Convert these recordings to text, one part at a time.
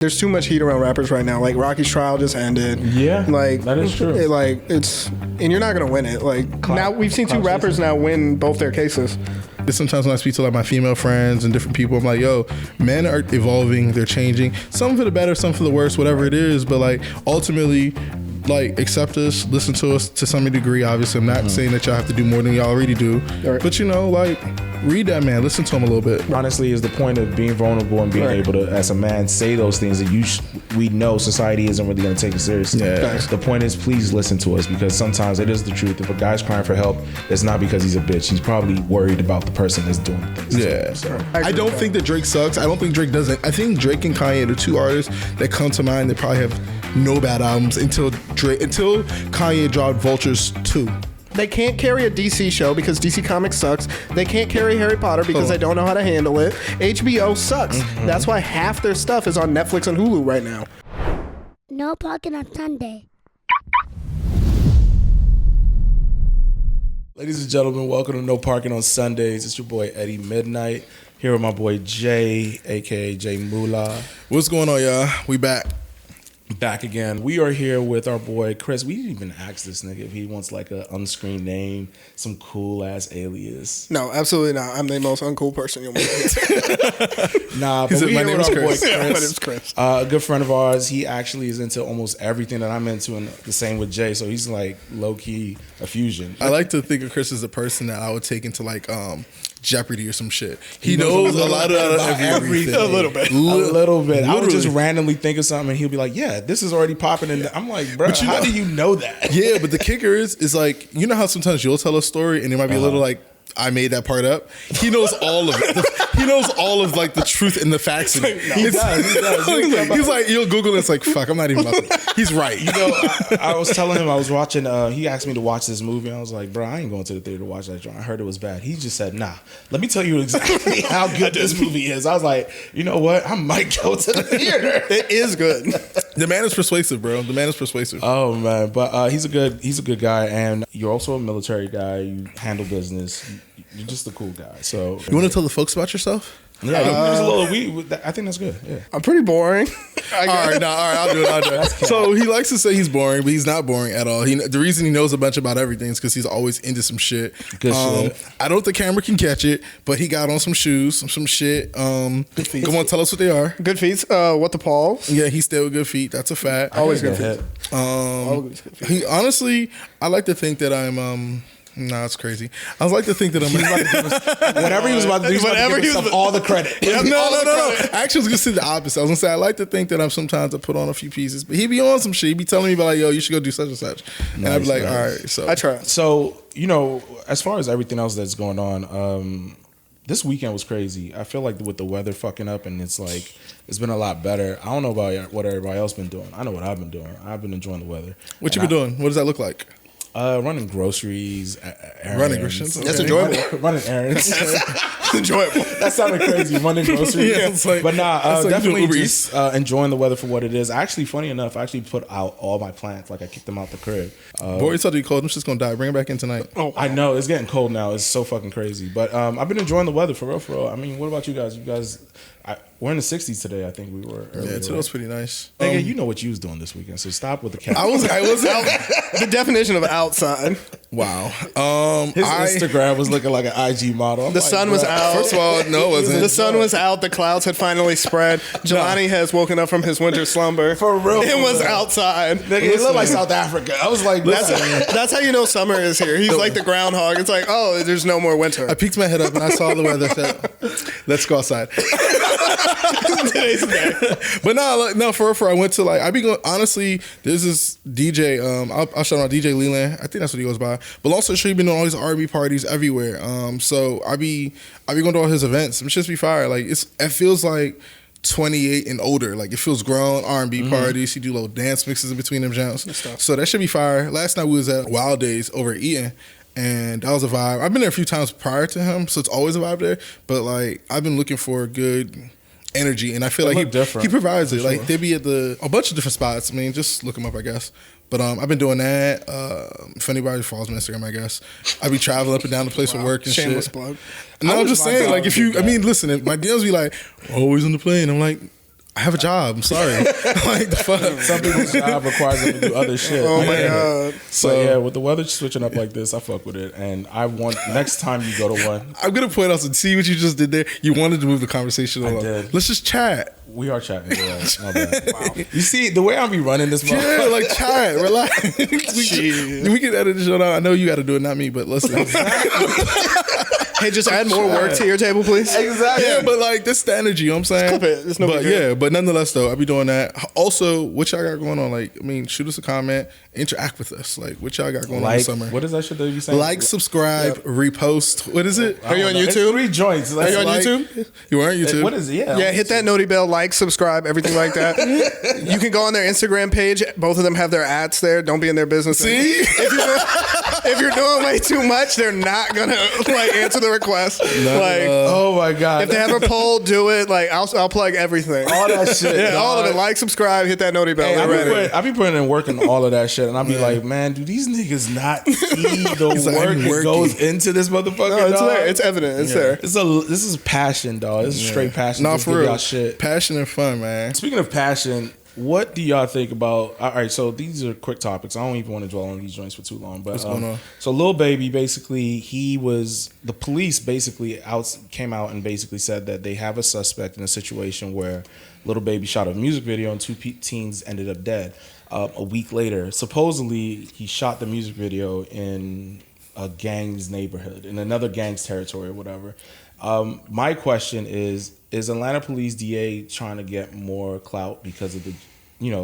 There's too much heat around rappers right now. Like Rocky's trial just ended. Yeah, like that is true. And you're not gonna win it. Like now we've seen two rappers now win both their cases. Sometimes when I speak to like my female friends and different people, I'm like, yo, men are evolving, they're changing. Some for the better, some for the worse, whatever it is. But like ultimately, like accept us, listen to us to some degree. Obviously, I'm not saying that y'all have to do more than y'all already do. Right. But you know, like read that man, listen to him a little bit. Honestly, is the point of being vulnerable and being able to, as a man, say those things that we know society isn't really going to take it seriously. Yeah. The point is, please listen to us, because sometimes it is the truth. If a guy's crying for help, it's not because he's a bitch. He's probably worried about the person that's doing things. Yeah. To him, so. I don't think that Drake sucks. I don't think Drake doesn't. I think Drake and Kanye are the two artists that come to mind that probably have no bad albums until Kanye dropped Vultures 2. They can't carry a DC show because DC Comics sucks. They can't carry Harry Potter because they don't know how to handle it. HBO sucks. That's why half their stuff is on Netflix and Hulu right now. No parking on Sunday. Ladies and gentlemen, welcome to No Parking on Sundays. It's your boy Eddie Midnight, here with my boy Jay, aka Jay Moolah. What's going on, y'all? We back. Back again. We are here with our boy Chris. We didn't even ask this nigga if he wants like an unscreened name, some cool ass alias. No, absolutely not. I'm the most uncool person you'll meet. Nah, but we here with our boy Chris. Yeah, my name's Chris. A good friend of ours. He actually is into almost everything that I'm into, and the same with Jay. So he's like low key a fusion. I like to think of Chris as a person that I would take into like Jeopardy or some shit. He knows a lot about everything. A little bit. A little bit. I would just randomly think of something and he'll be like, yeah, this is already popping. And I'm like, bro, how do you know that? Yeah, but the kicker is like, you know how sometimes you'll tell a story and there might be a little like, I made that part up. He knows all of it. He knows all of like the truth and the facts. In it. He does. He's like, you'll Google it. It's like, fuck, I'm not even about to. He's right. You know, I was telling him I was watching. He asked me to watch this movie. And I was like, bro, I ain't going to the theater to watch that. I heard it was bad. He just said, nah. Let me tell you exactly how good this movie is. I was like, you know what? I might go to the theater. It is good. The man is persuasive, bro. The man is persuasive. Oh man, but he's a good guy, and you're also a military guy. You handle business. You're just a cool guy. So you want to tell the folks about yourself? Yeah, I think that's good. Yeah, I'm pretty boring. All right, I'll do it. So he likes to say he's boring, but he's not boring at all. The reason he knows a bunch about everything is because he's always into some shit. Good shit. I don't think the camera can catch it, but he got on some shoes, some shit. Good feet. Come on, tell us what they are. Good feet. What the Pauls? Yeah, he's still with good feet. That's a fact. Always good feet. Always good feet. He honestly, I like to think that I'm. Nah, it's crazy. I like to think that I'm whatever he was about to do, he was all the credit. No. Actually, I was gonna say the opposite. I was gonna say I like to think that I'm sometimes I put on a few pieces, but he be on some shit. He be telling me about like, yo, you should go do such and such, and I'd be like, all right. So I try. So you know, as far as everything else that's going on, this weekend was crazy. I feel like with the weather fucking up, and it's like it's been a lot better. I don't know about what everybody else been doing. I know what I've been doing. I've been enjoying the weather. What you been doing? What does that look like? Running groceries, errands. Running groceries. That's enjoyable. Running errands. That's enjoyable. That sounded crazy. Running groceries. Yeah, like, but nah, definitely like just enjoying the weather for what it is. Actually, funny enough, I actually put out all my plants. Like I kicked them out the crib. Boy, it's already cold. I'm just gonna die. Bring it back in tonight. Oh, I know it's getting cold now. It's so fucking crazy. But I've been enjoying the weather for real. I mean, what about you guys? We're in the 60s today. I think we were earlier. Yeah, today was pretty nice. Nigga, you know what you was doing this weekend, so stop with the cat. I was out. The definition of outside. Wow. His Instagram was looking like an IG model. The sun was out. First of all, no, it wasn't. The sun was out. The clouds had finally spread. Jelani has woken up from his winter slumber. For real. It was outside. Nigga, it looked like South Africa. I was like, that's how you know summer is here. He's like the groundhog. It's like, oh, there's no more winter. I peeked my head up and I saw the weather. Said, let's go outside. Today's day. But no, for I went to like I be going. Honestly, there's this DJ. I'll shout out DJ Leland. I think that's what he goes by. But also, sure, he been doing all these R&B parties everywhere. So I be going to all his events. It's just be fire. Like it feels like 28 and older. Like it feels grown. R&B parties. He do little dance mixes in between them jams. So that should be fire. Last night we was at Wild Days over at Eaton. And that was a vibe. I've been there a few times prior to him, so it's always a vibe there. But like I've been looking for a good energy, and I feel like he provides it. Like they be at a bunch of different spots. I mean, just look him up, I guess. But I've been doing that. If anybody follows my Instagram, I guess I be traveling up and down the place for work and shameless shit. plug. No, I'm just saying, like if you, I mean, listen, if my DMs be like always on the plane, I'm like, I have a job. I'm sorry. Like the fuck. Some people's job requires them to do other shit. Oh my god. So yeah, with the weather switching up like this, I fuck with it. And I want next time you go to one. I'm gonna point out and see what you just did there. You wanted to move the conversation along. did. Let's just chat. We are chatting. My bad. Wow. You see the way I be running this motherfucker. Yeah, like chat. Relax. we can edit the show out. I know you got to do it, not me. But listen. Hey, just add more work to your table, please. Exactly. Yeah, but like this is the energy, you know what I'm saying? Clip it. It's no but big deal. yeah, but nonetheless though, I'll be doing that. Also, what y'all got going on? Like, I mean, shoot us a comment, interact with us. Like, what y'all got going on this summer? What is that shit that you saying? Like, subscribe, repost. What is it? Are you on It's YouTube? 3 joints. Are you on Like- YouTube? You are on YouTube. What is it? Yeah. Yeah, hit that noti bell, like, subscribe, everything like that. You can go on their Instagram page. Both of them have their ads there. Don't be in their business. See? If you're doing way too much, they're not gonna like answer the request. Like, Oh my god. if they have a poll, do it. Like, I'll plug everything. all that shit. Yeah, all of it. dog. Like, subscribe, hit that noti bell. Hey, They're ready. I be putting in work in all of that shit, and I be like, man, do these niggas not see the He's like, work I'm that working. goes into this motherfucker? No, it's dog? there. It's evident. It's there. This is passion, dog. This is straight passion. No, Just for give real. y'all shit. Passion and fun, man. Speaking of passion, what do y'all think about? All right, so these are quick topics. I don't even want to dwell on these joints for too long. But What's going on? So Lil Baby, basically, the police basically came out and basically said that they have a suspect in a situation where Lil Baby shot a music video and 2 teens ended up dead. A week later, supposedly he shot the music video in a gang's neighborhood, in another gang's territory or whatever. My question is Atlanta Police DA trying to get more clout because of the,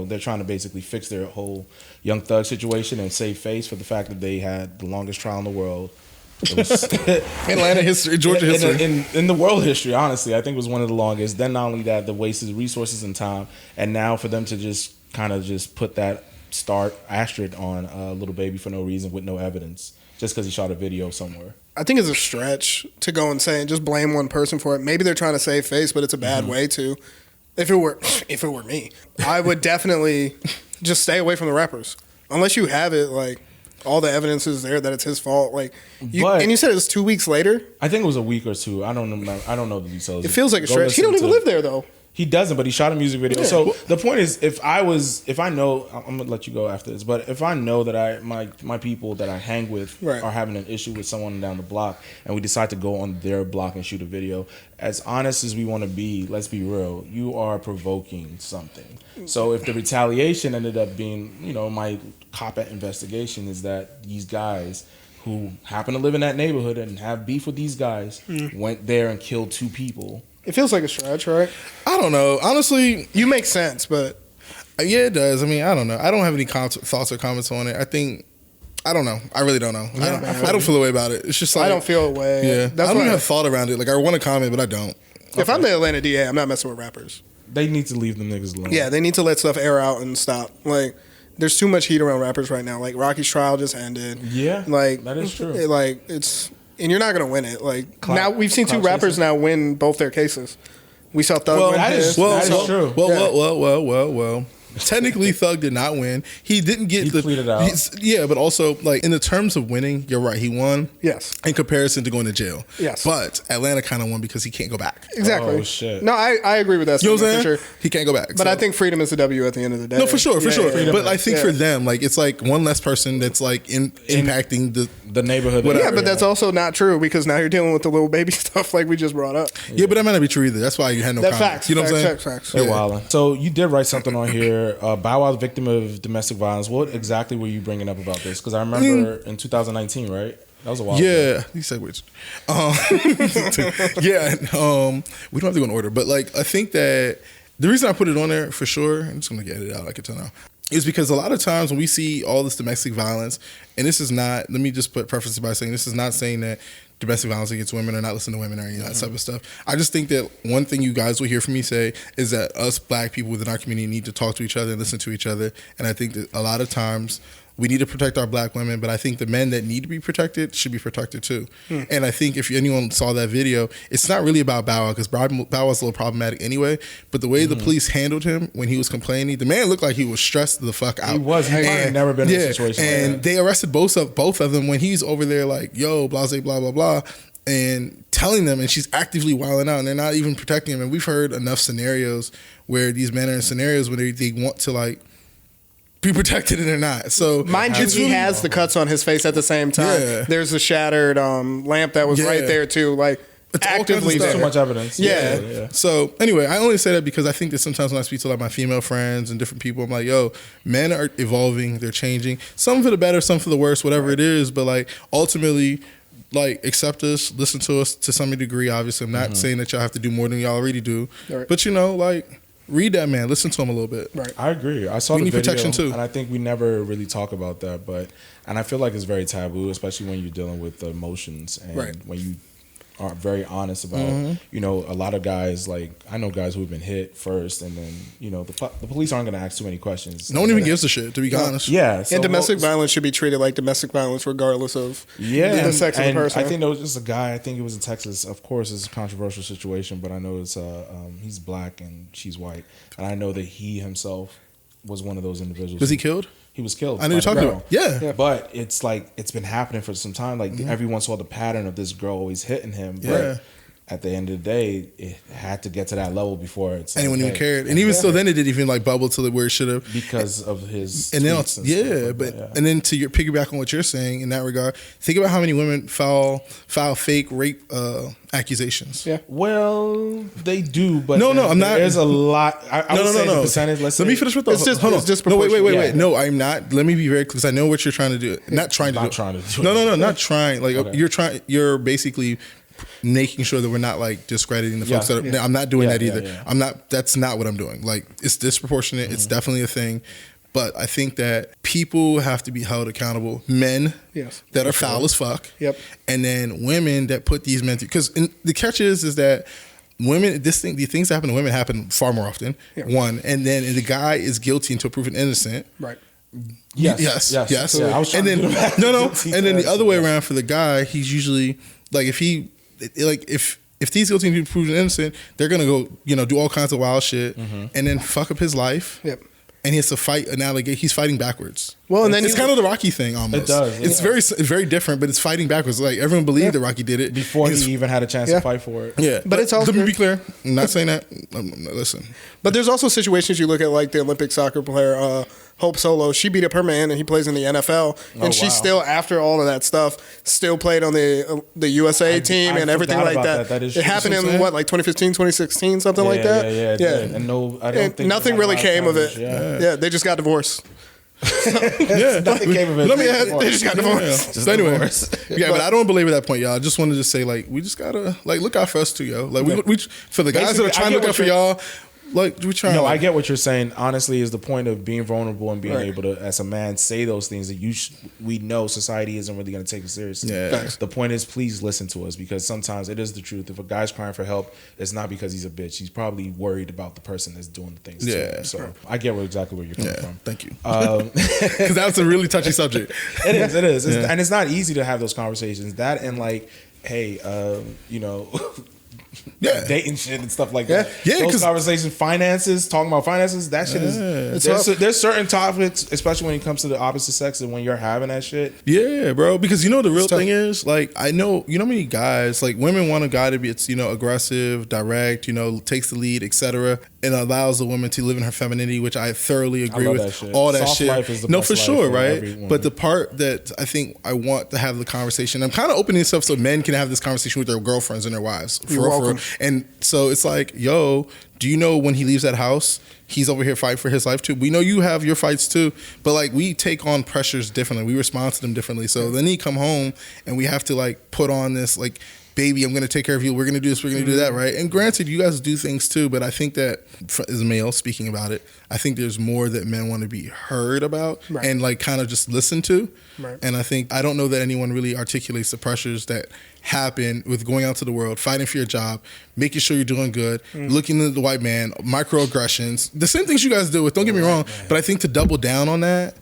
they're trying to basically fix their whole Young Thug situation and save face for the fact that they had the longest trial in the world. It was Atlanta history, Georgia history. in the world history, honestly, I think it was one of the longest. Then not only that, the wasted resources and time, and now for them to just kind of just put that asterisk on Lil Baby for no reason with no evidence, just because he shot a video somewhere. I think it's a stretch to go and say and just blame one person for it. Maybe they're trying to save face, but it's a bad way to. If it were me, I would definitely just stay away from the rappers unless you have it. Like, all the evidence is there that it's his fault. Like, and you said it was 2 weeks later. I think it was a week or 2. I don't know the details. It feels like a Go stretch. He don't listen even to- live there though. He doesn't, but he shot a music video. Yeah. So the point is, if I know, I'm gonna let you go after this, but if I know that my people that I hang with Right. are having an issue with someone down the block, and we decide to go on their block and shoot a video, as honest as we want to be, let's be real, you are provoking something. So if the retaliation ended up being, my cop-at investigation is that these guys who happen to live in that neighborhood and have beef with these guys went there and killed 2 people. It feels like a stretch, right? I don't know. Honestly, You make sense, but yeah, it does. I mean, I don't know. I don't have any thoughts or comments on it. I don't know. I really don't know. I don't feel a way about it. It's just like I don't feel a way. Yeah, That's I don't why even have thought around it. Like, I want to comment, but I don't. if I'm the Atlanta DA, I'm not messing with rappers. They need to leave them niggas alone. Yeah, they need to let stuff air out and stop. Like, there's too much heat around rappers right now. Like, Rocky's trial just ended. Yeah, Like, that is true. And you're not gonna win it. Like, Clout- now we've seen 2 clout rappers chasing. now win both their cases. We saw Thug Well, win that his. is- that is true. Well. Technically, Thug did not win. He didn't get He pleaded out. Yeah, but also, like, in the terms of winning, you're right. He won. Yes. In comparison to going to jail. Yes. But Atlanta kind of won because he can't go back. Exactly. Oh, shit. No, I agree with that. You know what I'm statement saying? for sure. He can't go back. But So- I think freedom is the W at the end of the day. No, for sure. Yeah. But I think Yeah. for them, like, it's like one less person that's like impacting the neighborhood. Yeah, but that's also not true because now you're dealing with the Lil Baby stuff like we just brought up. Yeah, but that might not be true either. That's why you had no That's comments. facts. You know what I'm saying? Facts. They're Yeah. wildin'. So you did write something on here. Bow Wow, victim of domestic violence. What exactly were you bringing up about this? Because I remember in 2019, right? That was a while ago. Yeah, these segues. We don't have to go in order, but like I think that the reason I put it on there for sure, I'm just gonna get it out. I can tell now. Is because a lot of times when we see all this domestic violence, and this is not, let me just preface it by saying this is not saying that domestic violence against women or not listen to women or any of that type of stuff. I just think that one thing you guys will hear from me say is that us black people within our community need to talk to each other and listen to each other. And I think that a lot of times we need to protect our black women, but I think the men that need to be protected should be protected too. And I think if anyone saw that video, it's not really about Bow Wow because Bow Wow's a little problematic anyway. But the way the police handled him when he was complaining, the man looked like he was stressed the fuck out. He was. He had never been in a situation like and that. they arrested both of them when he's over there like, yo, blah, blah, blah, blah. and telling them, and she's actively wilding out, and they're not even protecting him. And we've heard enough scenarios where these men are in scenarios where they want to like be protected and they're not. So mind you, he has the cuts on his face at the same time. Yeah. There's a shattered lamp that was right there too. Like it's actively there. Too much evidence. Yeah. So anyway, I only say that because I think that sometimes when I speak to like my female friends and different people, I'm like, yo, men are evolving, they're changing. Some for the better, some for the worse, whatever it is. But like ultimately, like accept us, listen to us to some degree. Obviously, I'm not saying that y'all have to do more than y'all already do. Right. But you know, like read that man, listen to him a little bit. Right. I agree. I saw the video, protection too, and I think we never really talk about that. And I feel like it's very taboo, especially when you're dealing with the emotions and when you are very honest about, you know, a lot of guys, like, I know guys who have been hit first, and then, you know, the police aren't going to ask too many questions. No one even gives a shit, to be honest. Yeah. So and domestic violence should be treated like domestic violence regardless of the sex of the person. I think there was just a guy, I think it was in Texas, of course it's a controversial situation, but I know it's he's black and she's white, and I know that he himself was one of those individuals. Was he killed? He was killed. I know you're talking about. Yeah. But it's like, it's been happening for some time. Like everyone saw the pattern of this girl always hitting him. But at the end of the day, it had to get to that level before it's anyone even cared. And even still, then it didn't even like bubble to where it should have. Because of his and then and then to your piggyback on what you're saying in that regard, think about how many women file fake rape accusations. Yeah. Well, they do, but no, I'm not. There's a lot. I would say the percentage. Let me finish with the. It's just no, wait. No, I'm not. Let me be very clear because I know what you're trying to do. Not trying to do. No, not trying. Like you're trying. You're basically making sure that we're not like discrediting the folks that are, I'm not doing that either. Yeah. I'm not. That's not what I'm doing. Like it's disproportionate. It's definitely a thing. But I think that people have to be held accountable. Men that are foul as fuck. Yep. And then women that put these men through. Because the catch is that women, the things that happen to women happen far more often. Yep. One. And then the guy is guilty until proven innocent. Right. Yes. Yeah, I was trying and then and then the other way around for the guy, he's usually like if he's guilty and proven innocent, they're gonna go do all kinds of wild shit and then fuck up his life. Yep. And he has to fight an allegation. He's fighting backwards. Well, and then it's kind of the Rocky thing almost. It does. It's very different, but it's fighting backwards. Like everyone believed that Rocky did it before he even had a chance to fight for it. Yeah, but it's also. Let me be clear. I'm not saying that. Listen. But there's also situations you look at, like the Olympic soccer player Hope Solo. She beat up her man, and he plays in the NFL, and she still, after all of that stuff, still played on the USA team and everything like that. It happened in what, like 2015, 2016, something like that. Yeah. And I don't think nothing really came of it. Yeah, they just got divorced. Nothing came of it. They just got divorced. So anyway, but I don't believe at that point, y'all. I just wanted to say, like, we just gotta look out for us too, yo. Like we for the guys that are trying to look out for y'all. Like we trying. No, I get what you're saying. Honestly, is the point of being vulnerable and being able to, as a man, say those things that we know society isn't really going to take it seriously. Yeah. The point is, please listen to us, because sometimes it is the truth. If a guy's crying for help, it's not because he's a bitch. He's probably worried about the person that's doing the things. Yeah. To him. So I get exactly where you're coming from. Thank you. Because that's a really touchy subject. It is. And it's not easy to have those conversations. That and like, hey, dating shit and stuff like that. Yeah, those conversations, talking about finances, that shit is. There's certain topics, especially when it comes to the opposite sex, and when you're having that shit. Yeah, bro. Because the real thing is, like, I know many guys, like, women want a guy to be, aggressive, direct, takes the lead, etc., and allows the woman to live in her femininity, which I thoroughly agree with. That shit. All that Soft shit. Life is the no, best for sure, life right? But the part that I think I want to have the conversation, I'm kind of opening this up so men can have this conversation with their girlfriends and their wives. For real. And so it's like, yo, do you know when he leaves that house, he's over here fighting for his life too? We know you have your fights too, but like we take on pressures differently. We respond to them differently. So then he come home and we have to like put on this like, baby, I'm going to take care of you. We're going to do this. We're going to do that, right? And granted, you guys do things too, but I think that as a male speaking about it, I think there's more that men want to be heard about and like kind of just listen to. Right. And I don't know that anyone really articulates the pressures that happen with going out to the world, fighting for your job, making sure you're doing good, looking at the white man, microaggressions, the same things you guys deal with. Don't get me wrong, but I think to double down on that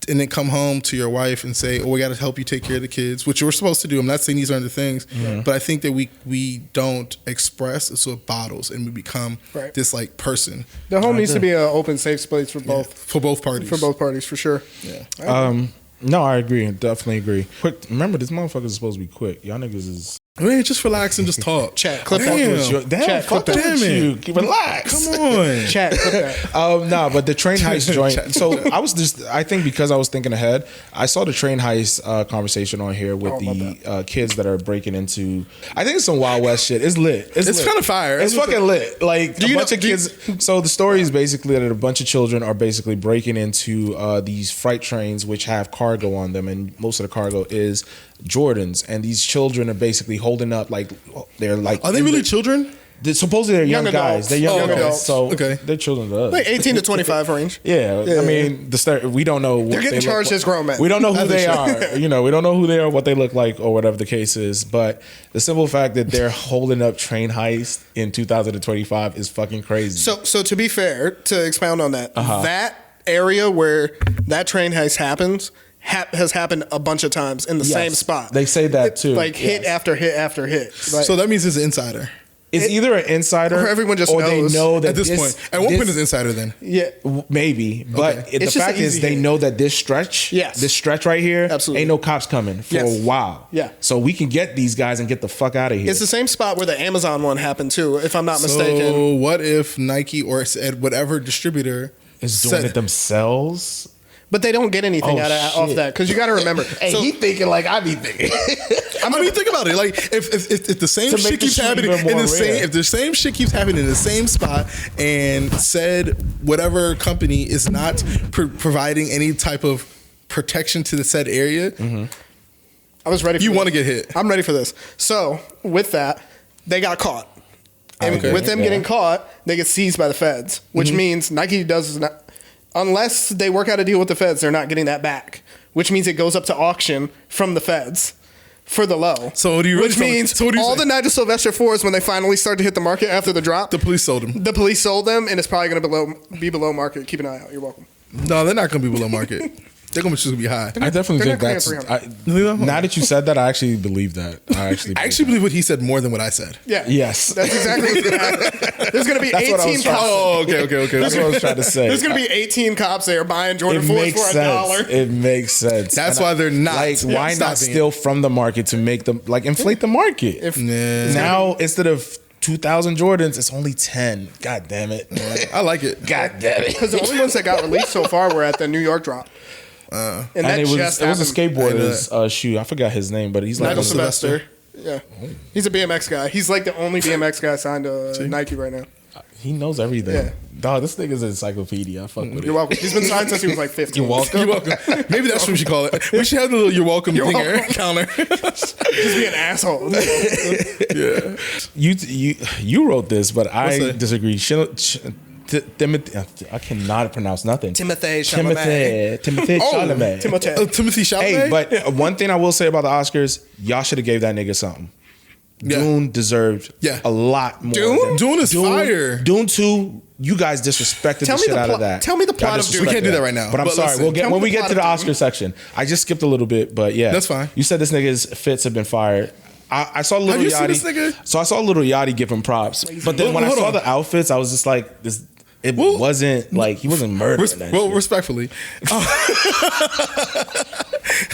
and then come home to your wife and say, we got to help you take care of the kids, which we're supposed to do. I'm not saying these aren't the things, but I think that we don't express, so it bottles and we become this like person. The home needs to be an open, safe space for both. For both parties. For both parties, for sure. Yeah. No, I agree. Definitely agree. Quick, remember, this motherfucker is supposed to be quick. Y'all niggas is Man, just relax and just talk. Chat, clip Damn. that. Chat, fuck clip that. Damn it. Relax. Come on. Chat, clip that. Nah, but the train heist joint. So I think because I was thinking ahead, I saw the train heist conversation on here with the kids that are breaking into. I think it's some Wild West shit. It's lit. It's kind of fire. It's fucking lit. Like a bunch of kids. So the story is basically that a bunch of children are basically breaking into these freight trains which have cargo on them, and most of the cargo is Jordans, and these children are basically holding up like they're like. Are they really children? Supposedly they're young guys. adults. They're young adults. adults. So Okay. they're children to us. Like 18 to 25 range. Yeah, I mean, we don't know. What They're getting charged as grown men. We don't know who As they they are. We don't know who they are, what they look like, or whatever the case is. But the simple fact that they're holding up train heist in 2025 is fucking crazy. So to be fair, to expound on that, that area where that train heist happens has happened a bunch of times in the same spot. They say that too. Like hit after hit after hit. Like, So that means it's an insider. It's either an insider, or everyone just or knows. they know that At this point. At what point is insider then? yeah. Maybe, but Okay. the It's just fact an is easy they hit. know that this stretch right here, Absolutely. ain't no cops coming for Yes. a while. Yeah. So we can get these guys and get the fuck out of here. It's the same spot where the Amazon one happened too, if I'm not mistaken. So what if Nike or said whatever distributor is doing said it themselves. But they don't get anything off that because you got to remember. Hey, so, he thinking like I be thinking. I mean, think about it. Like, if the same To make shit the keeps shoot happening even in more the same, rare. if the same shit keeps happening in the same spot, and said whatever company is not providing any type of protection to the said area, I was ready. For you this. want to get hit. I'm ready for this. So with that, they got caught. And Okay. with them getting caught, they get seized by the feds, which means Nike does not, unless they work out a deal with the feds, they're not getting that back. Which means it goes up to auction from the feds for the low. So what do you really Which tell me? means So what do you all say? the Nigel Sylvester 4s, when they finally start to hit the market after the drop, The police sold them. the police sold them, and it's probably going to be below market. Keep an eye out. You're welcome. No, they're not going to be below market. They're going to just be high. I definitely They're think not that's. clearing Now that you said that, I actually believe that. I actually believe what he said more than what I said. Yeah. Yes. That's exactly what's going to happen. There's going to be That's what I 18 was trying to cops. Oh, okay. That's what I was trying to say. There's going to be 18 cops there buying Jordan It 4s makes for sense. $1. It makes sense. That's And why they're not. Like, why stopping not it. steal from the market to make them like inflate the market? Nah. Now instead of 2,000 Jordans, it's only 10. God damn it. I like it. God damn it. Because the only ones that got released so far were at the New York drop. And that And it was just a happened. skateboarder's shoe. I forgot his name, but he's like Nigel a- Sylvester. Yeah. He's a BMX guy. He's like the only BMX guy signed to Nike right now. he knows everything. Yeah. Dog, this nigga's an encyclopedia. I fuck with You're it. welcome. He's been signed since he was like 15. You're welcome. You're welcome. Maybe that's what we should call it. We should have the little "you're welcome" You're thing welcome. counter. Just be an asshole. You wrote this, but I that? disagree. Timothy, I cannot pronounce nothing. Timothy Chalamet. Timothy Chalamet. Timothy. Timothy Chalamet. Hey, but one thing I will say about the Oscars, y'all should have gave that nigga something. Yeah. Dune deserved a lot more. Dune? Dune is fire. Dune 2, you guys disrespected the shit out of that. Tell me the Y'all plot of disrespected Dune. We can't do that right now. But I'm But sorry. listen, We'll get tell me when we the get to the plot of Dune. Oscar section. I just skipped a little bit, but yeah, That's fine. You said this nigga's fits have been fired. I saw Little Have you Yachty. seen this nigga? So I saw Little Yachty give him props, but then when I Hold saw on. the outfits, I was just like, this. It wasn't like he wasn't murdering that shit. Respectfully.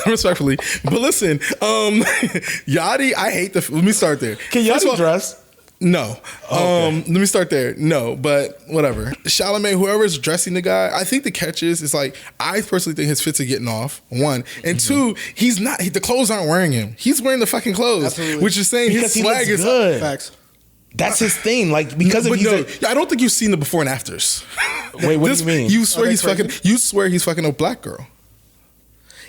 Respectfully. But listen, Yachty, I hate the. Let me start there. Can First of Yachty all, dress? No. Let me start there. No, but whatever. Chalamet, whoever's dressing the guy, I think the catch is like, I personally think his fits are getting off, one. And two, he's not, the clothes aren't wearing him. He's wearing the fucking clothes, Absolutely. which is saying Because his he swag looks is good. Facts. That's his thing. Like because But of no, I don't think you've seen the before and afters. Wait, what do you mean? You swear Are they he's crazy? fucking. You swear he's fucking a black girl.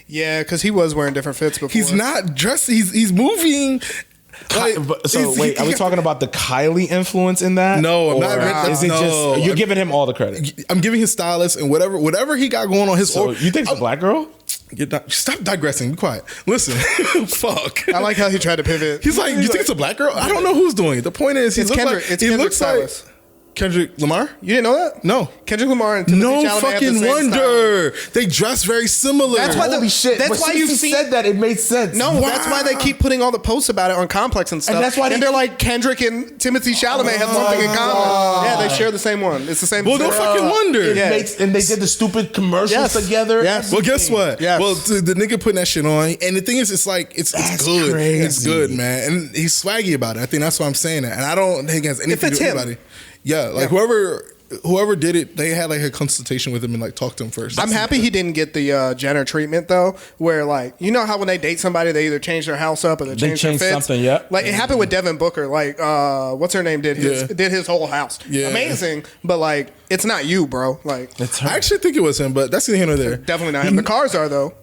Yeah, because he was wearing different fits before. He's not dressed. He's moving. Like, So he's- wait, are we talking about the Kylie influence in that? No, I'm Or not. Is it No. just you're giving him all the credit? I'm giving his stylist and whatever he got going on his. So you think it's a black girl? Stop digressing. Be quiet. Listen, fuck. I like how he tried to pivot. He's like, you think it's a black girl? I don't know who's doing it. The point is, he It's looks Kendrick. like It's he Kendrick's looks like. stylist. Kendrick Lamar? You didn't know that? No. Kendrick Lamar and Timothy No Chalamet have the fucking same wonder. They dress very similar. That's why Holy shit! That's But why since you've he seen said that. It made sense. No, that's why they keep putting all the posts about it on Complex and stuff. And that's why they're like Kendrick and Timothy Chalamet have something in common. Yeah, they share the same one. It's the same. Well, they're fucking wonder. Yeah. And they did the stupid commercials Yes. together. Yes. Well, guess what? Yes. Well, the nigga putting that shit on, and the thing is, it's like it's good. crazy. It's good, man, and he's swaggy about it. I think that's why I'm saying that, and I don't think it has anything to it's do with him. anybody. Yeah, like whoever did it, they had like a consultation with him and like talked to him first. I'm happy he didn't get the Jenner treatment though, where like you know how when they date somebody they either change their house up or they change their change fits. something, yeah. Like it happened with Devin Booker. Like what's her name did his whole house. Yeah. Amazing, but like it's not you, bro. Like It's her. I actually think it was him, but that's neither here nor there. definitely not him. The cars are though.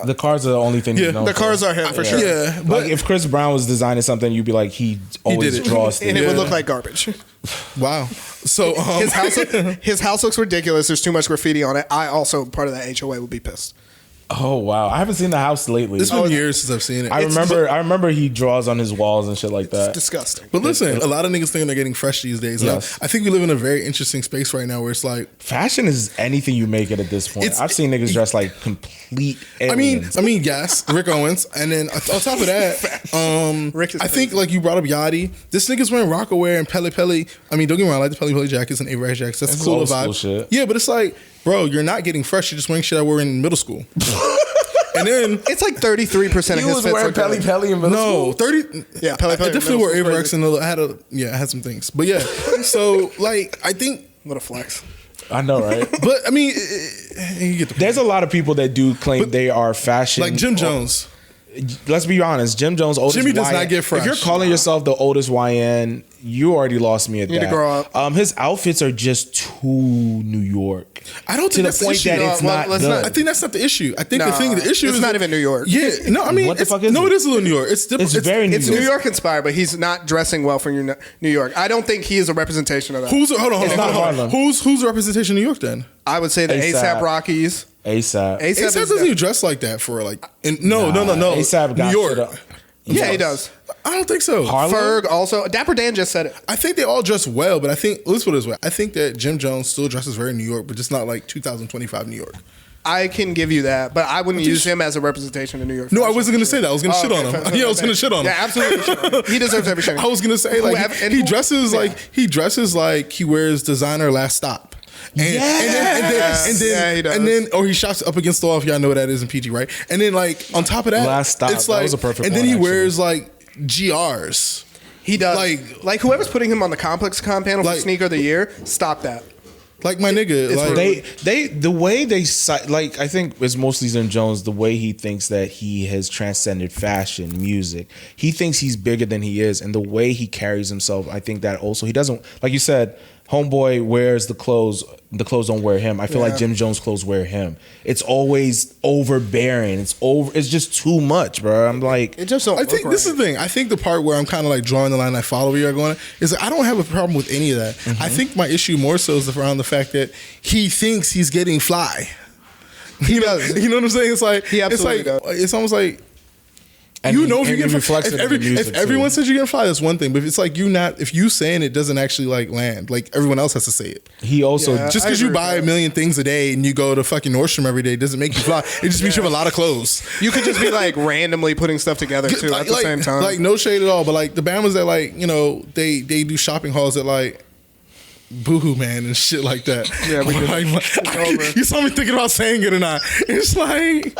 The cars are the only thing. Yeah, you know The cars are him for sure. Yeah, Like but if Chris Brown was designing something, you'd be like, he always did it. draws And things. it would Yeah. look like garbage. wow. So His house looks ridiculous. There's too much graffiti on it. I also part of that HOA would be pissed. Oh wow, I haven't seen the house lately. it's been years since I've seen it. I remember he draws on his walls and shit like that. Disgusting. But listen, a lot of niggas think they're getting fresh these days. Yes. I think we live in a very interesting space right now where it's like, Fashion is anything you make it at this point. I've seen niggas dress like complete aliens. I mean, yes, Rick Owens, and then on top of that, Rick is I think like you brought up Yachty. This nigga's wearing Rockaware and Pele Pele. I mean, don't get me wrong, I like the Pele Pele jackets and Aviator jackets. That's That's cool old vibe. school shit. Yeah, but it's like, bro, you're not getting fresh. You're just wearing shit I wore in middle school. And then It's like 33% of he his was fits wearing are Pele good. Pele in middle no school. 30. Yeah, Pele Pele I in definitely middle wore school is Avirex and I had some things, but yeah. So like, I think, What a flex. I know, right? but I mean, you get the There's a lot of people that do claim they are fashion. like Jim Jones. Let's be honest, Jim Jones, oldest Jimmy does YN. not get fresh. If you're calling yourself the oldest YN, you already lost me at You need that. to grow up. His outfits are just too New York. I don't To think the that's the point issue. that No, it's well, not let's good. not- I think that's not the issue. I think Nah, the issue it's is not even New York. Yeah, no, I mean, What the fuck is no, it? it is a little New York. It's different. It's very New It's York. New York inspired, but he's not dressing well for New York. I don't think he is a representation of that. Hold on. It's not Harlem. Who's the representation of New York then? I would say the A$AP. ASAP Rockies. ASAP. ASAP ASAP is doesn't even dress like that for like. No. ASAP got New York. shit up. Yeah, he does. I don't think so. Harlem? Ferg also. Dapper Dan just said it. I think they all dress well, but I think let's put it this way. I think that Jim Jones still dresses very New York, but just not like 2025 New York. I can give you that, but I wouldn't use him as a representation of New York. No, I fashion. wasn't gonna say that. I was gonna shit on him. fair, Yeah, I was fair. gonna shit on him. Yeah, absolutely. shit on him. He deserves every shit. I was gonna say like Whoever- and he who- dresses yeah. like he wears designer Last Stop. And Yeah, he does. and then or he shops up against the wall if y'all know what that is in PG, right? And then like on top of that, Last Stop, it's that like was a perfect and then one, he actually. wears like GRs. He does. Like- Like whoever's putting him on the Complex Con panel for Like- Sneaker of the Year, stop that. Like my nigga, like The way they like, I think it's mostly Jim Jones. The way he thinks that he has transcended fashion, music. He thinks he's bigger than he is, and the way he carries himself. I think that also he doesn't, like you said, homeboy wears the clothes. The clothes don't wear him. I feel like Jim Jones' clothes wear him. It's always overbearing. It's just too much, bro. I'm like, It just don't. I think look this right. is the thing. I think the part where I'm kind of like drawing the line, I follow where you're going, is that I don't have a problem with any of that. Mm-hmm. I think my issue more so is around the fact that he thinks he's getting fly. He does. You know what I'm saying? It's like He absolutely it's like it's almost like and you he- know if and you're he getting reflects fly. it in the music, If everyone too. says you're getting fly, that's one thing. But if it's like if you saying it doesn't actually like land, like everyone else has to say it. he also Yeah. Just I because you agree buy with a million things a day and you go to fucking Nordstrom every day doesn't make you fly. It just means you have a lot of clothes. You could just be like randomly putting stuff together too at the same time. Like no shade at all, but like the Bamas that like, you know, they do shopping hauls at like Boohoo Man and shit like that. Yeah, we did. Like, you saw me thinking about saying it or not. It's like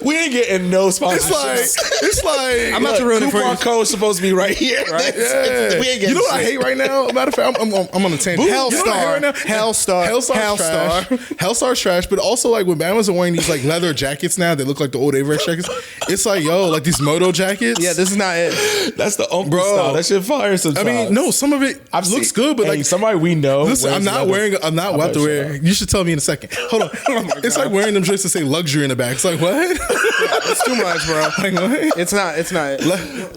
we ain't getting no sponsorships. it's like I'm about to ruin it for Coupon you. code supposed to be right here. Right? yeah. We ain't getting You know what I shit. hate right now? Matter of fact, I'm on a tangent. Hellstar. You know what I hate right now? Hellstar. Hellstar's trash. Hellstar's trash. But also like when Bamas are wearing these like leather jackets now that look like the old Averex jackets, it's like yo, like these moto jackets. Yeah, this is not it. That's the uncle Bro. style. That shit fire I sometimes. mean, no, some of it looks good, but hey, like somebody we know. listen, wears I'm not leather. I'm not about to better wear. shut You should tell me in a second. Hold on. It's like wearing them drinks that say luxury in the back. It's like what? It's too much, bro. Like what? It's not. It's not.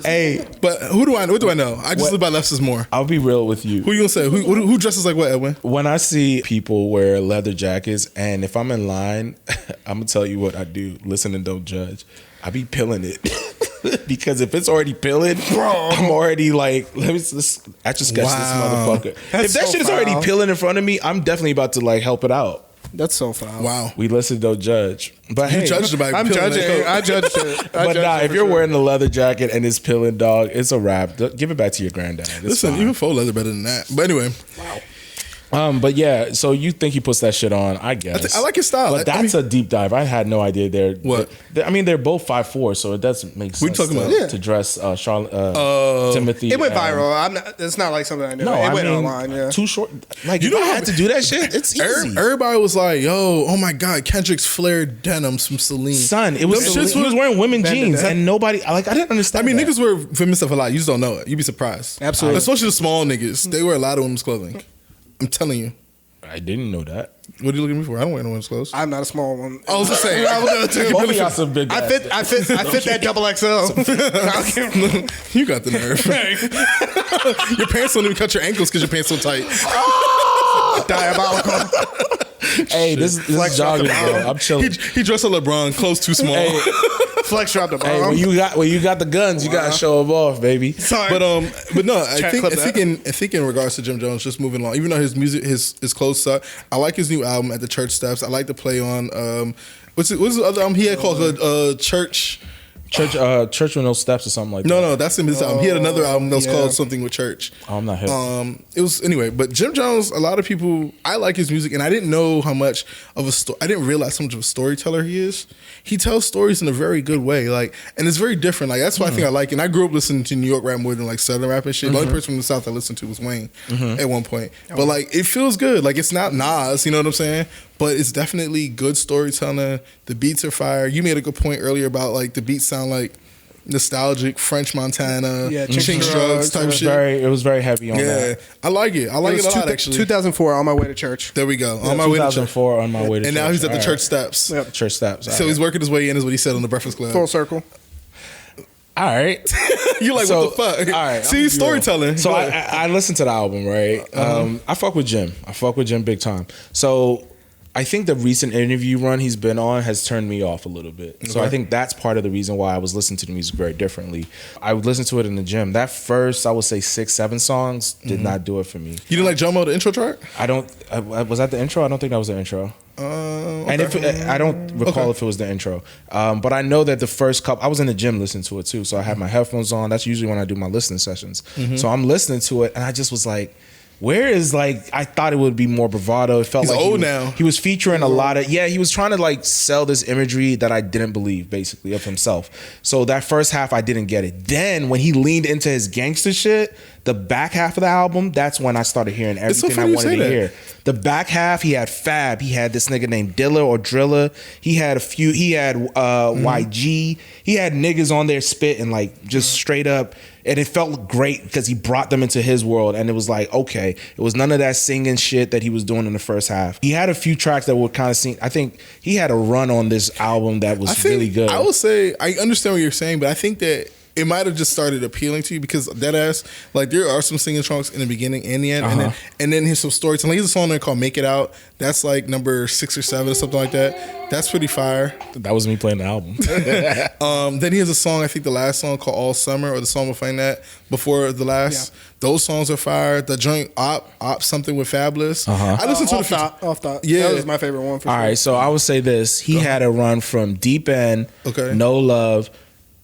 Hey, But who do I know? What do I know? I just What? live by less is more. I'll be real with you. Who you gonna say? Who dresses like what, Edwin? When I see people wear leather jackets, and if I'm in line, I'm gonna tell you what I do. Listen and don't judge. I be pilling it. because if it's already peeling, I'm already like, let's etch a sketch this motherfucker. That's if that so shit is already foul. peeling in front of me, I'm definitely about to like help it out. That's so foul. Wow. We listen, don't judge. But You hey, judged it by I'm peeling judging. that coat. I judged it. but nah, if you're wearing a leather jacket and it's peeling, dog, it's a wrap. Give it back to your granddad. It's Listen, fine. even faux leather better than that. But anyway, But yeah, so you think he puts that shit on? I guess I like his style. But that's a deep dive. I had no idea they're What? I mean, they're both 5'4", so it doesn't make sense. talking to, about? Yeah. to dress Timothy. It went and- viral. I'm not, it's not like something I knew. No, it I went mean, online. Yeah. too short. Like You you know don't how- have to do that shit. It's easy. Everybody was like, "Yo, oh my God, Kendrick's flared denims from Celine." Son, it was Them shits he was wearing women jeans, that. and nobody I didn't I understand. mean, that. niggas wear feminine stuff a lot. You just don't know it. You'd be surprised. Absolutely. Especially the small niggas. They wear a lot of women's clothing. I'm telling you. I didn't know that. What are you looking at me for? I don't wear no women's clothes. I'm not a small one. I was just saying. Both of y'all some big. I fit that double XL. You got the nerve. Your pants don't even cut your ankles because your pants so tight. Diabolical. Hey, this is jogging, bro. I'm chilling. He dressed like LeBron, clothes too small. Hey, Flex dropped the hey, bomb. when you got the guns, you gotta show them off, baby. Sorry. But no, I Chat think clip that. in regards to Jim Jones, just moving along. Even though his music, his clothes suck, I like his new album At the Church Steps. I like to play on what's the other album he had called Church. Church with no steps or something like that. No, that's in his album. He had another album that was yeah. called something with Church. Oh, I'm not hip. It was anyway, but Jim Jones, a lot of people, I like his music, and I didn't know how much of I didn't realize how much of a storyteller he is. He tells stories in a very good way, and it's very different. Like that's why I think I like it. And I grew up listening to New York rap more than like Southern rap and shit. The only person from the South I listened to was Wayne at one point. But like it feels good. Like it's not Nas, you know what I'm saying? But it's definitely good storytelling. The beats are fire. You made a good point earlier about like the beats sound like nostalgic French Montana, Yeah, Chinks Drugs type shit. It was very heavy on Yeah, that. I like it. I like it a lot actually. 2004, on my way to church. There we go. On my way to church. 2004 on my way to And church. now he's at the All church steps. Yep. Church steps. So he's working his way in, is what he said on the Breakfast Club. Full circle. all right. You're like, So, what the fuck? all right, See, storytelling. So Go I ahead. I listened to the album, right? I fuck with Jim. I fuck with Jim big time. So I think the recent interview run he's been on has turned me off a little bit. So I think that's part of the reason why I was listening to the music very differently. I would listen to it in the gym. That first, I would say 6-7 songs did not do it for me. You didn't like Jomo, the intro track? Was that the intro? I don't think that was the intro. And if I don't recall if it was the intro, but I know that the first couple, I was in the gym listening to it too. So I had my headphones on. That's usually when I do my listening sessions. So I'm listening to it, and I just was like, where is like, I thought it would be more bravado. It felt He's like old now. He was featuring a lot of, he was trying to like sell this imagery that I didn't believe basically of himself. So that first half, I didn't get it. Then when he leaned into his gangster shit, the back half of the album, that's when I started hearing so everything I funny you wanted say to that. hear. The back half, he had Fab. He had this nigga named Dilla or Drilla. He had YG. He had niggas on there spitting like just straight up. And it felt great because he brought them into his world. And it was like, okay, it was none of that singing shit that he was doing in the first half. He had a few tracks that were kind of sing. I think he had a run on this album that was really good. I would say, I understand what you're saying, but I think that it might have just started appealing to you because deadass, like there are some singing songs in the beginning and the end, and then here's some storytelling. Here's a song there called "Make It Out." That's like number 6 or 7 or something like that. That's pretty fire. That was me playing the album. Then he has a song, I think the last song called "All Summer" or the song before that, before the last. Yeah. Those songs are fire. The joint op something with Fabulous. I listened to Off thought. Yeah. That was my favorite one for All sure. right, so I would say this. He had a run from Deep End, Okay. No Love,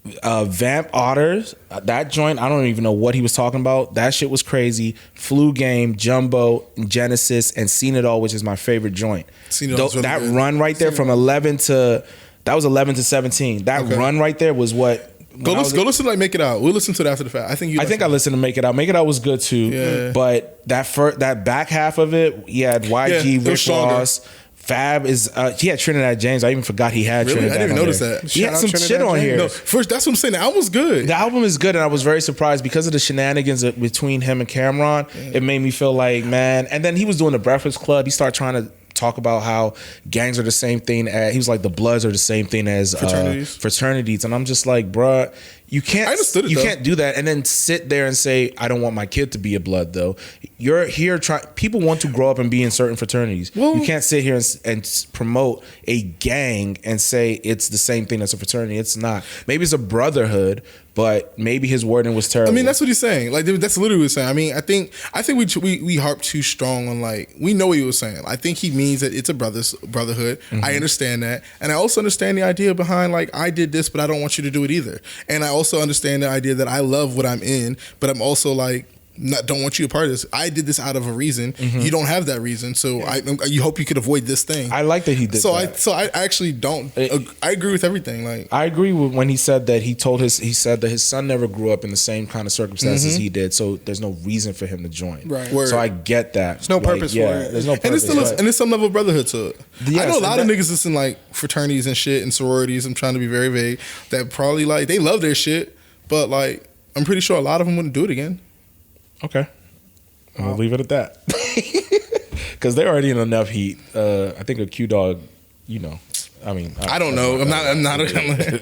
Vamp Otters. That joint, I don't even know what he was talking about. That shit was crazy. Flu Game, Jumbo, Genesis, and Seen It All, which is my favorite joint. Seen It All is really that good. run right there from 11 to 17. That Okay. run right there was what. Go listen to like "Make It Out." We'll listen to it after the fact. I think I listened to Make It Out. Make It Out was good too. Yeah. But that back half of it, he had Yeah, YG, it was Rick stronger. Ross. Fab is he had Trinidad James. I even forgot he had Really? Trinidad. I didn't even on notice there. that. He had Shout some out shit Trinidad on James. here. No, first that's what I'm saying. The album was good. The album is good, and I was very surprised because of the shenanigans between him and Cameron. It made me feel like, man. And then he was doing the Breakfast Club. He started trying to talk about how gangs are the same thing as, he was like, the Bloods are the same thing as Fraternities. fraternities. And I'm just like, bruh, You can't. I understood it, You though. can't do that and then sit there and say, "I don't want my kid to be a blood." Though you're here trying. People want to grow up and be in certain fraternities. Well- you can't sit here and promote a gang and say it's the same thing as a fraternity. It's not. Maybe it's a brotherhood, but maybe his wording was terrible. I mean, that's what he's saying. Like, that's literally what he's saying. I mean, I think we harp too strong on, like, we know what he was saying. I think he means that it's a brotherhood. I understand that, and I also understand the idea behind, like, I did this, but I don't want you to do it either. And I also understand the idea that I love what I'm in, but I'm also like, don't want you a part of this. I did this out of a reason. You don't have that reason, so you hope you could avoid this thing. I like that he did. So I actually don't. I agree with everything. Like, I agree with when he said that he said that his son never grew up in the same kind of circumstances he did, so there's no reason for him to join. Right. Word. So I get that. There's no purpose for it. There's no and purpose. there's some level of brotherhood to it. Yes, I know a lot of and niggas that's in like fraternities and shit and sororities. I'm trying to be very vague. That probably like they love their shit, but like I'm pretty sure a lot of them wouldn't do it again. Okay. I'm gonna leave it at that. Because they're already in enough heat. I think a Q Dog, you know. I mean, I don't know. I'm not.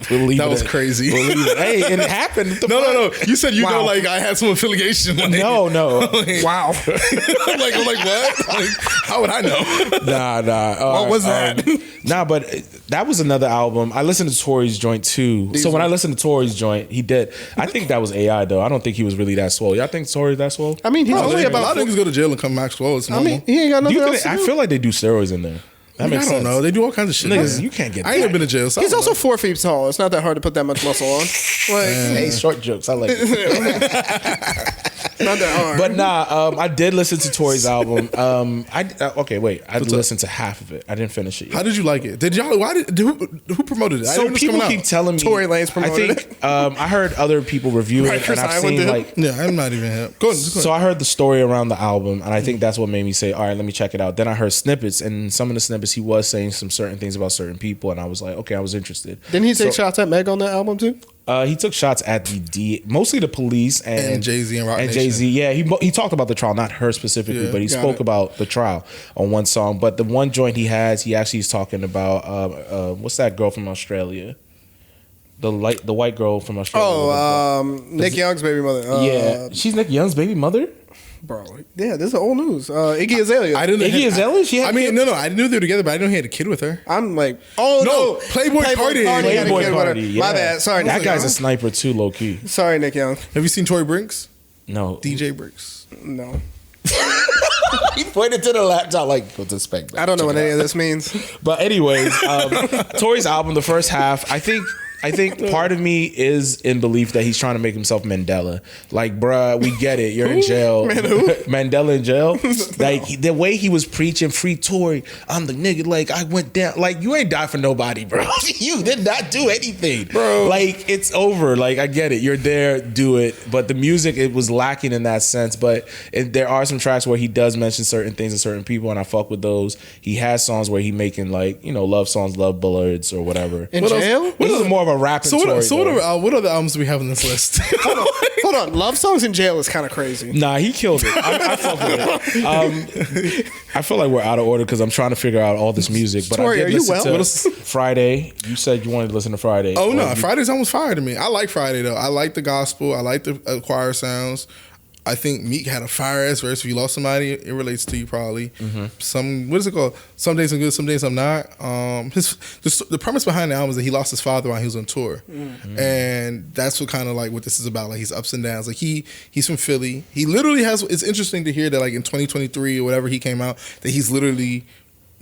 We'll leave That it was at- crazy. We'll leave it. Hey, it happened. No. You said you know, Wow. like I had some affiliation. Like, No. Like, Wow. I'm like what? Like, how would I know? Nah. What was that? But that was another album. I listened to Tory's joint too. So when I listened to Tory's joint, he did. I think that was AI though. I don't think he was really that swole. Y'all think Tory's that swole? I mean, he's A only lot about. of niggas go to jail and come back swole. It's normal. I mean, he ain't got Do nothing you else think, to I do. feel like they do steroids in there. That makes I don't sense. know. They do all kinds of shit. Niggas, man. you can't get I ain't that. never been to jail. So I He's don't also know. 4 feet tall. It's not that hard to put that much muscle on. Like, Hey, short jokes. I like it. not that hard. But nah, I did listen to Tory's album. I listened to half of it. I didn't finish it yet. How did you like it? Did y'all? Who promoted it? I So didn't know this people coming keep out. telling me. Tory Lanez I promoted think I heard other people review Right, it, Chris and I've Island seen did. like. Yeah, I'm not even hip. Go ahead. So I heard the story around the album, and I think that's what made me say, "All right, let me check it out." Then I heard snippets, and some of the snippets he was saying some certain things about certain people, and I was like, "Okay, I was interested." Didn't he take shots at Meg on that album too? He took shots at mostly the police and Jay-Z and Roc Nation. Jay-Z. Yeah, he talked about the trial, not her specifically, Yeah, but he got spoke it. about the trial on one song. But the one joint he actually is talking about what's that girl from Australia? The white girl from Australia. Nick Young's baby mother. Yeah, she's Nick Young's baby mother. Bro. Yeah, this is old news. Iggy Azalea. I didn't. Iggy Azalea? She had I mean, kids? no. I knew they were together, but I didn't know he had a kid with her. I'm like, oh no, Playboy Cardi. had a Playboy kid with her. Cardi. Yeah. My bad. Sorry, That Nick guy's Young. a sniper too, low key. Sorry, Nick Young. Have you seen Tory Brinks? No, DJ Brinks. No, he pointed to the laptop like, "Go to the spec." I don't know what any of this means. But anyways, Tory's album, the first half, I think part of me is in belief that he's trying to make himself Mandela. Like, bruh, we get it. You're in jail. Man, who? Mandela in jail. Like, the way he was preaching, free Tory, I'm the nigga. Like, I went down. Like, you ain't died for nobody, bro. You did not do anything. Bro. Like, it's over. Like, I get it. You're there. Do it. But the music, it was lacking in that sense. But there are some tracks where he does mention certain things and certain people, and I fuck with those. He has songs where he making, like, you know, love songs, love ballads, or whatever. In What else? jail? This is more of a rapping So Tory, what though. what other albums do we have on this list? Hold on. Love songs in jail is kind of crazy. Nah, he killed it. I fuck with it. I feel like we're out of order because I'm trying to figure out all this music. But Tory, I are did you listen well? to What else- Friday. You said you wanted to listen to Friday. Oh no, Or you- Friday's almost fire to me. I like Friday though. I like the gospel. I like the choir sounds. I think Meek had a fire ass verse. If you lost somebody, it relates to you probably. What is it called? Some days I'm good, some days I'm not. The premise behind the album is that he lost his father while he was on tour, and that's what kind of like what this is about. Like he's ups and downs. Like he's from Philly. He literally has. It's interesting to hear that like in 2023 or whatever he came out that he's literally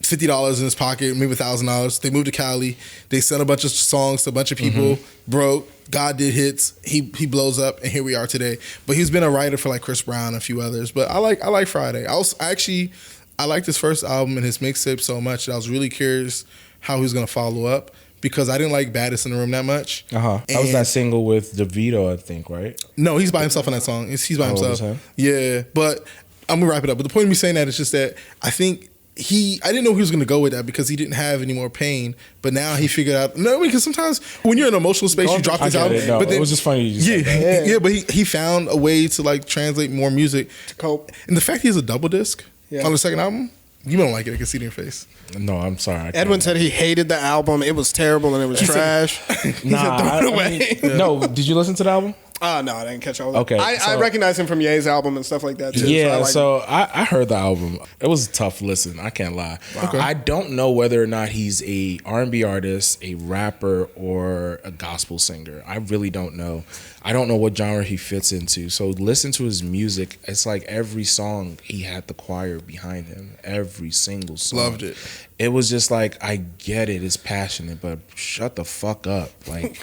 $50 in his pocket, maybe $1,000. They moved to Cali. They sent a bunch of songs to a bunch of people. Broke. God did hits. He blows up, and here we are today. But he's been a writer for like Chris Brown and a few others. But I like Friday. I liked his first album and his mixtape so much that I was really curious how he was gonna follow up because I didn't like Baddest in the Room that much. That was that single with DeVito, I think, right? No, he's by himself on that song. He's by Oh, it was himself. him? Yeah, but I'm gonna wrap it up. But the point of me saying that is just that I think I didn't know he was gonna go with that because he didn't have any more pain. But now he figured out. No, because sometimes when you're in an emotional space, you drop I this get album. it. No, but it was just funny. You just said that. Yeah, but he found a way to like translate more music To cope. and the fact he has a double disc Yeah. on the second album. You don't like it. I can see it in your face. No, I'm sorry. Edwin said he hated the album. It was terrible and it was trash. Nah, throw it away. no. Did you listen to the album? No, I didn't catch all of it. Okay, I recognize him from Ye's album and stuff like that too. Yeah, so I heard the album. It was a tough listen. I can't lie. Okay. I don't know whether or not he's a R&B artist, a rapper, or a gospel singer. I really don't know. I don't know what genre he fits into. So listen to his music. It's like every song he had the choir behind him. Every single song. Loved it. It was just like, I get it. It's passionate, but shut the fuck up. Like,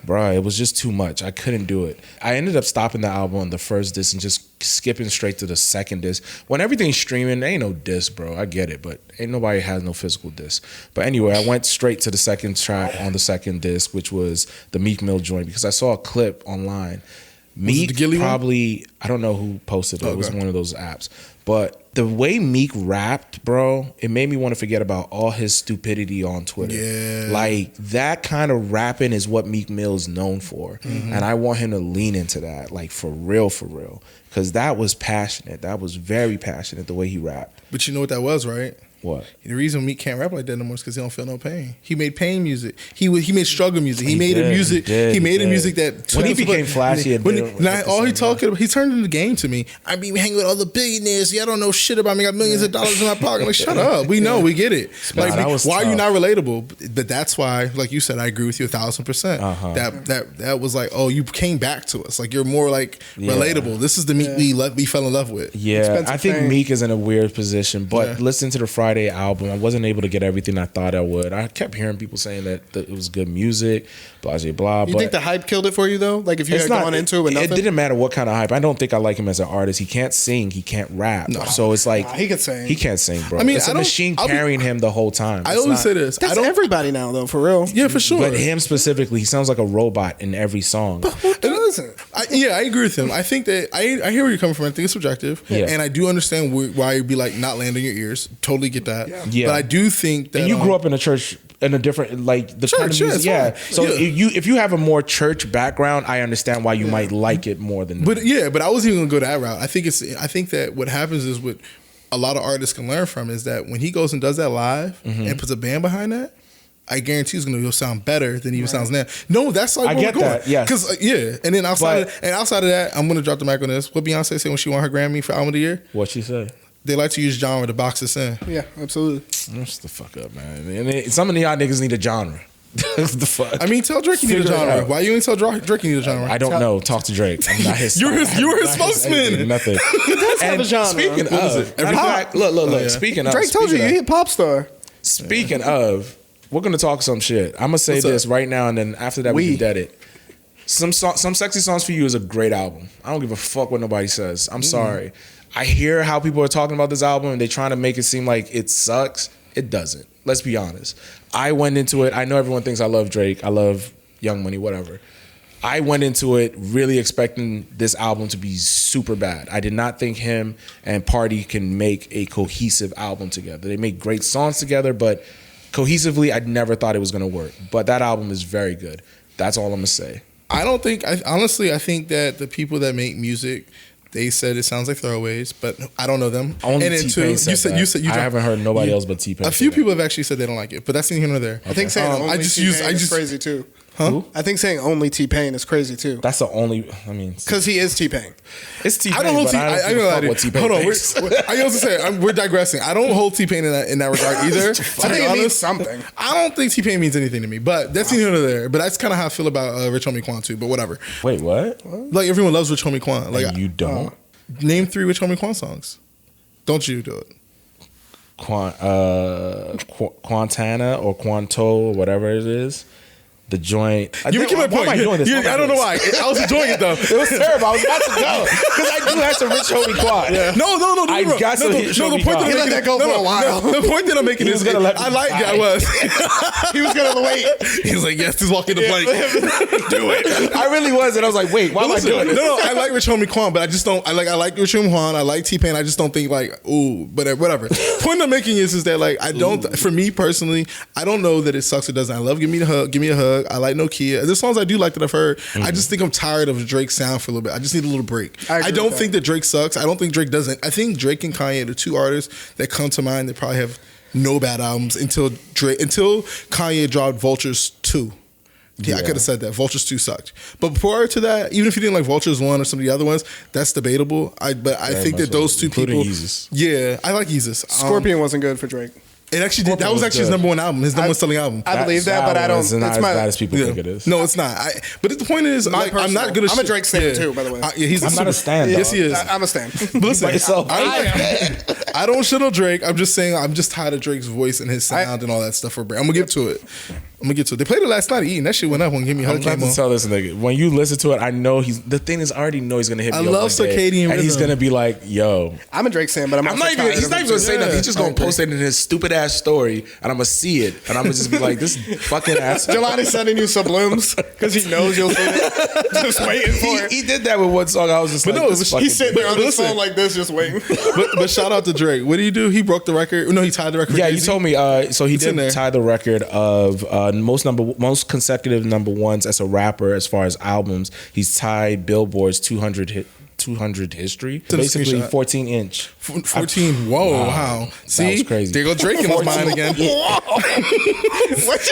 bruh, it was just too much. I couldn't do it. I ended up stopping the album on the first disc and just skipping straight to the second disc. When everything's streaming, there ain't no disc, bro. I get it, but ain't nobody has no physical disc. But anyway, I went straight to the second track on the second disc, which was the Meek Mill joint, because I saw a clip online. Meek probably, I don't know who posted it. It was one of those apps. But the way Meek rapped, bro, it made me want to forget about all his stupidity on Twitter. Yeah. Like, that kind of rapping is what Meek Mill is known for. Mm-hmm. And I want him to lean into that, like, for real, for real. Because that was passionate. That was very passionate, the way he rapped. But you know what that was, right? What? The reason Meek can't rap like that no more is because he don't feel no pain. He made pain music. He made struggle music. He made a music that when he became flashy, all he talking about, he turned into the game to me. I be hanging with all the billionaires. Y'all don't know shit about me. I got millions of dollars in my pocket. I'm like, shut up. We know, we get it. Like, why are you not relatable? But that's why, like you said, I agree with you 1,000%. That was like, oh, you came back to us. Like, you're more like relatable. This is the Meek we fell in love with. Yeah, I think Meek is in a weird position. But listen to the Friday album. I wasn't able to get everything I thought I would. I kept hearing people saying that it was good music, blah, blah, blah. You think the hype killed it for you, though? Like, if you had gone into it with nothing? It didn't matter what kind of hype. I don't think I like him as an artist. He can't sing. He can't rap. No. So it's like... he can sing. He can't sing, bro. I mean, it's a machine carrying him the whole time. I always say this. That's everybody now, though, for real. Yeah, for sure. But him specifically, he sounds like a robot in every song. But who doesn't? I agree with him. I think that... I hear where you're coming from. I think it's subjective. Yeah. And I do understand why you'd be like, not landing your ears. Totally get that. Yeah. But I do think that... And you grew up in a church... in a different, like, the church, kind of music, So if you have a more church background, I understand why you might like it more than. But I wasn't even gonna go that route. I think that what happens is what a lot of artists can learn from is that when he goes and does that live and puts a band behind that, I guarantee it's gonna sound better than it even sounds now. No, that's like I get that. Yeah, because and then outside of that, I'm gonna drop the mic on this. What Beyonce said when she won her Grammy for Album of the Year? What she said? They like to use genre to box us in. Yeah, absolutely. Shut the fuck up, man. And some of y'all niggas need a genre. The fuck? I mean, tell Drake you need a genre. Why you ain't tell Drake you need a genre? I don't know. Talk to Drake. I'm not his. you were his spokesman. Nothing. He does have a genre. Speaking of, look. Speaking of, Drake told you he a pop star. Speaking of, we're gonna talk some shit. I'm gonna say this right now, and then after that we can dead it. Some Sexy Songs for You is a great album. I don't give a fuck what nobody says. I'm sorry. I hear how people are talking about this album and they're trying to make it seem like it sucks. It doesn't. Let's be honest. I went into it. I know everyone thinks I love Drake. I love Young Money, whatever. I went into it really expecting this album to be super bad. I did not think him and Party can make a cohesive album together. They make great songs together, but cohesively, I never thought it was going to work. But that album is very good. That's all I'm going to say. Honestly, I think that the people that make music, they said it sounds like throwaways, but I don't know them. Only T-Pain said that. I haven't heard nobody else but T-Pain. A few people have actually said they don't like it, but that's neither here nor there. Okay. I think saying only T-Pain is crazy too. Huh? I think saying only T-Pain is crazy too. That's the only. I mean, because he is T-Pain. It's T-Pain. I don't hold T-Pain. I don't know what T-Pain thinks. Hold on. I also say we're digressing. I don't hold T-Pain in that regard either. I think it means something. I don't think T-Pain means anything to me, but that's neither here nor there. But that's kind of how I feel about Rich Homie Quan too. But whatever. Wait, what? Like everyone loves Rich Homie Quan. Like you don't. Name 3 Rich Homie Quan songs. Don't you do it? Quantana or Quanto or whatever it is. The joint. You making my point. Why am I doing this? I don't know why. I was enjoying it though. It was terrible. I was about to go because I do have some Rich Homie Quan. Yeah. No. I got some Rich Homie Quan. He let that go for a while. The point that I'm making is I like it. I was. He was gonna wait. He was like, yes, he's walking the plank. Do it. I really was, and I was like, wait, why am I doing this? No, I like Rich Homie Quan, but I just don't. I like Rich Homie Quan. I like T-Pain. I just don't think like but whatever. Point I'm making is that like I don't. For me personally, I don't know that it sucks. It doesn't. I love Give Me a Hug. Thug. I like Nokia. There's songs I do like that I've heard. I just think I'm tired of Drake's sound for a little bit. I just need a little break. I don't think that Drake sucks. I don't think Drake doesn't. I think Drake and Kanye are the two artists that come to mind that probably have no bad albums until Kanye dropped Vultures 2. Yeah, I could have said that. Vultures 2 sucked. But prior to that, even if you didn't like Vultures 1 or some of the other ones, that's debatable. But I think that those two people... Yeezus. Yeah, I like Yeezus. Scorpion wasn't good for Drake. It actually did. That was actually his number one album. His number one selling album. I believe that, but I don't. It's not as bad as people think it is. No, it's not. But the point is, like, I'm not good at. I'm a Drake stan too, by the way. I'm not a stan. Yes, he is. I'm a stan. But listen, I don't shit on Drake. I'm just saying I'm just tired of Drake's voice and his sound and all that stuff. I'm gonna get to it. They played it last night at Eaton. That shit went up when Give Me Hug came on. I'm about to tell this nigga. When you listen to it, I know the thing is, I already know he's gonna hit me. I love circadian rhythm. And he's gonna be like, yo. I'm a Drake stan, but he's not even gonna say nothing. He's just gonna post it in his stupid ass story, and I'm gonna see it, and I'm gonna just be like, this fucking ass. Jelani's sending you sublims because he knows you'll see it. Just waiting for it. He did that with one song. I was just he's sitting there on his phone like this, just waiting. But shout out to Drake. What did he do? He broke the record. No, he tied the record. Yeah, you told me. So he did tie the record of most consecutive number ones as a rapper as far as albums. He's tied Billboard's 200 history. Basically 14-inch. 14. Whoa, wow. See? That was crazy. There go Drake in his mind again.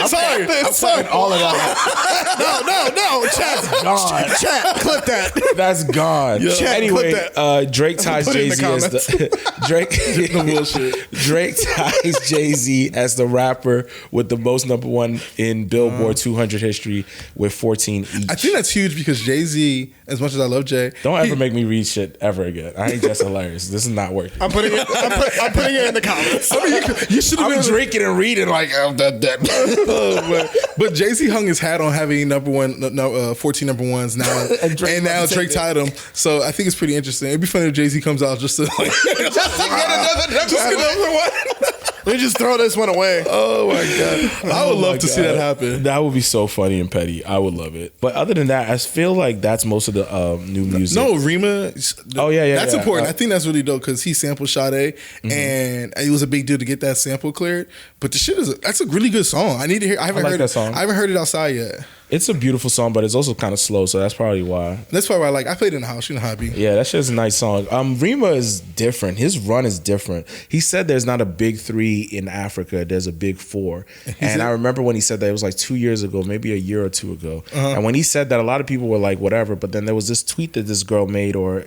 I'm sorry. All of that. No. Chat. Clip that. That's gone. Yeah. Anyway, Drake ties Jay-Z as Drake ties Jay-Z as the rapper with the most number one in Billboard 200 history with 14 each. I think that's huge because Jay-Z, as much as I love Jay, don't ever make me read shit ever again. I ain't just hilarious. This is not working. I'm putting it in the comments. I mean, you should have been drinking and reading like but Jay-Z hung his hat on having 14 number ones now, and now Drake tied him. So I think it's pretty interesting. It'd be funny if Jay-Z comes out just to like just to get another one. They just throw this one away. Oh my god! I would love to see that happen. That would be so funny and petty. I would love it. But other than that, I feel like that's most of the new music. No, Rima. Oh yeah, that's important. I think that's really dope because he sampled Sade, and it was a big deal to get that sample cleared. But the shit that's a really good song. I need to hear. I haven't heard that song. I haven't heard it outside yet. It's a beautiful song, but it's also kind of slow, so that's probably why. That's probably why I played it in the house. You know how I be. Yeah, that shit's a nice song. Rima is different. His run is different. He said there's not a big 3 in Africa. There's a big 4. And I remember when he said that, it was like 2 years ago, maybe a year or two ago. And when he said that, a lot of people were like, whatever. But then there was this tweet that this girl made or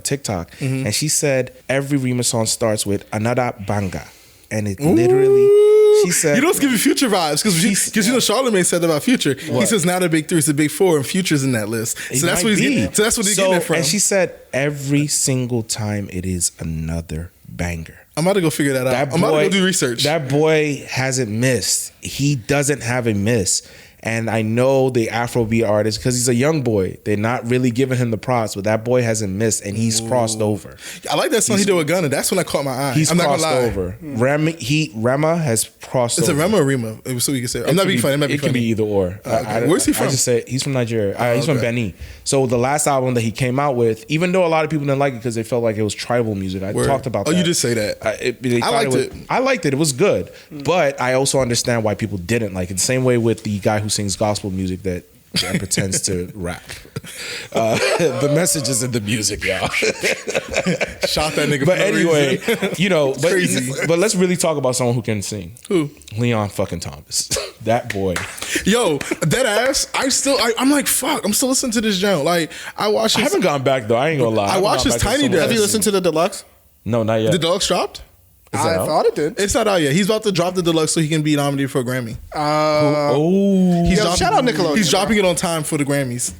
TikTok. And she said, every Rima song starts with another banger. And it literally... She said, "You know, it's giving Future vibes because you know Charlamagne said about Future. What? He says not a big 3, it's a big 4, and Future's in that list. So that's what he's getting. So that's what he's getting it from. And she said every single time it is another banger. I'm about to go figure that out. I'm about to go do research. That boy hasn't missed. He doesn't have a miss. And I know the Afrobeat artists, because he's a young boy, they're not really giving him the props, but that boy hasn't missed, and he's crossed over. I like that song he did with Gunna. That's when I caught my eye. He's crossed over. Mm. Rema has crossed over. It's a Rema or Rima, so we can say. I'm not being funny. It can be either or. Where's he from? I just say he's from Nigeria. He's from Benin. So the last album that he came out with, even though a lot of people didn't like it because they felt like it was tribal music, I talked about that. Oh, you did say that. I liked it. I liked it. It was good. But I also understand why people didn't like it. The same way with the guy who sings gospel music that pretends to rap. The message is in the music, y'all. Shot that nigga. But anyway, but let's really talk about someone who can sing. Who? Leon fucking Thomas. That boy. Yo, that ass. I'm like, fuck. I'm still listening to this joint. Like, I haven't gone back though. I ain't gonna lie. I watched his Tiny Desk. Have you listened to the deluxe? No, not yet. The deluxe dropped? I thought it did. It's not out yet. He's about to drop the deluxe so he can be nominated for a Grammy. Shout out Nickelodeon. He's dropping it on time for the Grammys.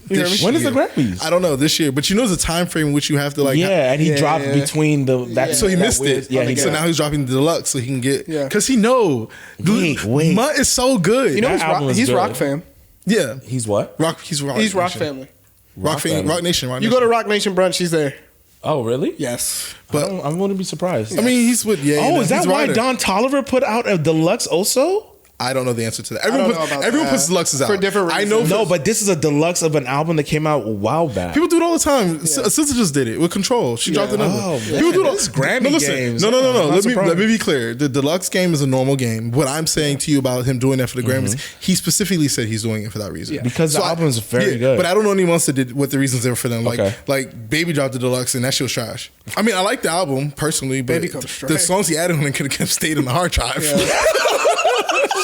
When is the Grammys? I don't know, this year. But you know there's a time frame in which you have to like. Yeah, and he dropped between that. So he missed it. Yeah, so now he's dropping the deluxe so he can get. Yeah. Because he know. Wait. Mutt is so good. You know he's Rock fam. Yeah. He's what? He's Rock. He's Rock family. Rock Nation. You go to Rock Nation brunch, he's there. Oh, really? Yes. But I wouldn't be surprised. I mean, he's with is that why Don Toliver put out a deluxe also? I don't know the answer to that. don't know Everyone about puts that. deluxes out For different I know. reasons. No, but this is a deluxe of an album that came out a while back. People do it all the time. SZA just did it with Control. She dropped the number. Oh, man. People do it all. This is Grammy no, listen. games. No. I'm not Let surprised. me be clear. The deluxe game is a normal game. What I'm saying to you about him doing that for the Grammys, he specifically said he's doing it for that reason. Because the album is very good. But I don't know anyone else that did what the reasons were for them. Like, Okay. like Baby dropped the deluxe and that shit was trash. I mean, I like the album personally, but Baby comes straight. the songs he added on it could have stayed in the hard drive.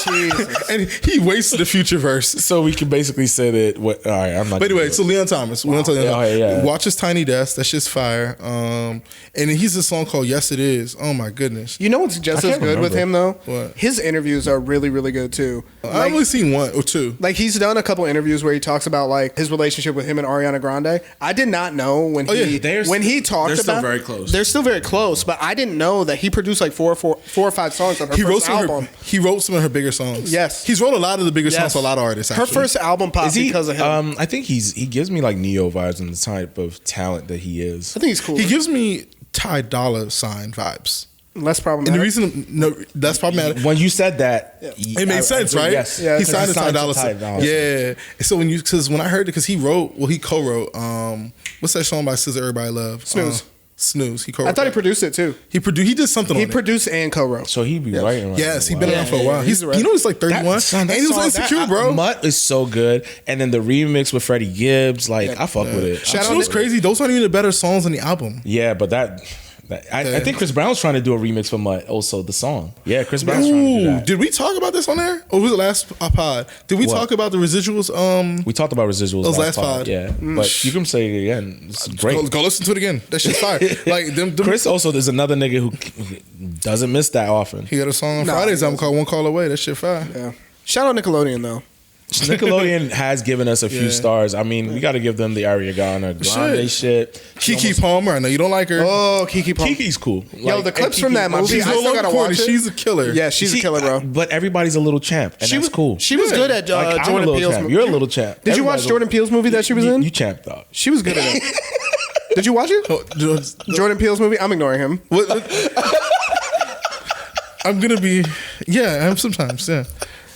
Jesus. And he wasted the future verse. So we can basically say that. All right, I'm not. But anyway, so Leon Thomas. Leon Thomas. Yeah. Watch his Tiny Desk. That shit's fire. And he's a song called Yes It Is. Oh my goodness. You know what's just I as can't good with him remember. though? What? His interviews are really, really good too. I've only seen one or two. Like he's done a couple interviews where he talks about like his relationship with him and Ariana Grande. I did not know when he talked they're still about very close. They're still very close, but I didn't know that he produced like four or five songs on her He wrote first some of album. he wrote some of her bigger songs. Yes. He's wrote a lot of the bigger songs Yes. for a lot of artists. Actually. Her first album popped Is he? because of him. I think he gives me like Neo vibes and the type of talent that he is. I think he's cool. He gives me Ty Dolla $ign vibes. Less problematic. And the reason, that's problematic. When you said that, It made sense, right? Yes. Yeah, he because signed he to Ty signed to Dolla Ty $ign. Dolla Yeah. So because when I heard it, because he co-wrote. What's that song by SZA everybody loves? Snooze. Snooze. He co-wrote. I thought he that. produced it too. He did something. He on it. produced and co-wrote. So he be writing. Right Yes, now. he's been Wow. around for a while. he's right. He's like 31, and he was Insecure, bro. Mutt is so good, and then the remix with Freddie Gibbs, like I fuck with it. Shout out, what's crazy? Those aren't even the better songs on the album. Yeah, but I think Chris Brown's trying to do a remix for Mutt. Also, the song. Yeah, Chris Brown's trying to do that. Did we talk about this on there? Or was it last pod? Did we What? talk about the residuals? We talked about residuals. Those last pod. Yeah, but you can say it again. It's great. Go listen to it again. That shit's fire. Like them Chris also, there's another nigga who doesn't miss that often. He got a song on Fridays album called One Call Away. That shit fire. Yeah. Shout out Nickelodeon though. Nickelodeon has given us a few Yeah. stars. I mean, we got to give them the Ariana Grande shit. Kiki Palmer. I know you don't like her. Oh, Kiki Palmer. Kiki's cool. Yo, the clips from that movie, She's I no still longer gotta corny. watch it. She's a killer. Yeah, she's a killer, bro. But everybody's a little champ, and that's cool. She was good at Like, I'm a Jordan little Peele's champ. movie. You're a little champ. Did you watch Everybody's Jordan Peele's movie that she was in? You champ, dog. She was good at it. Did you watch it? Jordan Peele's movie? I'm ignoring him. I'm gonna be. Yeah, I'm sometimes. Yeah.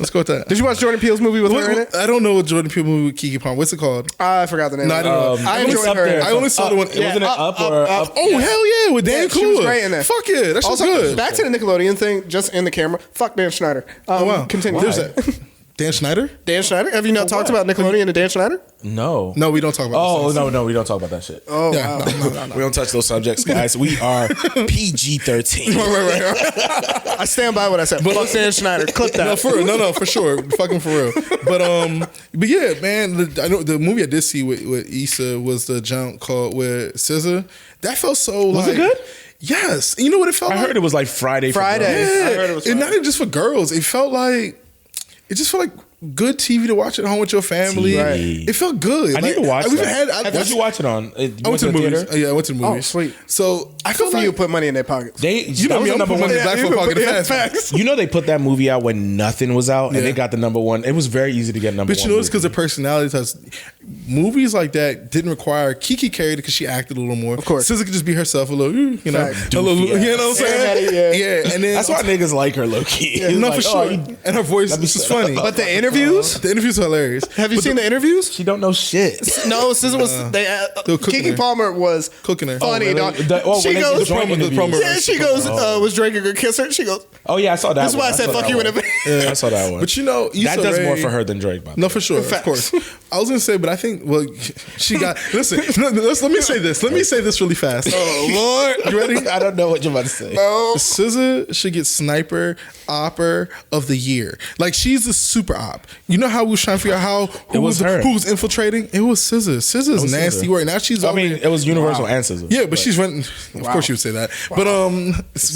Let's go with that. Did you watch Jordan Peele's movie with her in it? I don't know what Jordan Peele movie with Kiki Palmer. What's it called? I forgot the name. No, I don't know. I I only enjoyed saw her. there. I only saw the one. Wasn't it up or up? Oh hell yeah, with Dan she was Cool. great in there. Fuck yeah, that's Also, good. back to the Nickelodeon thing, just in the camera. Fuck Dan Schneider. Oh wow. Continue. There's that. Dan Schneider? Dan Schneider? Have you not talked about Nickelodeon and Dan Schneider? No. No, we don't talk about. Oh this. no, we don't talk about that shit. Oh, Yeah, wow. no. We don't touch those subjects, guys. We are PG-13. Right. I stand by what I said. Fuck Dan Schneider. Clip that. No, for real. No, for sure. Fucking for real. But yeah, man. I know the movie I did see with Issa was the jump called with SZA. That felt so. Was it good? Yes. You know what it felt I like? heard it was like Friday. Friday. Yeah. I heard it was And Friday. not even just for girls. It felt like. It just felt like good TV to watch at home with your family. Right. It felt good. I need to watch we've that. Where'd you watch it on? I went to the movies. theater? Yeah, I went to the movies. sweet. So I Good feel for like you put money in their pockets. you know me. I'm number putting one. money in Black Folk Pocket fast. Facts. You know they put that movie out when nothing was out, and Yeah. they got the number one. It was very easy to get number one. But you know it's because movie. of personality types. Movies like that didn't require Kiki carried it because she acted a little more. Of course. SZA could just be herself a little, you know, Fact. a little, Doofy you know what I'm saying? Yeah. And then That's why niggas like her low key. no, Like, for sure. oh, And her voice Let me is just shut funny. up. But the interviews? The interviews are hilarious. Have you seen the interviews? she don't know shit. No, SZA was. they were cooking Kiki her. Palmer was Cooking her. funny, really? dog. When She they goes. did the promo interviews. Yeah, she goes. Was Drake a good kisser? She goes. Oh yeah, I saw that. This is why I said fuck you in advance. I saw that one. But you know, that Issa does more Rae- for her than Drake. By the No, way. for sure, Facts. of course. I was gonna say, but I think, well, she got. Listen, let me say this. Let me say this really fast. Oh Lord, You ready? I don't know what you're about to say. no. SZA should get Sniper Opper of the Year. Like she's the super op. You know how we was trying to figure out who was her. who was infiltrating? It was SZA. SZA's was nasty SZA. work. Now she's. I mean, it was Universal and SZA. yeah, but she's running. Of course, she would say that. But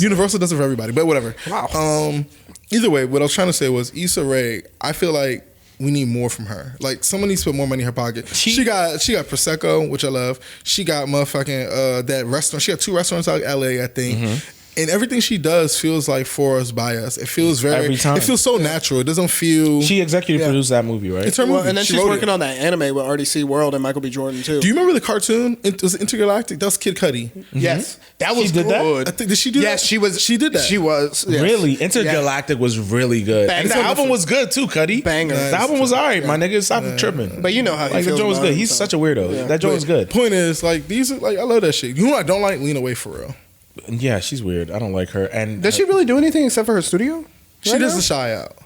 Universal does it for everybody. But whatever. Wow. Either way, what I was trying to say was Issa Rae. I feel like we need more from her. Like someone needs to put more money in her pocket. She got Prosecco, which I love. She got motherfucking that restaurant. She got 2 restaurants out in LA, I think. And everything she does feels like for us, by us. It feels very. Every time. It feels so natural. It doesn't feel. She executive produced that movie, right? It's her movie. And then She she's wrote working it. on that anime with RDC World and Michael B. Jordan too. Do you remember the cartoon? Was it Intergalactic? That was Kid Cudi. Yes, that was She did that? good. I think did she do that? Yes, she was. She did that. She was. Yes. Really, Intergalactic was really good, and the Banger. album was good too, Cuddy. Banger. The album was alright, my nigga. Stop tripping. But you know how he Like the feels joint was about good. it, He's so. such a weirdo. That joint was good. Point is, like these are like I love that shit. You know what I don't like? Lena Waithe for real. Yeah, she's weird. I don't like her. And Does she really do anything except for her studio? She right does now? the shy out.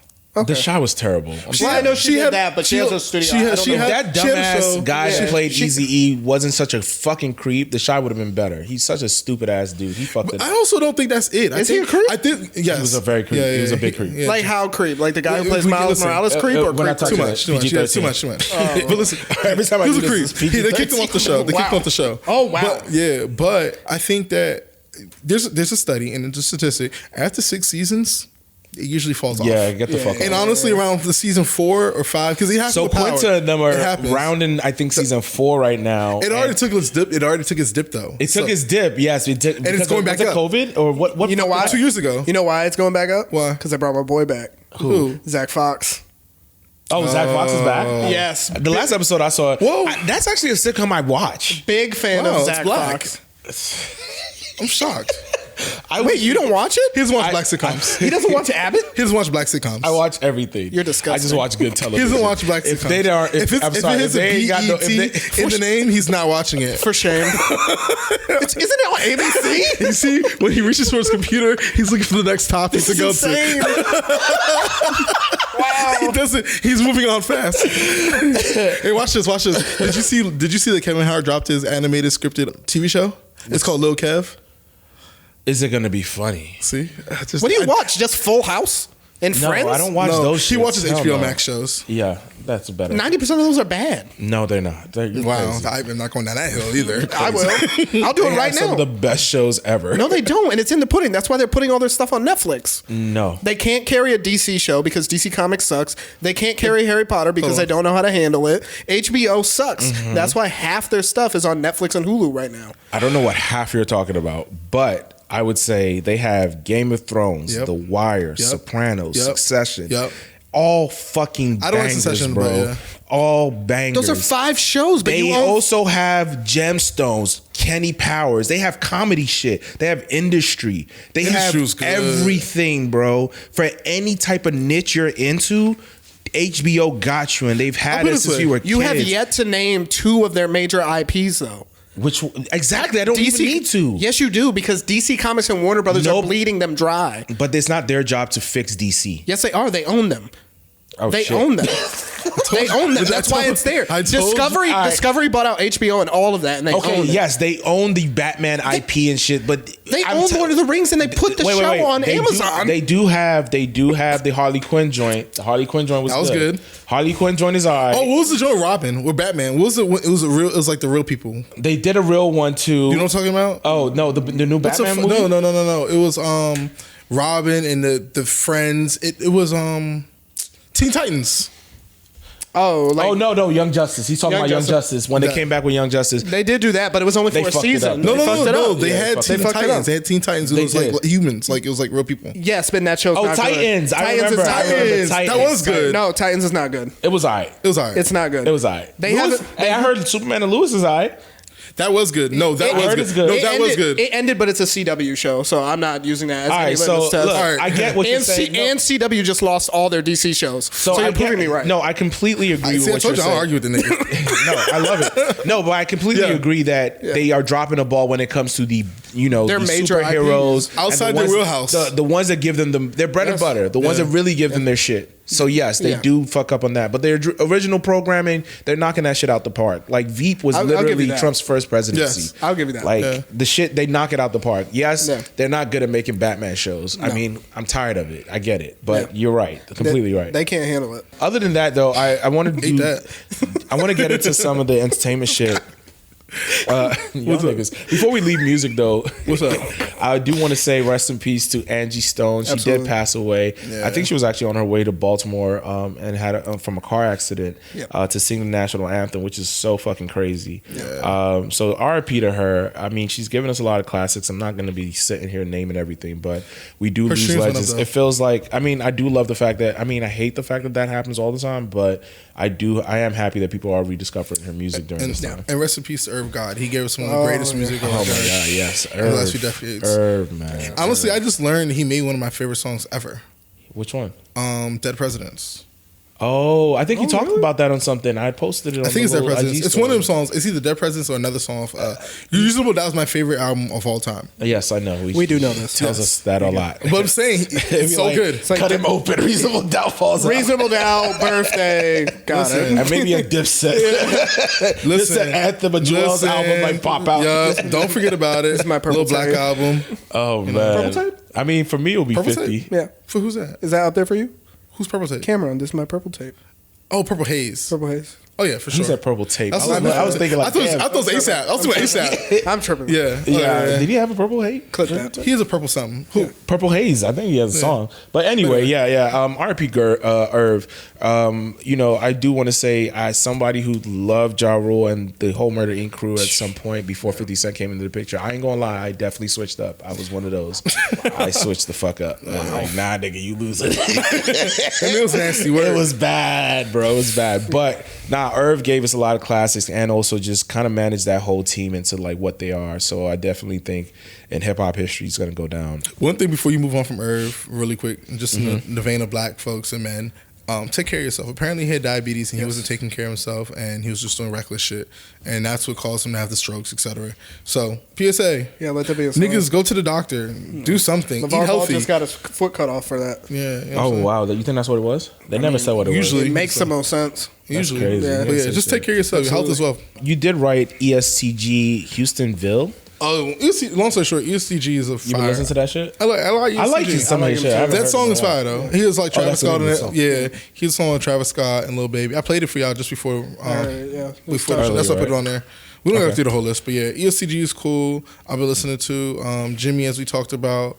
The Shy was terrible. Well, I know she did that, but she has a studio. I don't know. That she had a dumbass show. guy Yeah. who played She- Eazy-E wasn't such a fucking creep. The Shy would have been better. He's such a stupid ass dude. He fucked it. I also don't think that's it. Is he a creep? I think yes. He was a very creep. He was a big creep. Like how creep? Like the guy who Yeah, plays we- Miles listen, Morales creep or we're not creep? talking Too about much, too much, yeah, too much, too much. But listen, Every time I he was do a this, creep. it's They kicked him off the show. They kicked him Wow. off the show. Oh, wow. But, yeah, but I think that there's a study and it's a statistic. After 6 seasons, it usually falls off. Yeah, get the fuck And out. honestly, around the season 4 or 5, because he has So the power. Quinta and them are It happens. rounding, I think, season 4 right now. It already And took its dip. It already took its dip though. It took its dip, yes. It took, And it's going back up. COVID or what? You know why? 2 years ago. You know why it's going back up? Why? Because I brought my boy back. Who? Zach Fox. Oh, Zach Fox is back. Yes. The last episode I saw. Whoa. That's actually a sitcom I watch. Big fan Wow, of it's Zach black. Fox. I'm shocked. Wait, you don't watch it? He doesn't watch black sitcoms. He doesn't watch Abbott? He doesn't watch black sitcoms. I watch everything. You're disgusting. I just watch good He television. doesn't watch black If sitcoms. they are, if I'm it sorry, has if a they ain't got no, if BET they, in the name, he's not watching it. For shame. Isn't it on ABC? You see, when he reaches for his computer, he's looking for the next topic to go Insane. to. He doesn't. He's moving on fast. Hey, watch this. Watch this. Did you see that Kevin Hart dropped his animated scripted TV show? It's called Lil Kev. is it gonna be funny? See, What do you watch? Just Full House and No, Friends? I don't watch No, those. he shits. watches Hell HBO no. Max shows. Yeah, that's better. 90% of those are bad. No, they're not. They're Wow, crazy. I'm not going down that hill either. I will. I'll do They it right have some now. of the best shows ever. No, they don't, and it's in the pudding. That's why they're putting all their stuff on Netflix. No. They can't carry a DC show because DC Comics sucks. They can't carry Harry Potter because they don't know how to handle it. HBO sucks. That's why half their stuff is on Netflix and Hulu right now. I don't know what half you're talking about, but I would say they have Game of Thrones, Yep. The Wire, Yep. Sopranos, Yep. Succession. Yep. All fucking I don't like bangers, Succession, bro. but yeah. All bangers. Those are 5 shows, but They you own also have Gemstones, Kenny Powers. They have comedy shit. They have industry. They Industry was have good. everything, bro. For any type of niche you're into, HBO got you, and they've I'll had put it it since this you were way. kids. You have yet to name 2 of their major IPs, though. Which exactly? I don't even need to. Yes, you do, because DC Comics and Warner Brothers Nope. are bleeding them dry. But it's not their job to fix DC. Yes, they are. They own them. Oh, They shit. own them. They own them. I That's why told- it's there. I told Discovery you. All right. Discovery bought out HBO and all of that, and they Okay, own it. yes, they own the Batman IP and shit, but They I'm own te- Lord of the Rings, and they put the show on They do- Amazon. They do have the Harley Quinn joint. The Harley Quinn joint was That was good. Harley Quinn joint is alright. Oh, what was the joint Robin with Batman? What was it? It was a real. It was like the real people. They did a real one too. You know what I'm talking about? Oh no, the new What's Batman a, movie. No. It was Robin and the friends. It was Teen Titans. Oh, like, Oh no, Young Justice. He's talking Young about Young Justice. Justice when they That- came back with Young Justice. they did do that, but it was only They for a fucked it season. up. No, They fucked it up. They Yeah, had fuck- Teen they fucked it Titans. up. They had Teen Titans. It They was did. like humans. Like it was like real people. Yes, but that show's Oh, not Titans. good. I remember. is not I remember good. Titans. That was good. No, Titans is not good. It was alright. It was alright. It's not good. It was alright. They Lewis- haven't- Hey, I heard Superman and Lewis is alright. That was good. No, that It- was heard good. it's good. No, It that was ended- good. It ended, but it's a CW show, so I'm not using that as All any right, so litmus test. look, All right. I get what you're And, saying. No. and CW just lost all their DC shows, so I you're get- proving me right. No, I completely agree I with see. I what told you're you I saying. don't argue with the nigga. No, I love it. No, but I completely Yeah. agree that they are dropping the ball when it comes to the Their the major superheroes IPs. and Outside the their ones- wheelhouse. the ones that give them their bread and Yes. butter, the ones Yeah. that really give them their shit. So yes, they Yeah. do fuck up on that, but their original programming, they're knocking that shit out the park. Like Veep was I'll give you literally that. Trump's first presidency. Yes. I'll give you that. Like Yeah. the shit, they knock it out the park. Yes, Yeah. they're not good at making Batman shows. I No. mean, I'm tired of it. I get it, but Yeah. you're right, completely right. They can't handle it. Other than that, though, I want to do. that. I want to get into some of the entertainment shit. Y'all niggas. Before we leave music, though, What's up? I do want to say rest in peace to Angie Stone. She Absolutely. did pass away. Yeah. I think she was actually on her way to Baltimore and had from a car accident Yep. to sing the national anthem, which is so fucking crazy. Yeah. So RIP to her. I mean, she's given us a lot of classics. I'm not going to be sitting here naming everything, but we do lose streams went up, legends. though. It feels like, I mean, I do love the fact that, I mean, I hate the fact that that happens all the time, but I am happy that people are rediscovering her music during this time. And rest in peace to Irv God. He gave us some of the greatest music. Oh my god, yes, the last few decades. Irv, man. Honestly, I just learned he made one of my favorite songs ever. Which one? Dead Presidents. Oh, I think you talked about that on something. I posted it on I think it's Dead little Presidents. IG It's one of them story. songs. It's either Dead Presidents or another song of Reasonable Doubt is my favorite album of all time. Yes, I know. We do know this. Tells us that a lot. But I'm saying it's so Like, good. like cut him open. Reasonable doubt falls out. Reasonable Doubt, Birthday. Got it. And maybe a Dipset. Dipset anthem, a Joel's album might pop out. Yeah, don't forget about it. It's my Purple Little Black Tape. album. Oh man. Purple Tape? I mean, for me, it'll be Purple 50. Tape? Yeah. For who's that? Is that out there for you? Who's Purple Tape? Cameron, this is my Purple Tape. Oh, Purple Haze. Purple Haze. Oh yeah, for He sure. said purple tape. That's I what was thinking like, I thought damn. it was ASAP. I was doing ASAP. I'm tripping. Yeah. Yeah. Did he have a purple haze? Clip that. He is a purple something. Who? Purple Haze. I think he has a song. But anyway, yeah. R.I.P. Irv. You know, I do want to say, as somebody who loved Ja Rule and the whole Murder Inc. crew at some point before 50 Cent came into the picture, I ain't gonna lie, I definitely switched up. I was one of those. I switched the fuck up. I was like, nah, nigga, you losing. And it was nasty word. It was bad, bro. It was bad. But nah, Irv gave us a lot of classics and also just kind of managed that whole team into like what they are. So I definitely think in hip hop history is gonna go down. One thing before you move on from Irv, really quick, just in the vein of black folks and men, take care of yourself. Apparently he had diabetes and he wasn't taking care of himself and he was just doing reckless shit. And that's what caused him to have the strokes, etc. So, PSA. Yeah, let that be a sign. Niggas, go to the doctor. Do something. LeVar Eat Ball healthy. just got his foot cut off for that. Yeah. You know what I'm Oh saying? wow, you think that's what it was? They never said what it usually- was. It makes the most sense. Usually. crazy. Yeah. But yeah, That's just take care of yourself. Your health as well. You did write ESTG Houstonville. Oh, long story short, ESTG is a You been fire. listening to that shit? I like I like ESTG. some of his shit. I haven't That heard song it is in a while. fire though. He was like Travis that's a Scott on good it. song. Yeah, he was on Travis Scott and Lil Baby. I played it for y'all just before. Yeah. Before Early, that's why I put it right? on there. We don't have to do the whole list, but yeah, ESTG is cool. I've been listening to Jimmy, as we talked about.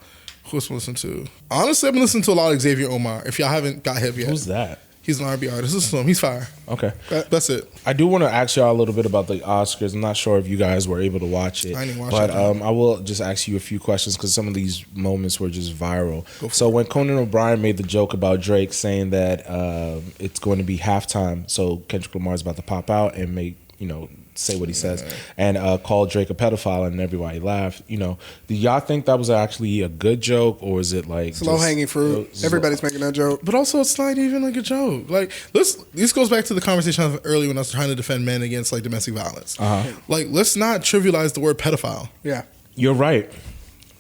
Who else been listening to? Honestly, I've been listening to a lot of Xavier Omar. If y'all haven't got hip yet, Who's that? he's an R&B artist. Listen to him. He's fire. Okay. That's it. I do want to ask y'all a little bit about the Oscars. I'm not sure if you guys were able to watch it, I didn't watch but it. I will just ask you a few questions because some of these moments were just viral. So when Conan O'Brien made the joke about Drake saying that it's going to be halftime, so Kendrick Lamar is about to pop out and make, say what he says, and call Drake a pedophile, and everybody laughed. Do y'all think that was actually a good joke, or is it like It's low hanging fruit. Everybody's making that joke. But also, it's not even like a joke. Like, this goes back to the conversation I had earlier when I was trying to defend men against like domestic violence. Like, let's not trivialize the word pedophile. Yeah. You're right.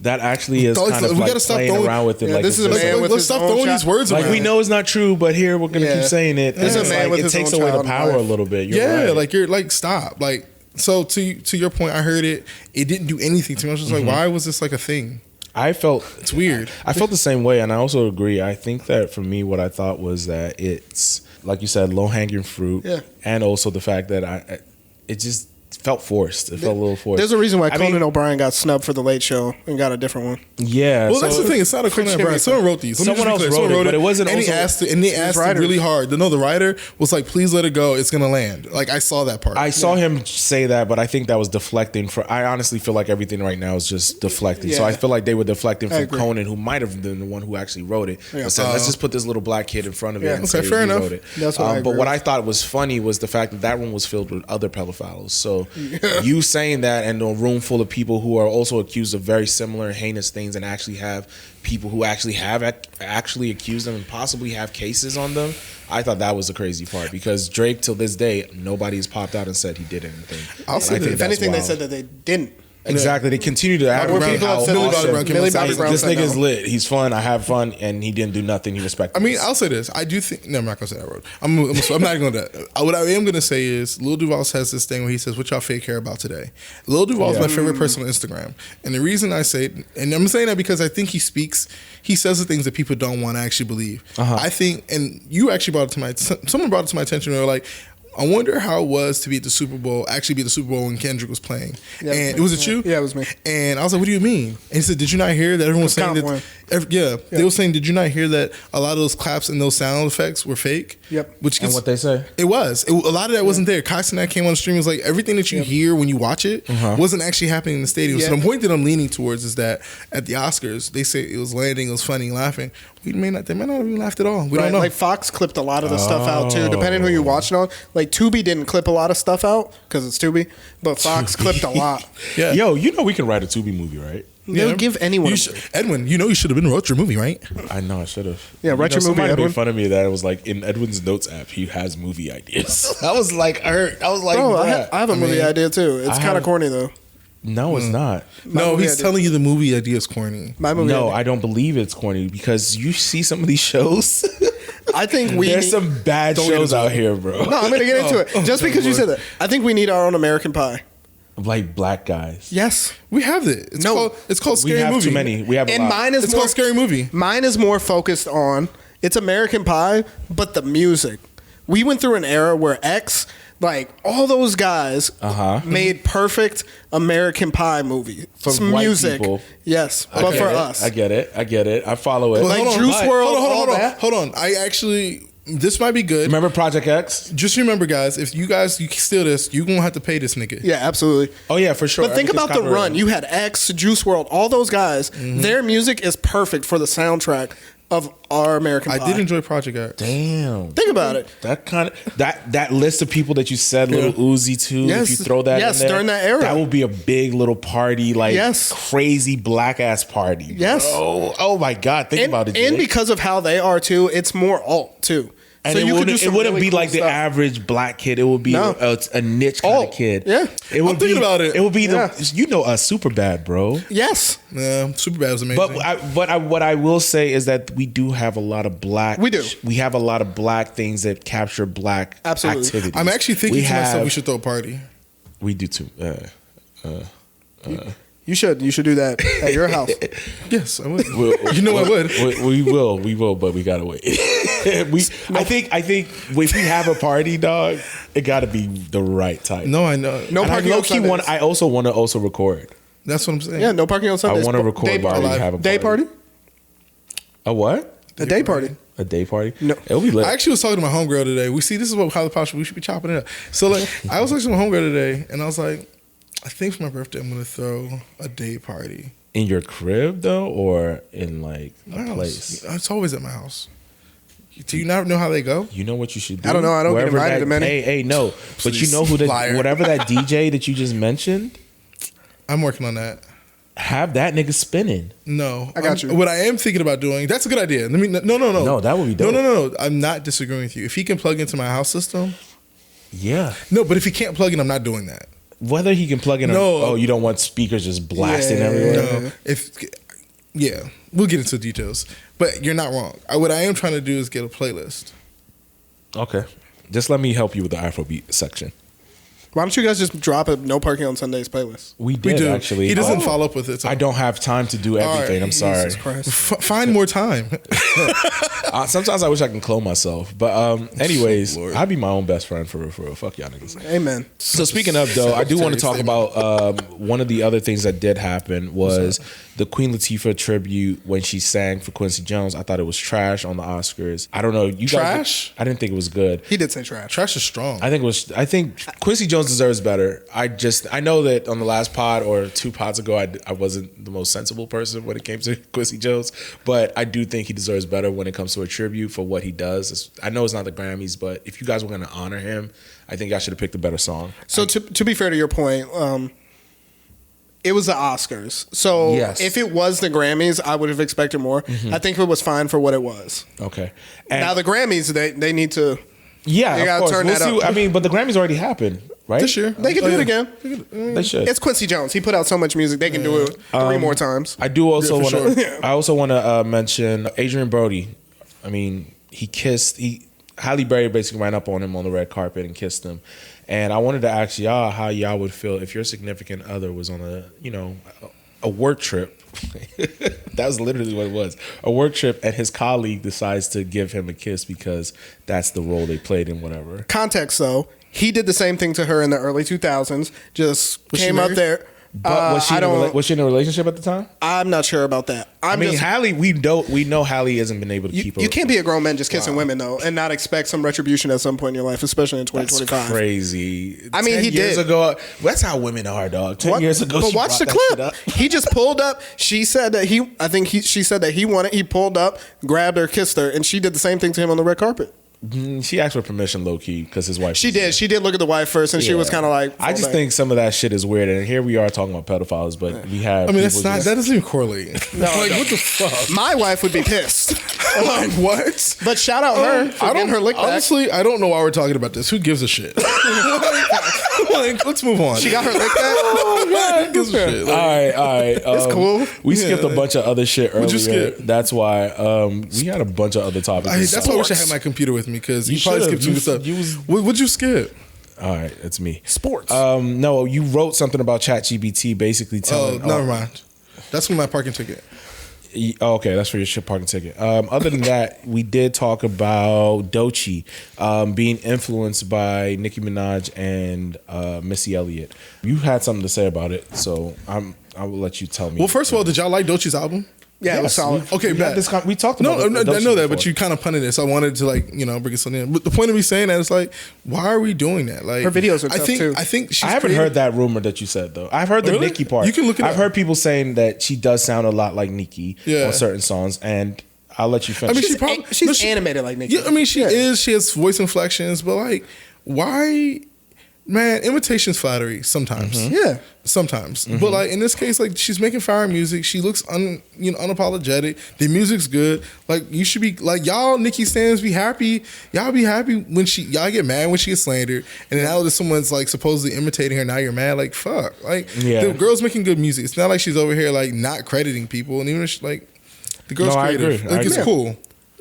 That actually is We kind of gotta like stop playing throwing- around with it. Yeah, like this it's is a just man like, with let's his stop own throwing child. these words like around. we know it's not true, but here we're gonna keep saying it. There's It's a man like, with it his takes own away the child in power a life. little bit. You're Yeah, right. like you're like stop. Like, so to your point, I heard it. It didn't do anything to me. I was just like, why was this like a thing? I felt It's weird. I felt the same way, and I also agree. I think that for me, what I thought was that it's like you said, low hanging fruit, Yeah. and also the fact that it just felt forced. It felt a little forced. There's a reason why I Conan mean, O'Brien got snubbed for the Late Show and got a different one. Yeah, Well, that's the thing. It's not a Conan Jimmy O'Brien. Someone wrote these. Let me Someone just be else clear. wrote it, but it wasn't And also- they asked him writers. really hard. No, the writer was like, "Please let it go. It's gonna land." Like I saw that part. I saw him say that, but I think that was deflecting. I honestly feel like everything right now is just deflecting. So Yeah. I feel like they were deflecting I from agree. Conan, who might have been the one who actually wrote it. Yeah. But said, let's just put this little black kid in front of it Yeah. and Okay, say fair he enough. wrote it. That's what I But agree what with. I thought was funny was the fact that that room was filled with other pedophiles. So you saying that and a room full of people who are also accused of very similar heinous things and actually have people who actually have actually accused them and possibly have cases on them. I thought that was the crazy part because Drake, till this day, nobody has popped out and said he did anything. I'll say And I think this. If that's anything, they wild. said that they didn't. Exactly. They continue to More advocate people how have said Millie Bobby awesome. Brown came Millie out and Bobby said, Brown This said nigga's no. lit. He's fun. I have fun, and he didn't do nothing. He respected. I mean, this. I'll say this. I do think. No, I'm not gonna say that word. I'm not going to. What I am going to say is, Lil Duval has this thing where he says, "What y'all fake care about today?" Lil Duval is my favorite person on Instagram, and the reason I say, and I'm saying that because I think he says the things that people don't want to actually believe. I think, and you actually brought it to someone brought it to my attention. They were like, I wonder how it was to be at the Super Bowl, actually be at the Super Bowl when Kendrick was playing. Yeah, And was it you? Yeah, it was me. And I was like, what do you mean? And he said, did you not hear that everyone was saying that? They were saying, did you not hear that a lot of those claps and those sound effects were fake? Yep. Which And what they say? It was. A lot of that wasn't there. Cox and that came on the stream. It was like everything that you hear when you watch it wasn't actually happening in the stadium. So the point that I'm leaning towards is that at the Oscars, they say it was landing, it was funny, laughing. They may not have even laughed at all. We don't know. Like Fox clipped a lot of the stuff out too, depending who you watch it on. Like Tubi didn't clip a lot of stuff out because it's Tubi, but Fox clipped a lot. Yeah. Yo, you know we can write a Tubi movie, right? They'll give anyone. Edwin, you know you should have been wrote your movie, right? I know I should have. Yeah, write your movie, somebody Edwin. made fun of me that it was like in Edwin's notes app he has movie ideas. I was like hurt. I was like, Bro, bruh. I have a movie idea too. It's kind of corny though. No, it's not. No, movie he's idea. telling you the movie idea is corny. My movie. No, idea. I don't believe it's corny because you see some of these shows. I think we. There's some bad shows out here, bro. No, I'm gonna get into it. Just because you said that, I think we need our own American Pie. Like black guys. Yes, We have it. It's called We Scary have Movie. too many. We have a and lot. mine is It's more called Scary Movie. Mine is more focused on it's American Pie, but the music. We went through an era where like all those guys made perfect American Pie movie. For Some white music. people. Yes, I but get for it. us. I get it. I follow it. Like Hold on, Juice but- WRLD, Hold all that. on. I actually, this might be good. Remember Project X? Just remember, guys, if you steal this, you're going to have to pay this nigga. Yeah, absolutely. Oh yeah, for sure. But think about the Everything's run. You had X, Juice WRLD, all those guys. Their music is perfect for the soundtrack of our American Pie. I did enjoy Project X. Damn. Think about it. That kind of that list of people that you said, Little Uzi too. Yes. If you throw that, Yes, in there, during that era. that would be a big little party, like Yes. crazy black ass party. Yes. Bro. Oh my god, think about it. And Jay. because of how they are too, it's more alt too. And so it you could do wouldn't, some it wouldn't really be cool like the stuff. average black kid. It would be No. a niche kind Alt. of kid. Yeah. It would I'm thinking about it. It would be Yeah. super bad, bro. Yes. Yeah, Superbad was amazing. But what I will say is that we do have a lot of black. We do. We have a lot of black things that capture black Absolutely. activities. I'm actually thinking to myself we should throw a party. We do too. You should do that at your house. Yes, I would. You know I would. We will, but we gotta wait. I think if we have a party, dog, it gotta be the right type. No, I know. No And I parking on low-key Sundays. I also want to record. That's what I'm saying. Yeah, no parking on Sundays. I want to record Day while party. we have a party. Day party? A what? A day party. A day party? No. It'll be lit. I actually was talking to my homegirl today. This is how the podcast we should be chopping it up. So like, I was talking to my homegirl today, and I was like, I think for my birthday I'm gonna throw a day party. In your crib though, or in like My a house. place? It's always at my house. Do you not know how they go? You know what you should do? I don't know. I don't get Wherever invited that, to many. Hey, no. But you Please, know who liar. whatever that DJ that you just mentioned, I'm working on that. have that nigga spinning. No, I got you. What I am thinking about doing, that's a good idea. No. No, that would be dope. No. I'm not disagreeing with you. If he can plug into my house system, Yeah. no. But if he can't plug in, I'm not doing that. Whether he can plug in No. you don't want speakers just blasting Yeah. everywhere. No. We'll get into details. But you're not wrong. What I am trying to do is get a playlist. Okay. Just let me help you with the Afrobeat section. Why don't you guys just drop a no parking on Sundays playlist? We We did do. actually. He doesn't follow up with it. So. I don't have time to do everything. right. I'm sorry. Jesus Christ. Find more time. Sometimes I wish I can clone myself. But anyways, Lord. I'd be my own best friend for real, for real. Fuck y'all niggas. Amen. So speaking of though, I do want to talk about one of the other things that did happen was the Queen Latifah tribute when she sang for Quincy Jones. I thought it was trash on the Oscars. I don't know. You Trash? Guys, I didn't think it was good. He did say trash. Trash is strong. I think Quincy Jones deserves better. I know that on the last pod or 2 pods ago, I wasn't the most sensible person when it came to Quincy Jones, but I do think he deserves better when it comes to a tribute for what he does. I know it's not the Grammys, but if you guys were going to honor him, I think I should have picked a better song. So to be fair to your point, it was the Oscars. So Yes. if it was the Grammys, I would have expected more. I think it was fine for what it was. Okay. And Now the Grammys, they need to. yeah, you of gotta course. turn We'll that see. up. I mean, but the Grammys already happened, right? This year. They can do it again. They should. It's Quincy Jones. He put out so much music. They can do it 3 more times. I do also Yeah, want for to. sure. I also want to mention Adrian Brody. I mean, Halle Berry basically ran up on him on the red carpet and kissed him. And I wanted to ask y'all how y'all would feel if your significant other was on a work trip. That was literally what it was. A work trip, and his colleague decides to give him a kiss because that's the role they played in whatever. Context though, He did the same thing to her in the early 2000s. Just came up there. But was she in a relationship at the time? I'm not sure about that. Halle, we know Halle hasn't been able to keep her. You can't be a grown man just kissing women though, and not expect some retribution at some point in your life, especially in 2025. That's crazy. I mean, 10 he years did. ago. That's how women are, dog. 10 years ago, but she watch the brought that shit clip. up. He just pulled up. She said that she said that he wanted. He pulled up, grabbed her, kissed her, and she did the same thing to him on the red carpet. She asked for permission, low key, because his wife. She did. She did look at the wife first, and she was kind of like. I just think some of that shit is weird, and here we are talking about pedophiles, but we have. I mean, that's not. That doesn't even correlate. No, like what the fuck? My wife would be pissed. Like what? But shout out her for getting her lick back. Honestly, I don't know why we're talking about this. Who gives a shit? Like, let's move on. She got her lick back. Oh god, who gives a shit? Like, all right. It's cool. We skipped a bunch of other shit earlier. What'd you skip? That's why we had a bunch of other topics. That's why I wish I had my computer with me because you probably skipped some stuff. You What'd you skip? All right, it's me. Sports. No, you wrote something about ChatGPT, basically telling. Oh, never mind. That's from my parking ticket. Oh, okay, that's for your ship parking ticket. Other than that, we did talk about Doechii being influenced by Nicki Minaj and Missy Elliott. You had something to say about it, so I will let you tell me. Well, first of all, did y'all like Doechii's album? Yeah, it was solid. Okay, we talked about I know that, before. but you kind of punted it, so I wanted to bring something in. But the point of me saying that is like, why are we doing that? Like Her videos are tough, too. I think she's I haven't heard that rumor that you said though. I've heard the Really? Nicki part. You can look it I've up. heard people saying that she does sound a lot like Nicki on certain songs, and I'll let you finish. I mean, She's animated like Nicki. Yeah, I mean, she is. She has voice inflections, but like, why? Man, imitation's flattery sometimes. Mm-hmm. Yeah. Sometimes. But like in this case, like she's making fire music. She looks unapologetic. The music's good. Like you should be like y'all Nicki stans be happy. Y'all be happy when y'all get mad when she gets slandered. And then now that someone's like supposedly imitating her, now you're mad. Like fuck. Like the girl's making good music. It's not like she's over here like not crediting people. And even if the girl's creative. I agree. Like it's cool.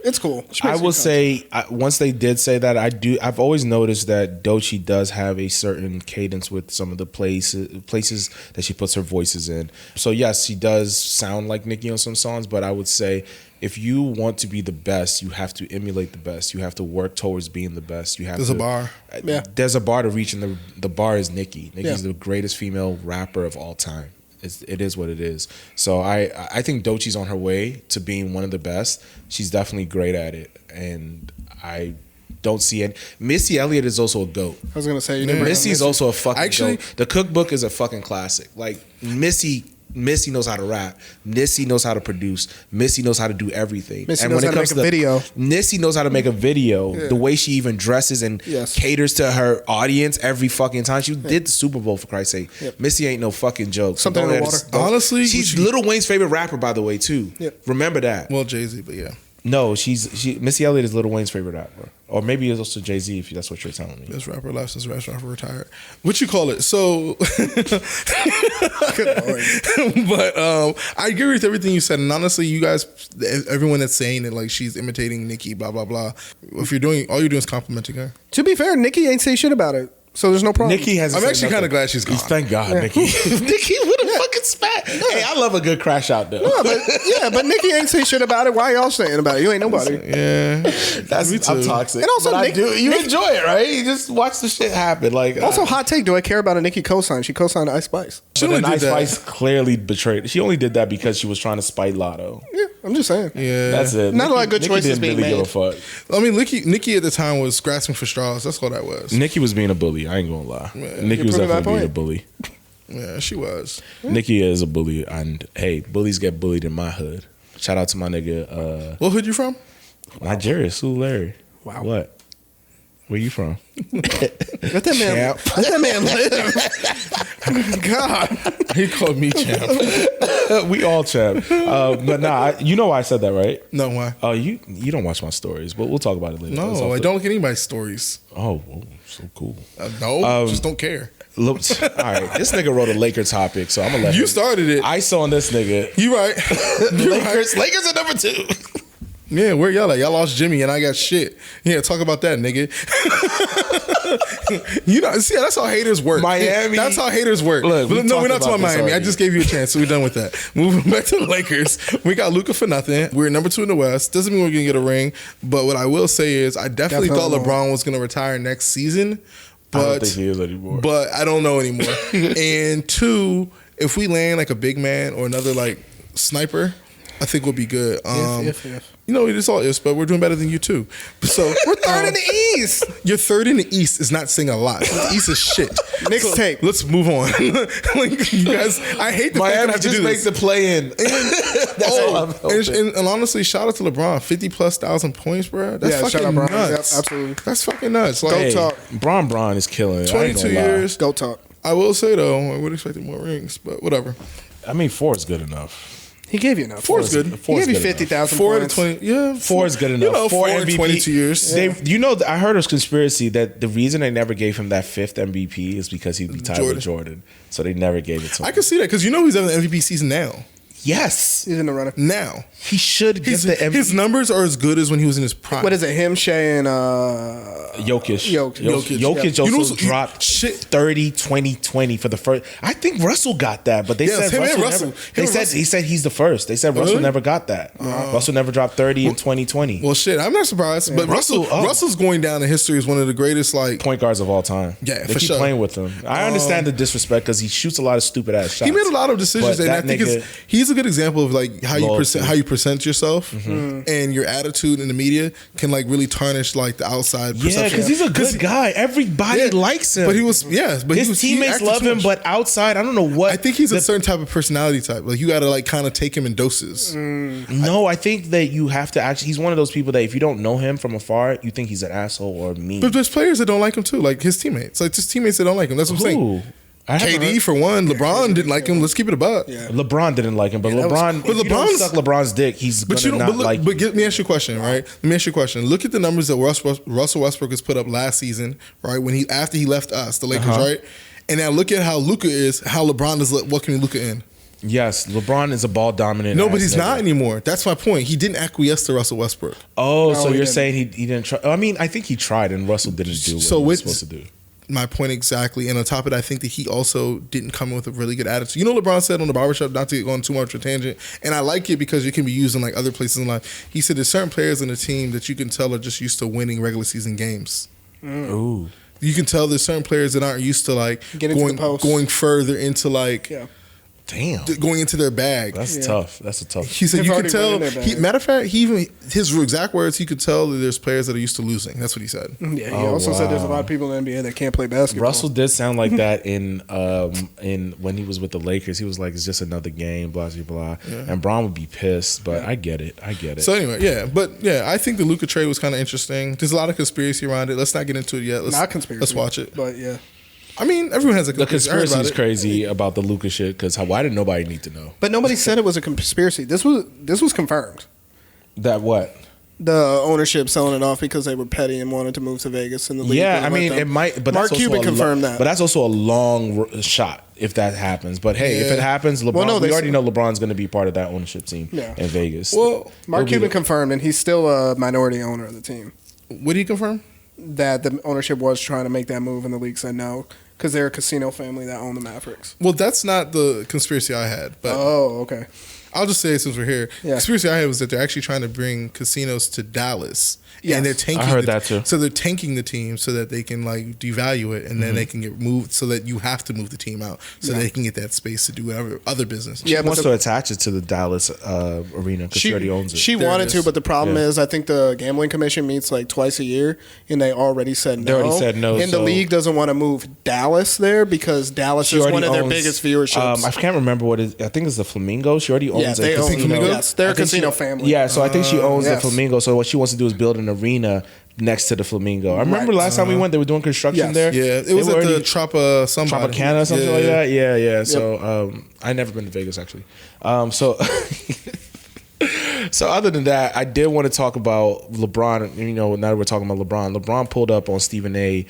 It's cool. I will say once they did say that, I've always noticed that Doechii does have a certain cadence with some of the places that she puts her voices in. So yes, she does sound like Nicki on some songs, but I would say if you want to be the best, you have to emulate the best. You have to work towards being the best. There's a bar. Yeah. There's a bar to reach, and the bar is Nicki. Nicki's the greatest female rapper of all time. It is what it is. So I think Doechii's on her way to being one of the best. She's definitely great at it, and I don't see it. Missy Elliott is also a goat. I was gonna say Missy's also a fucking goat. The Cookbook is a fucking classic. Like Missy knows how to rap. Missy knows how to produce. Missy knows how to do everything. Missy knows how to make a video. Missy knows how to make a video. Yeah. The way she even dresses and caters to her audience every fucking time. She did the Super Bowl, for Christ's sake. Yep. Missy ain't no fucking joke. Something in the water. Honestly, she's Lil Wayne's favorite rapper, by the way, too. Yep. Remember that. Well, Jay-Z, but yeah. No, Missy Elliott is Lil Wayne's favorite rapper. Or maybe it's also Jay-Z, if that's what you're telling me. This rapper left, this rapper retired. What you call it? So, but I agree with everything you said. And honestly, you guys, everyone that's saying that like she's imitating Nicki, blah, blah, blah. If you're doing, all you're doing is complimenting her. To be fair, Nicki ain't say shit about it. So there's no problem. Nicki has. I'm actually kind of glad she's gone. Thank God, Nicki. Nicki with a fucking spat. Hey, I love a good crash out though. But Nicki ain't say shit about it. Why y'all saying about it? You ain't nobody. Yeah, I'm toxic. And also, you enjoy it, right? You just watch the shit happen. Like also, hot take. Do I care about a Nicki cosign? She co-signed Ice Spice. But Ice Spice clearly betrayed. She only did that because she was trying to spite Lotto. Yeah, I'm just saying. Yeah, that's it. Not a lot of good choices being made. Give a fuck. I mean, Nicki at the time was grasping for straws. That's all that was. Nicki was being a bully. I ain't gonna lie. Yeah, Nicki was definitely being a bully. Yeah, she was. Nicki is a bully, and hey, bullies get bullied in my hood. Shout out to my nigga. What hood you from? Nigeria, Larry. Wow. What? Where you from? Let that man live. God, he called me champ. We all champ. But nah, you know why I said that, right? No, why? Oh, you don't watch my stories, but we'll talk about it later. No, I don't look at anybody's stories. Oh, so cool. No, just don't care. All right, this nigga wrote a Laker topic, so I'm gonna let you started it. I saw on this nigga. You right. Lakers are number 2. Yeah, where y'all at? Y'all lost Jimmy and I got shit. Yeah, talk about that, nigga. See, that's how haters work. Miami. That's how haters work. Look, we're not talking about Miami. I just gave you a chance, so we're done with that. Moving back to the Lakers. We got Luka for nothing. We're number 2 in the West. Doesn't mean we're going to get a ring. But what I will say is I definitely thought LeBron was going to retire next season. But, I don't think he is anymore. But I don't know anymore. And 2, if we land like a big man or another like sniper, I think we'll be good. If. You know, it's all ifs, but we're doing better than you too. So We're third in the East. You're third in the East is not saying a lot. The East is shit. Mixtape. So, let's move on. Like, you guys, I hate the fact that I Miami have to just do make this. the play in. And honestly, shout out to LeBron. 50,000+ points, bro. That's Yeah, shout fucking out Bron. nuts. Yep, absolutely. That's fucking nuts. Like, Go talk. Bron is killing it. I ain't 22 gonna lie. years. Go talk. I will say though, I would expect more rings, but whatever. I mean, 4 is good enough. He gave you enough. 4 is good. He Four is gave you good enough. 50,000 4 out of points. 20. Yeah, 4 is good enough. You know, 4 4 in MVP. 22 years. You know, I heard a conspiracy that the reason they never gave him that 5th MVP is because he'd be tied with Jordan. So they never gave it to him. I can see that because you know he's having the MVP season now. Yes. He's in the runner. Now. He should get the MVP. His numbers are as good as when he was in his prime. What is it? Him, Shea, and Jokic. Jokic. Also You know, dropped shit. 30, 20, 20 for the first. I think Russell got that, but they Yes, said him and Russell. Russell. Never, Him they and said Russell. he said he's the first. They said Russell Really? never got that. Russell never dropped 30 in 2020. Well, shit, I'm not surprised. But Russell's going down in history as one of the greatest, like, Point guards of all time. Yeah, they for keep sure. playing with him. I understand the disrespect because he shoots a lot of stupid ass shots. he made a lot of decisions, But and I that think nigga- he's a good example of like how Loyalty. you present yourself and your attitude in the media can like really tarnish like the outside Yeah, perception. because he's a good guy. Everybody likes him. But he was, yeah, but his he teammates acted love too him, much. but outside, I don't know what. I think he's a the- certain type of personality type. Like you got to like kind of take him in doses. No, I think that you have to actually. He's one of those people that if you don't know him from afar, you think he's an asshole or mean. But there's players that don't like him too, like his teammates. Like his teammates that don't like him. That's what I'm saying. Who? I haven't KD heard- for one. LeBron didn't like him. Let's keep it about. Yeah. LeBron didn't like him, but that was LeBron. cool. If you don't suck LeBron's dick, he's But you gonna don't. not like. But let me ask you a question, right? Let me ask you a question. Look at the numbers that Russell Westbrook has put up last season, right? When after he left us, the Lakers, right? And now look at how Luka is. How LeBron is welcoming Luka in. Yes, LeBron is a ball dominant. No, but ass he's nigga. not anymore. That's my point. He didn't acquiesce to Russell Westbrook. Oh, No, so he you're didn't. saying he didn't try? I mean, I think he tried, and Russell didn't do what So he was with- supposed to do. My point exactly. And on top of that, I think that he also didn't come in with a really good attitude. You know what LeBron said on the barbershop, not to go on too much of a tangent, and I like it because it can be used in like other places in life. He said there's certain players in the team that you can tell are just used to winning regular season games. Ooh, You can tell there's certain players that aren't used to like Get into the post. going further into like Yeah. damn, going into their bag. that's tough. That's a tough. He said They've you already could tell. went in their bag. Matter of fact, he even his exact words. He could tell that there's players that are used to losing. That's what he said. Yeah, he Oh, also said there's a wow. lot of people in the NBA that can't play basketball. Russell did sound like that in when he was with the Lakers. He was like, "It's just another game, blah blah blah." And Braun would be pissed, but I get it. I get it. So anyway, I think the Luka trade was kind of interesting. There's a lot of conspiracy around it. Let's not get into it yet. Not conspiracy. Let's watch it. But yeah. I mean, everyone has a the conspiracy about is it. crazy about the Luka shit because why did nobody need to know But nobody said it was a conspiracy. This was confirmed. that? What? The ownership selling it off because they were petty and wanted to move to Vegas and the league. Yeah, wouldn't I let mean, them. it might. But Mark that's also Cuban confirmed that. But that's also a long shot if that happens. But hey, if Yeah. it happens, LeBron. Well, no, we they already said- know LeBron's going to be part of that ownership team Yeah. in Vegas. Well, Mark He'll be Cuban the- confirmed, and he's still a minority owner of the team. what do you confirm? That the ownership was trying to make that move, and the league said no because they're a casino family that own the Mavericks. Well, that's not the conspiracy I had, but Oh, okay. I'll just say it since we're here. Yeah. The conspiracy I had was that they're actually trying to bring casinos to Dallas. Yes. And they're tanking I heard that too. So they're tanking the team so that they can like devalue it and then they can get moved so that you have to move the team out so they can get that space to do whatever other business. Yeah, She but wants the- to attach it to the Dallas arena because she already owns it. She There it wanted is. to, but the problem Yeah. is, I think the gambling commission meets like twice a year, and they already said no. They already said no, and the so- league doesn't want to move Dallas there because Dallas She is already one of their owns- biggest viewerships. I can't remember what it is. I think it's the Flamingo. She already owns Yeah, a they own casino. Yes, they're I a think casino she- family. Yeah, so I think she owns yes. the Flamingo. So what she wants to do is build an arena next to the Flamingo. I remember last time we went, they were doing construction Yes. there. Yeah, it They was were at the already- Tropicana somebody. Tropicana or something Yeah. like that. Yeah. So I never been to Vegas actually. So so other than that, I did want to talk about LeBron. You know, now that we're talking about LeBron, LeBron pulled up on Stephen A.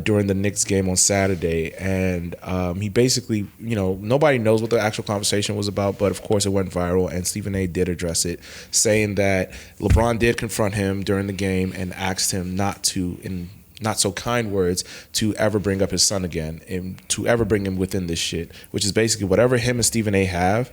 During the Knicks game on Saturday, and he basically, you know, nobody knows what the actual conversation was about, but of course it went viral, and Stephen A. did address it, saying that LeBron did confront him during the game and asked him not to, in not so kind words, to ever bring up his son again and to ever bring him within this shit, which is basically whatever him and Stephen A. have,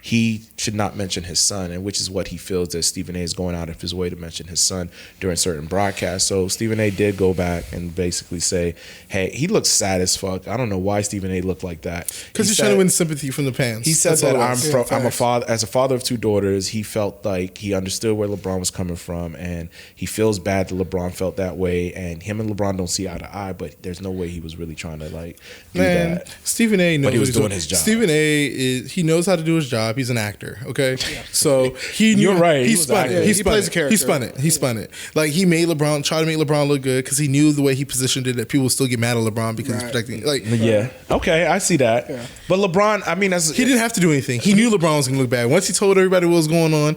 he should not mention his son, and which is what he feels that Stephen A is going out of his way to mention his son during certain broadcasts. So Stephen A did go back and basically say, hey, he looks sad as fuck. I don't know why Stephen A looked like that. Because he's trying to win sympathy from the fans. He said that I'm a father, as a father of two daughters, he felt like he understood where LeBron was coming from, and he feels bad that LeBron felt that way, and him and LeBron don't see eye to eye, but there's no way he was really trying to like do that. Stephen A knows, but he was doing his job. Stephen A he knows how to do his job. He's an actor, okay? So he knew. You're right. He spun it. He plays a character. He spun it. Like he made LeBron, try to make LeBron look good because he knew the way he positioned it that people would still get mad at LeBron because he's protecting. Like, yeah, okay, I see that. Yeah. But LeBron, I mean, he didn't have to do anything. He knew LeBron was going to look bad. Once he told everybody what was going on,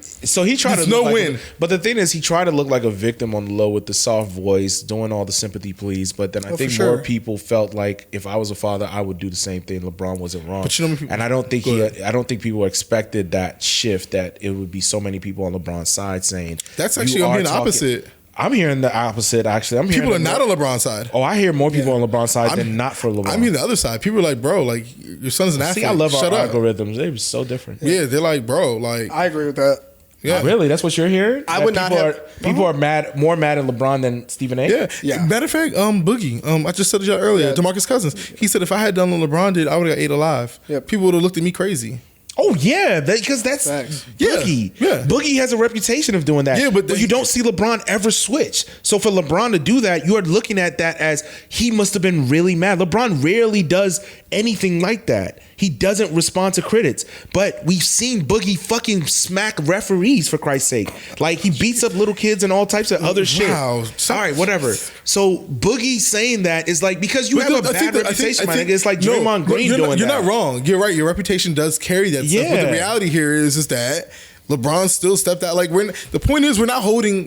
so he tried to no look win. Like but the thing is, he tried to look like a victim on the low with the soft voice, doing all the sympathy pleas. But then I think more people felt like if I was a father, I would do the same thing. LeBron wasn't wrong. But and I don't think I don't think people expected that shift, that it would be so many people on LeBron's side saying that's actually I'm hearing the opposite. I'm hearing the opposite. Actually, I'm hearing people are not on LeBron's side. Oh, I hear more people on LeBron's side than not for LeBron. I mean the other side. People are like, bro, like your son's an athlete. See, I love Shut our up. algorithms. They were so different. Yeah, they're like, bro, like I agree with that. Yeah, really, that's what you're hearing. I would not have. People are more mad at LeBron than Stephen A. Yeah. Matter of fact, Boogie, I just said it earlier. DeMarcus Cousins, he said if I had done what LeBron did, I would have got ate alive. Yeah. People would have looked at me crazy. Oh yeah, because that's Boogie. Yeah. Boogie has a reputation of doing that. Yeah, but you don't see LeBron ever switch. So for LeBron to do that, you are looking at that as he must have been really mad. LeBron rarely does anything like that. He doesn't respond to critics. But we've seen Boogie fucking smack referees, for Christ's sake. Like he beats up little kids and all types of other shit. All right, whatever. So Boogie saying that is like, because you have a bad reputation, my nigga. It's like Draymond Green doing that. You're not wrong. You're right. Your reputation does carry that stuff. But the reality here is that LeBron still stepped out. Like the point is we're not holding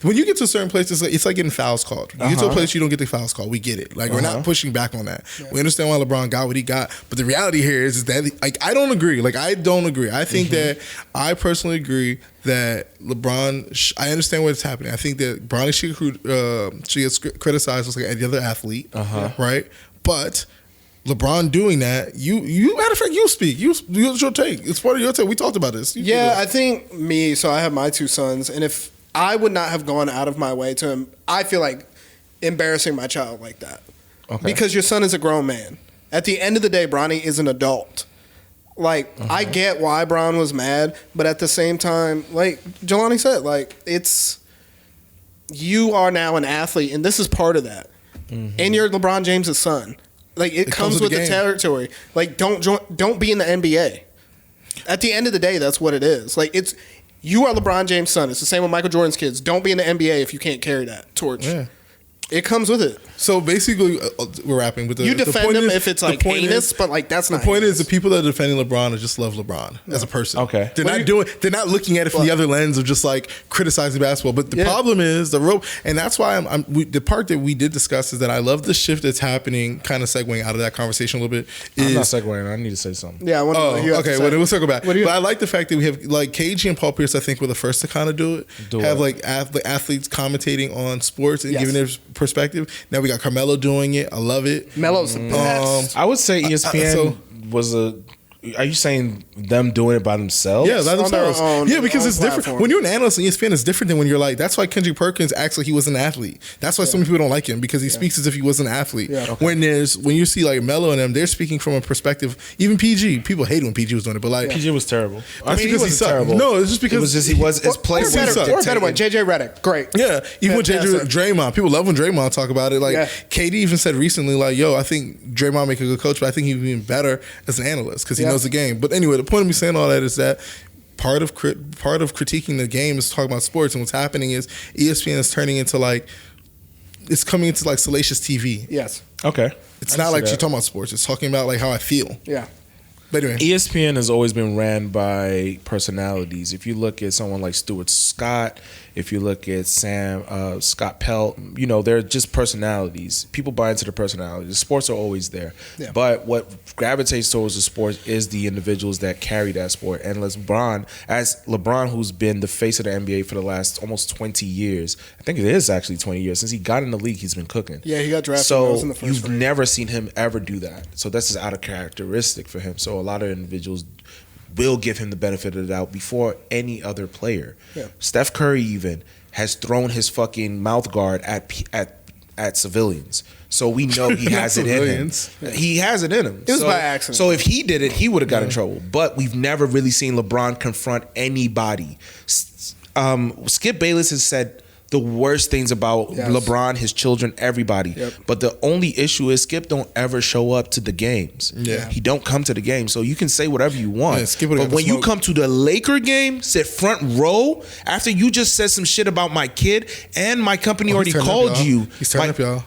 when you get to a certain place, it's like getting fouls called. You get to a place you don't get the fouls called. We get it. Like we're not pushing back on that. We understand why LeBron got what he got, but the reality here is that like I don't agree. I think that I personally agree that LeBron. I understand what's happening. I think that Bronny she gets criticized as like any other athlete, right? But LeBron doing that, you matter of fact, you speak. It's your take. It's part of your take. We talked about this. I think so I have my two sons, and if I would not have gone out of my way to I feel like embarrassing my child like that. Okay. Because your son is a grown man. At the end of the day, Bronny is an adult. Like, I get why Bron was mad, but at the same time, like Jelani said, like, you are now an athlete, and this is part of that. And you're LeBron James' son. Like, it comes with the territory. Like, don't be in the NBA. At the end of the day, that's what it is. Like, you are LeBron James' son. It's the same with Michael Jordan's kids. Don't be in the NBA if you can't carry that torch. Yeah. It comes with it. So basically, we're wrapping with you defend him if it's like heinous, but like that's not. The point is, the people that are defending LeBron just love LeBron as a person. Okay, they're not looking at it from the other lens of just like criticizing basketball. But the problem is and that's why the part that we did discuss is that I love the shift that's happening. Kind of segueing out of that conversation a little bit. I'm not segueing. I need to say something. Yeah, I want to know. Okay. Well, we'll circle back. But I like the fact that we have like KG and Paul Pierce. I think were the first to kind of do it. Like athletes commentating on sports and giving their perspective. Now we got Carmelo doing it. I love it. Melo's the best. I would say ESPN was a. Are you saying them doing it by themselves? Yeah, by themselves. Because it's different. When you're an analyst on ESPN, it's different than when you're like. That's why Kendrick Perkins acts like he was an athlete. That's why so many people don't like him because he speaks as if he was an athlete. Yeah. Okay. When you see like Melo and them, they're speaking from a perspective. Even PG, people hate when PG was doing it, but like PG was terrible. I mean, he wasn't terrible. No, it's just because his play was better one. JJ Redick, great. Yeah, even with Draymond, people love when Draymond talk about it. Like KD even said recently, like, "Yo, I think Draymond make a good coach, but I think he'd be better as an analyst because he knows the game." But anyway, the point of me saying all that is that part of critiquing the game is talking about sports, and what's happening is ESPN is turning into like it's coming into like salacious TV. Yes. Okay. It's not like she's talking about sports. It's talking about like how I feel. Yeah. But anyway, ESPN has always been ran by personalities. If you look at someone like Stuart Scott, If you look at Scott Pelt, you know, they're just personalities. People buy into the personalities. The sports are always there. Yeah. But what gravitates towards the sport is the individuals that carry that sport. And LeBron, who's been the face of the NBA for the last almost 20 years, I think it is actually 20 years. Since he got in the league, he's been cooking. Yeah, he got drafted. So in the first you've grade. never seen him ever do that. So this is out of characteristic for him. So a lot of individuals will give him the benefit of the doubt before any other player. Yeah. Steph Curry even has thrown his fucking mouth guard at civilians. So we know he has it in him. He has it in him. It was by accident. So if he did it, he would have got in trouble. But we've never really seen LeBron confront anybody. Skip Bayless has said the worst things about LeBron, his children, everybody. Yep. But the only issue is Skip don't ever show up to the games. Yeah. He don't come to the game. So you can say whatever you want. Yeah, but when you come to the Laker game, sit front row, after you just said some shit about my kid and my company already called you. He's turning up, y'all.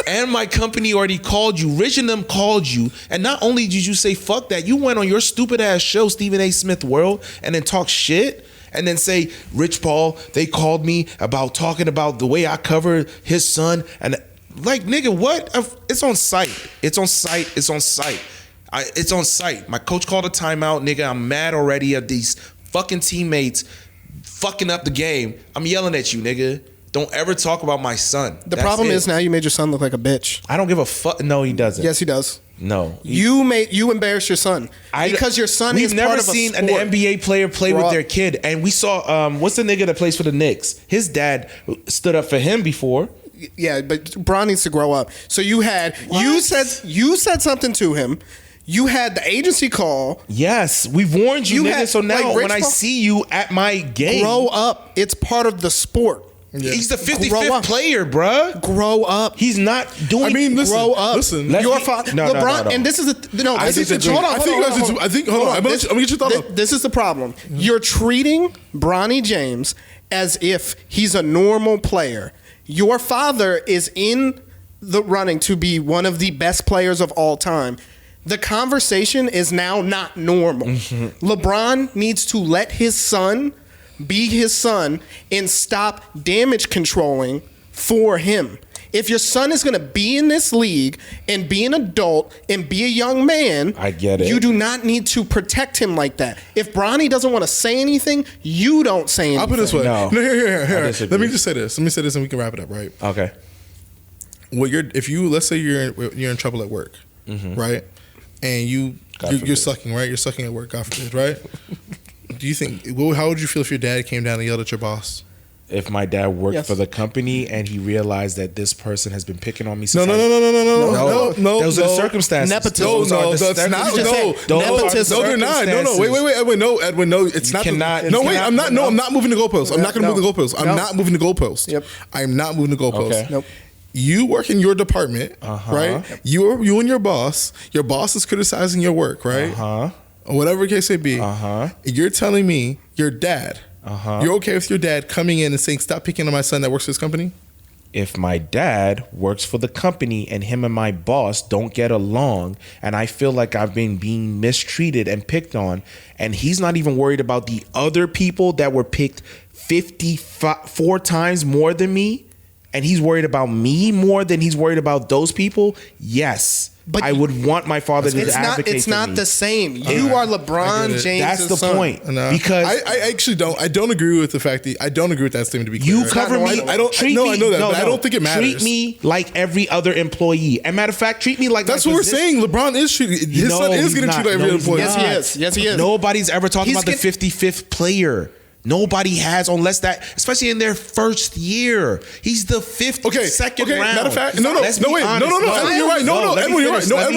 And my company already called you. Rich and them called you. And not only did you say fuck that, you went on your stupid ass show, Stephen A. Smith World, and then talk shit. And then say, Rich Paul, they called me about talking about the way I covered his son. And like, nigga, what? It's on site. It's on site. It's on site. It's on site. My coach called a timeout, nigga. I'm mad already at these fucking teammates fucking up the game. I'm yelling at you, nigga. Don't ever talk about my son. The problem is now you made your son look like a bitch. I don't give a fuck. No, he doesn't. Yes, he does. No, you embarrassed your son because your son is part of a sport. We've never seen an NBA player play with their kid, and we saw what's the nigga that plays for the Knicks? His dad stood up for him before. Yeah, but Bron needs to grow up. So you said something to him. You had the agency call. Yes, we've warned you, nigga. So now when I see you at my game, grow up. It's part of the sport. Yeah. He's the 55th player, bruh. Grow up. He's not doing. I mean, listen, grow up. Listen, your father, LeBron, no. And this is hold on. I'm gonna get your thought up. This is the problem. You're treating Bronny James as if he's a normal player. Your father is in the running to be one of the best players of all time. The conversation is now not normal. Mm-hmm. LeBron needs to let his son be his son and stop damage controlling for him. If your son is going to be in this league and be an adult and be a young man, I get it. You do not need to protect him like that. If Bronny doesn't want to say anything, you don't say anything. I'll put it this way. No. Here. Let me just say this. And we can wrap it up, right? Okay. Well, let's say you're in trouble at work, mm-hmm. right? And you're sucking, right? You're sucking at work, God forbid, right? Do you think? How would you feel if your dad came down and yelled at your boss? If my dad worked for the company and he realized that this person has been picking on me since No. Those are the circumstances. Nepotism. No, that's not. No, they're not. No. Wait, Edwin, no. It's not. No, wait. I'm not moving the goalposts. I'm not going to move the goalposts. I'm not moving the goalposts. Yep. I'm not moving the goalposts. Okay. Nope. You work in your department, right? Yep. You and your boss. Your boss is criticizing your work, right? Or whatever the case may be. You're telling me your dad. You're okay with your dad coming in and saying, "Stop picking on my son that works for this company"? If my dad works for the company and him and my boss don't get along, and I feel like I've been being mistreated and picked on, and he's not even worried about the other people that were picked 54 times more than me, and he's worried about me more than he's worried about those people, yes. But I would want my father to advocate It's not the same. You are LeBron James' That's the son. point. No. Because I actually don't. I don't agree with the fact that I don't agree with that statement. To be clear, you cover me. I don't. I know that, but I don't think it matters. Treat me like every other employee. And matter of fact, treat me like that's what we're saying. LeBron is treated. His son is getting treated like every employee. Yes, he is. Nobody's ever talking about the 55th player. Nobody has, unless that, especially in their first year. He's the 52nd round. Matter of fact, no, you're right. Edwin,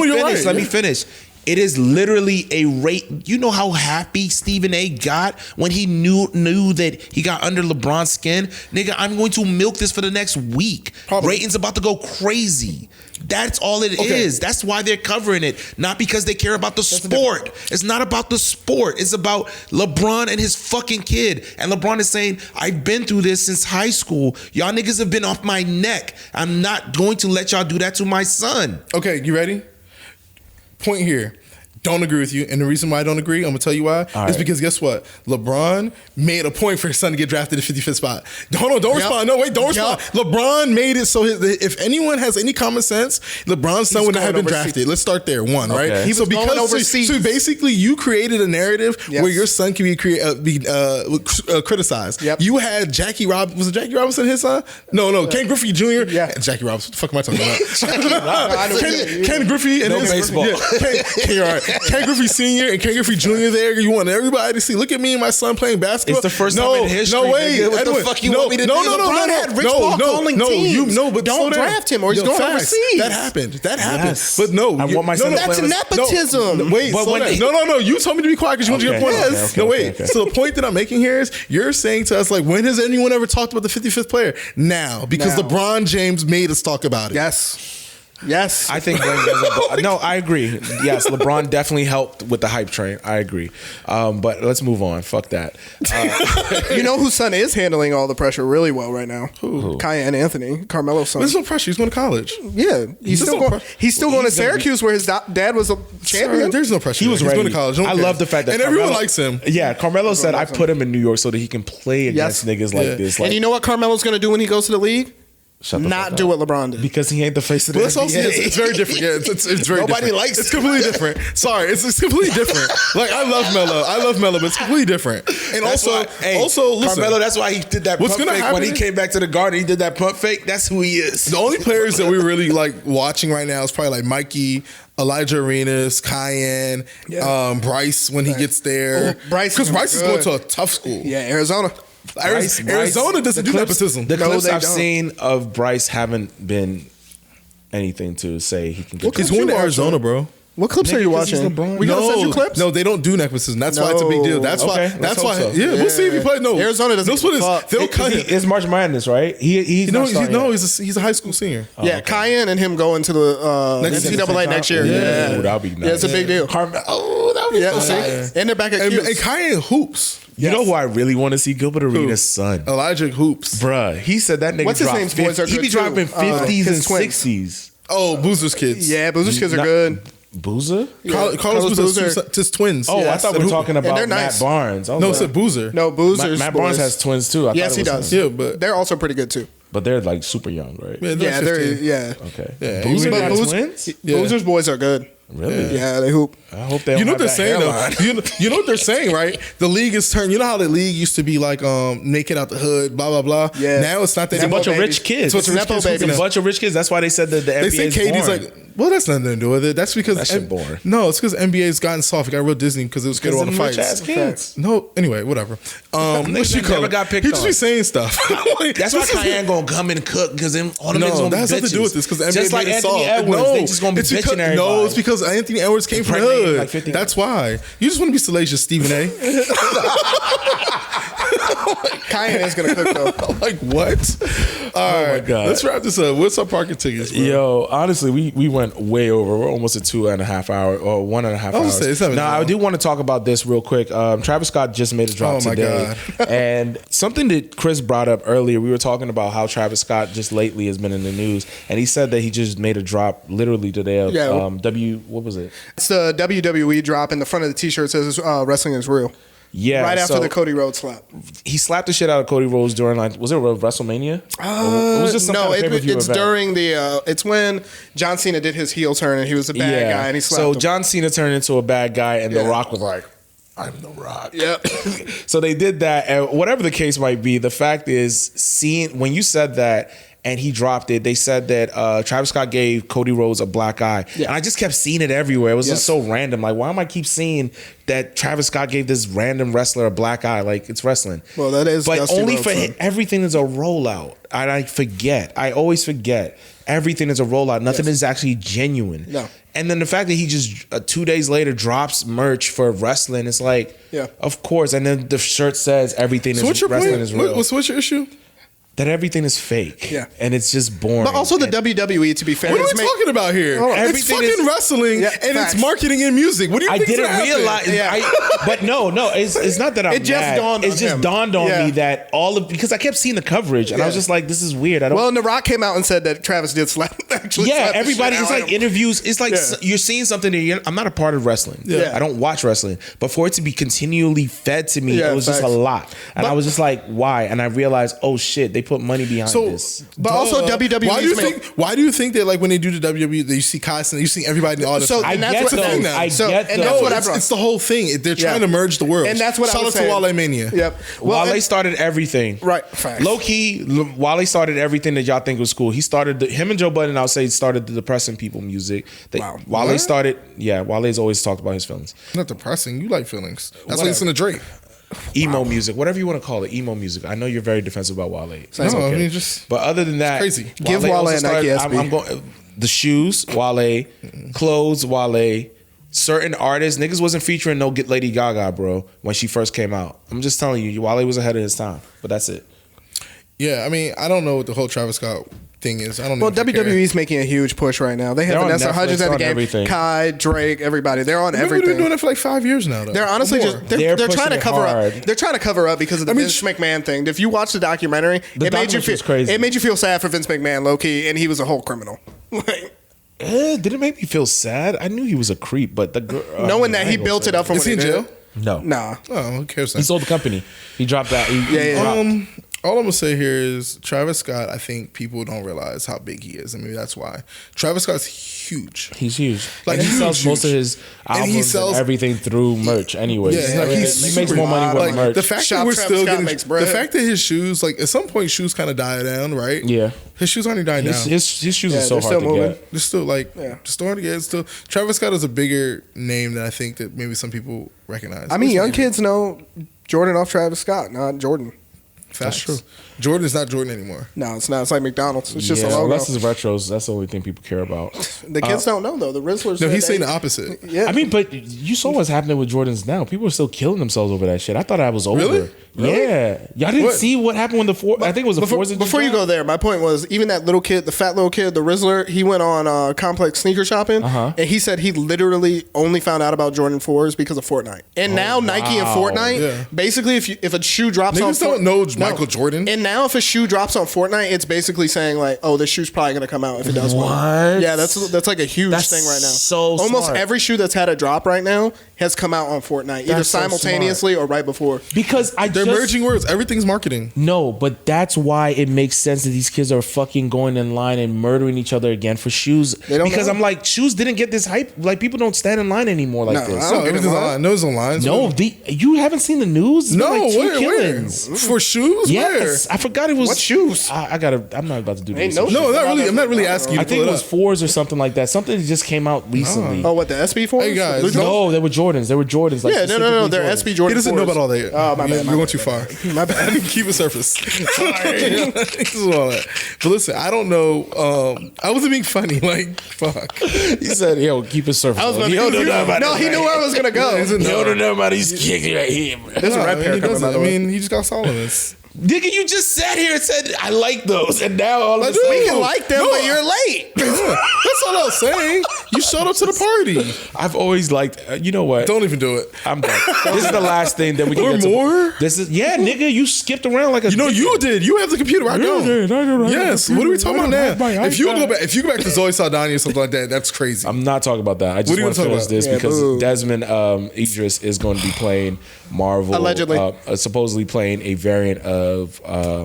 you're right. Let me finish. It is literally a rate. You know how happy Stephen A. got when he knew that he got under LeBron's skin? Nigga, I'm going to milk this for the next week. Ratings about to go crazy. That's all it is. That's why they're covering it. Not because they care about the sport. It's not about the sport. It's about LeBron and his fucking kid. And LeBron is saying, I've been through this since high school. Y'all niggas have been off my neck. I'm not going to let y'all do that to my son. Okay, you ready? Point here. Don't agree with you. And the reason why I don't agree, I'm going to tell you why, is because guess what? LeBron made a point for his son to get drafted at the 55th spot. Hold on, don't respond. No, wait, don't respond. LeBron made it so if anyone has any common sense, LeBron's son would not have been drafted. Let's start there, right? He was going overseas. So basically, you created a narrative where your son can be criticized. Yep. You had Jackie Robinson. Was it Jackie Robinson his son? No. Ken Griffey Jr. Yeah. Jackie Robinson. What the fuck am I talking about? Ken Griffey and his baseball. Ken Griffey Sr. and Ken Griffey Jr. there. You want everybody to see. Look at me and my son playing basketball. It's the first time in history. No way. What the fuck you want me to do? LeBron had Rich Paul calling teams. But don't draft him or he's going overseas. That happened. Yes. But no. I want my son to that's play nepotism. Wait. No. You told me to be quiet because you want to get a point. No, wait. Okay. So the point that I'm making here is you're saying to us, like, when has anyone ever talked about the 55th player? Now. Because LeBron James made us talk about it. Yes. I think no, I agree. Yes, LeBron definitely helped with the hype train. I agree. But let's move on. Fuck that. You know whose son is handling all the pressure really well right now? Who? Cayenne Anthony, Carmelo's son. There's no pressure. He's going to college. Yeah. He's still going to Syracuse where his dad was a champion. Sir, there's no pressure. He was He's ready. going to college. I love the fact that and everyone likes him. Yeah, Carmelo said I put him in New York so that he can play against niggas like this. Like, and you know what Carmelo's going to do when he goes to the league? Not do what LeBron did. Because he ain't the face of the Well, NBA. it's very different. Yeah, it's very Nobody different. likes It's it. completely different. Sorry, it's completely different. Like, I love Melo, but it's completely different. And That's also, listen, Carmelo, that's why he did that pump fake when he came back to the Garden. He did that pump fake. That's who he is. The only players that we're really like watching right now is probably like Mikey, Elijah Arenas, Cayenne, Bryce when he gets there. Because Bryce is going to a tough school. Yeah, Arizona. Arizona doesn't do nepotism. The clips I've don't. seen of Bryce haven't been anything to say he can get. He's going to Arizona, bro. What clips are you watching? We gotta send you clips. No, they don't do nepotism. That's why it's a big deal. That's why. let's hope so. Yeah, we'll see if he plays. No, Arizona doesn't give a fuck. They'll cut him. It's March Madness, right? He's He's a high school senior. Yeah, Cayenne and him going to the NCAA next year. Yeah, Ooh, that'd be nice. Yeah, it's a big deal. That'd be Yeah, nice. see? And they're back at Q's. And Cayenne hoops. You know who I really want to see? Gilbert Arenas' son. Elijah hoops. Bruh, he said that nigga What's his dropped name's boys are he good be too. dropping 50s and His twins. 60s. Oh, Boozer's kids. Yeah, Boozer's kids are good. Boozer? Carlos Boozer. His twins. Oh, I thought we were talking about they're Matt nice. Barnes. I was No, like, it said Boozer. No, Boozer's Matt Barnes has twins too. Yes, he does. Yeah, but They're also pretty good too. But they're like super young, right? Yeah, they're 15. yeah. Okay. Yeah, Boozer but got Boozer- twins? Boozer's boys are good. Really? Yeah, they hoop. I hope they don't You know have what they're that saying hairline. though. You know what they're saying, right? The league is turned. You know how the league used to be like naked out the hood, blah blah blah. Yeah. Now it's not that. It's a bunch of rich kids. So it's a rich Nepo kids babies. It's a bunch of rich kids. That's why they said that the NBA They say is KD's boring. like, well, that's nothing to do with it. That's because That shit boring. No, it's because NBA's gotten soft. It got real Disney because it was scared of all the them fights. rich-ass kids. No, anyway, whatever. What you call never it? got picked He just on. be saying stuff. Like, That's why this is- Cayenne gonna come and cook because all the No, niggas gonna that be has nothing to do bitches. with this because the NBA Just like made it Anthony soft. Edwards, No, they just gonna be it's bitching because, everybody. No, it's because Anthony Edwards came from the Impregnated hood. like 50 That's why. You just want to be salacious, Stephen A. Cayenne is gonna cook though. Like what? All right, my God. let's wrap this up. What's our parking tickets, bro? Yo, honestly, we went way over. We're almost at 2.5 hours or 1.5 was hours. saying, it's not Now, I long. do want to talk about this real quick. Travis Scott just made a drop Oh, my today, God. and something that Chris brought up earlier. We were talking about how Travis Scott just lately has been in the news, and he said that he just made a drop literally today of what was it? It's the WWE drop, and the front of the T-shirt says "Wrestling is real." Yeah, right after so the Cody Rhodes slap. he slapped the shit out of Cody Rhodes during was it WrestleMania? It was just some no, kind of pay-per-view it's event. during the. It's when John Cena did his heel turn, and he was a bad guy, and he slapped So him. John Cena turned into a bad guy, and The Yeah. Rock was like, "I'm The Rock." Yep. So they did that, and whatever the case might be, the fact is, when you said that and he dropped it, they said that Travis Scott gave Cody Rhodes a black eye, Yeah. and I just kept seeing it everywhere. It was just Yes. so random. Like, why am I keep seeing that Travis Scott gave this random wrestler a black eye? Like, it's wrestling. Well, that is but Dusty only Rhodes' for son. everything is a rollout, and I forget. I always forget. Everything is a rollout. Nothing is actually genuine. No. And then the fact that he just 2 days later drops merch for wrestling, it's like, Yeah. of course. And then the shirt says everything So is what's your wrestling point? is real. What's your issue? that everything is fake. Yeah. And it's just boring. But also the And WWE, to be fair, What are is we talking about here? Hold on. It's Everything fucking is- wrestling Yeah, and facts. it's marketing and music. What do you I think didn't realize. Yeah. But no, it's not that I'm It just mad. dawned It's on just him. dawned on Yeah. me that because I kept seeing the coverage and I was Yeah. just like, this is weird. I don't. Well, and The Rock came out and said that Travis did slap. Actually, yeah, slap the everybody. shit It's out like of him. interviews. It's like Yeah. you're seeing something. I'm not a part of wrestling. Yeah. I don't watch wrestling, but for it to be continually fed to me, Yeah, it was just a facts. lot. And I was just like, why? And I realized, oh shit, they put money behind this. But also WWE. Why do you think that like when they do the WWE, that you see Cox and you see everybody in the audience? So- I and that's get what the those. thing now. I So- get and those. that's what I it's, brought. it's the whole thing. They're trying to merge the world. And that's what I Shout was out to saying. Wale Mania. Yep. Well, Wale and- started everything. Right. Facts. Low key, Wale started everything that y'all think was cool. He started him and Joe Budden. I'll say started the depressing people music. Wow. Wale What? started. Yeah, Wale's always talked about his feelings. Not depressing. You like feelings. That's why Whatever. you listen to Drake. Emo music, whatever you want to call it, emo music. I know you're very defensive about Wale. No, I mean just But other than that, crazy. Give Wale also a Nike SB. I'm going the shoes, Wale, clothes, Wale. Certain artists, niggas wasn't featuring no Get Lady Gaga, bro, when she first came out. I'm just telling you, Wale was ahead of his time. But that's it. yeah. I mean, I don't know what the whole Travis Scott thing is. I don't know. Well, WWE's making a huge push right now. They have They're on Vanessa Netflix, Hudgens at they're the on game. everything. Kai, Drake, everybody. They're on They've been everything. doing it for like 5 years now. Though. They're honestly Or just more. they're They're trying to pushing it cover hard. up. They're trying to cover up because of the Vince McMahon thing. If you watch the documentary, The it made you documentary feel was crazy. It made you feel sad for Vince McMahon, low key, and he was a whole criminal. Like, Did it make me feel sad? I knew he was a creep, but the girl, knowing that he built it up from Is he what in he jail? did. No, Nah. Oh, who cares? he Then? sold the company. He dropped that. He Yeah. dropped. All I'm gonna say here is Travis Scott. I think people don't realize how big he is, and maybe that's why Travis Scott's huge. He's huge. Like, Like he huge, sells most of huge. his And he albums and sells- everything through merch. Anyway, Yeah, like he's he makes super- more money with like, merch. The fact Shop that we're Travis still Scott getting makes bread. the fact that his shoes, like at some point, shoes kind of die down, right? Yeah. his shoes aren't even dying down. his shoes Yeah, are so they're hard still to moving. get. They're still like Yeah. just hard to get. Still, Travis Scott is a bigger name than I think that maybe some people recognize. I mean, young kids know Jordan off Travis Scott, not Jordan. That's true. Jordan is not Jordan anymore. No, it's not. It's like McDonald's. It's just a Yeah, logo. unless it's retros, that's the only thing people care about. The kids don't know though. The Rizzlers. No, said he's saying they- the opposite. Yeah. I mean, but you saw what's happening with Jordans now. People are still killing themselves over that shit. I thought that was over. Really? Yeah, y'all didn't What? see what happened when the four. I think it was the before, fours. before you go there, my point was even that little kid, the fat little kid, the Rizzler, he went on Complex sneaker shopping, Uh-huh. and he said he literally only found out about Jordan 4s because of Fortnite. And now Nike and wow. Fortnite, Yeah. basically, if a shoe drops on Niggas don't know Michael Jordan. and now if a shoe drops on Fortnite, it's basically saying like, oh, this shoe's probably going to come out if it does well. What? Yeah, that's like a huge That's thing right now. so almost smart. every shoe that's had a drop right now has come out on Fortnite, either That's so simultaneously or right before. Because They're merging words. Everything's marketing. No, but that's why it makes sense that these kids are fucking going in line and murdering each other again for shoes. don't Because know. I'm like, shoes didn't get this hype. Like people don't stand in line anymore like No, this. I No, don't get everything's in line. online. No, it's online. No, you haven't seen the news? It's been No, like two where? killings. For shoes? Yes, I forgot it was What shoes? I'm not about to do Ain't this. no Where? No, not really. I'm not really asking you I to think pull it it was up. fours or something like that. Something that just came out recently. Oh, what, the SB4s? Hey, guys, Blue Jones? No, they were Jordans. They were Jordans. Like Yeah, no, they're specifically SB Jordans. Jordan. He doesn't know 4s. about all that. Oh, my bad. You're going too far. My bad. Keep it surface. This is all that. But listen, I don't know. I wasn't being funny. Like, fuck. He said, "Yo, keep it surface." I was about He to don't know nothing about No, that he right knew where I was gonna go. Yeah, he's a He no. don't know about these kicks right here, bro. There's a No, red I pair mean, he coming, by doesn't. the I way. mean, he just got Solomon's. Nigga, you just sat here and said I like those, and now all of a do. sudden We can like them, No. but you're late. That's all I was saying. You showed up to the party. I've always liked. You know what? Don't even do it. I'm done. This is the last thing that we can Or get to. more? This is nigga. You skipped around like a. You know, you did. You have the computer. I don't. Yes. What are we talking about now? If you go back to Zoe Saldana or something like that, that's crazy. I'm not talking about that. I just What are you want to gonna finish talk this about? Yeah, because boo. Desmond Idris is going to be playing Marvel. Allegedly. Supposedly playing a variant of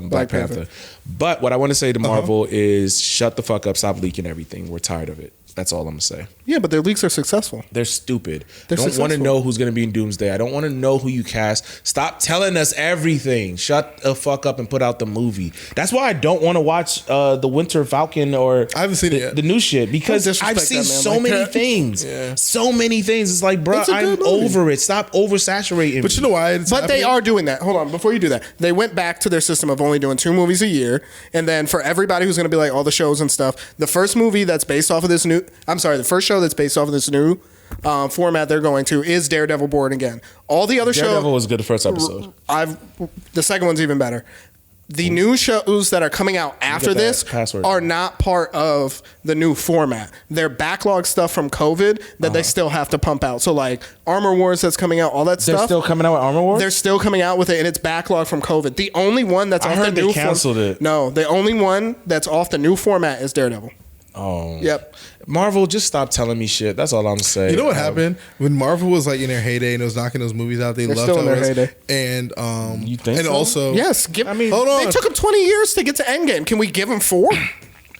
Black Panther. But what I want to say to Marvel is shut the fuck up. Stop leaking everything. We're tired of it. That's all I'm going to say. Yeah, but their leaks are successful. They're stupid. They're I don't want to successful. know who's going to be in Doomsday. I don't want to know who you cast. Stop telling us everything. Shut the fuck up and put out the movie. That's why I don't want to watch the Winter Falcon or I haven't seen it yet. the new shit because Don't disrespect I've seen that man so like many that. things. Yeah. So many things. It's like, bro, It's a I'm good movie. over it. Stop oversaturating. But you know why? It's But they happening? are doing that. Hold on, before you do that, they went back to their system of only doing 2 movies a year, and then for everybody who's going to be like all the shows and stuff, the first movie that's based off of this new, the first show that's based off of this new format they're going to is Daredevil Born Again. All the other Daredevil shows, was good the first episode. the second one's even better. The new shows that are coming out after this password. are not part of the new format. They're backlog stuff from COVID that they still have to pump out. So like Armor Wars that's coming out, all that They're stuff. still coming out with Armor Wars? They're still coming out with it, and it's backlog from COVID. The only one that's I off heard the they new canceled it. No, the only one that's off the new format is Daredevil. Oh. Yep. Marvel, just stop telling me shit. That's all I'm saying. You know what happened when Marvel was like in their heyday and it was knocking those movies out? They're still in their heyday. And You think and so? also Yes. hold on. They took them 20 years to get to Endgame. Can we give them 4?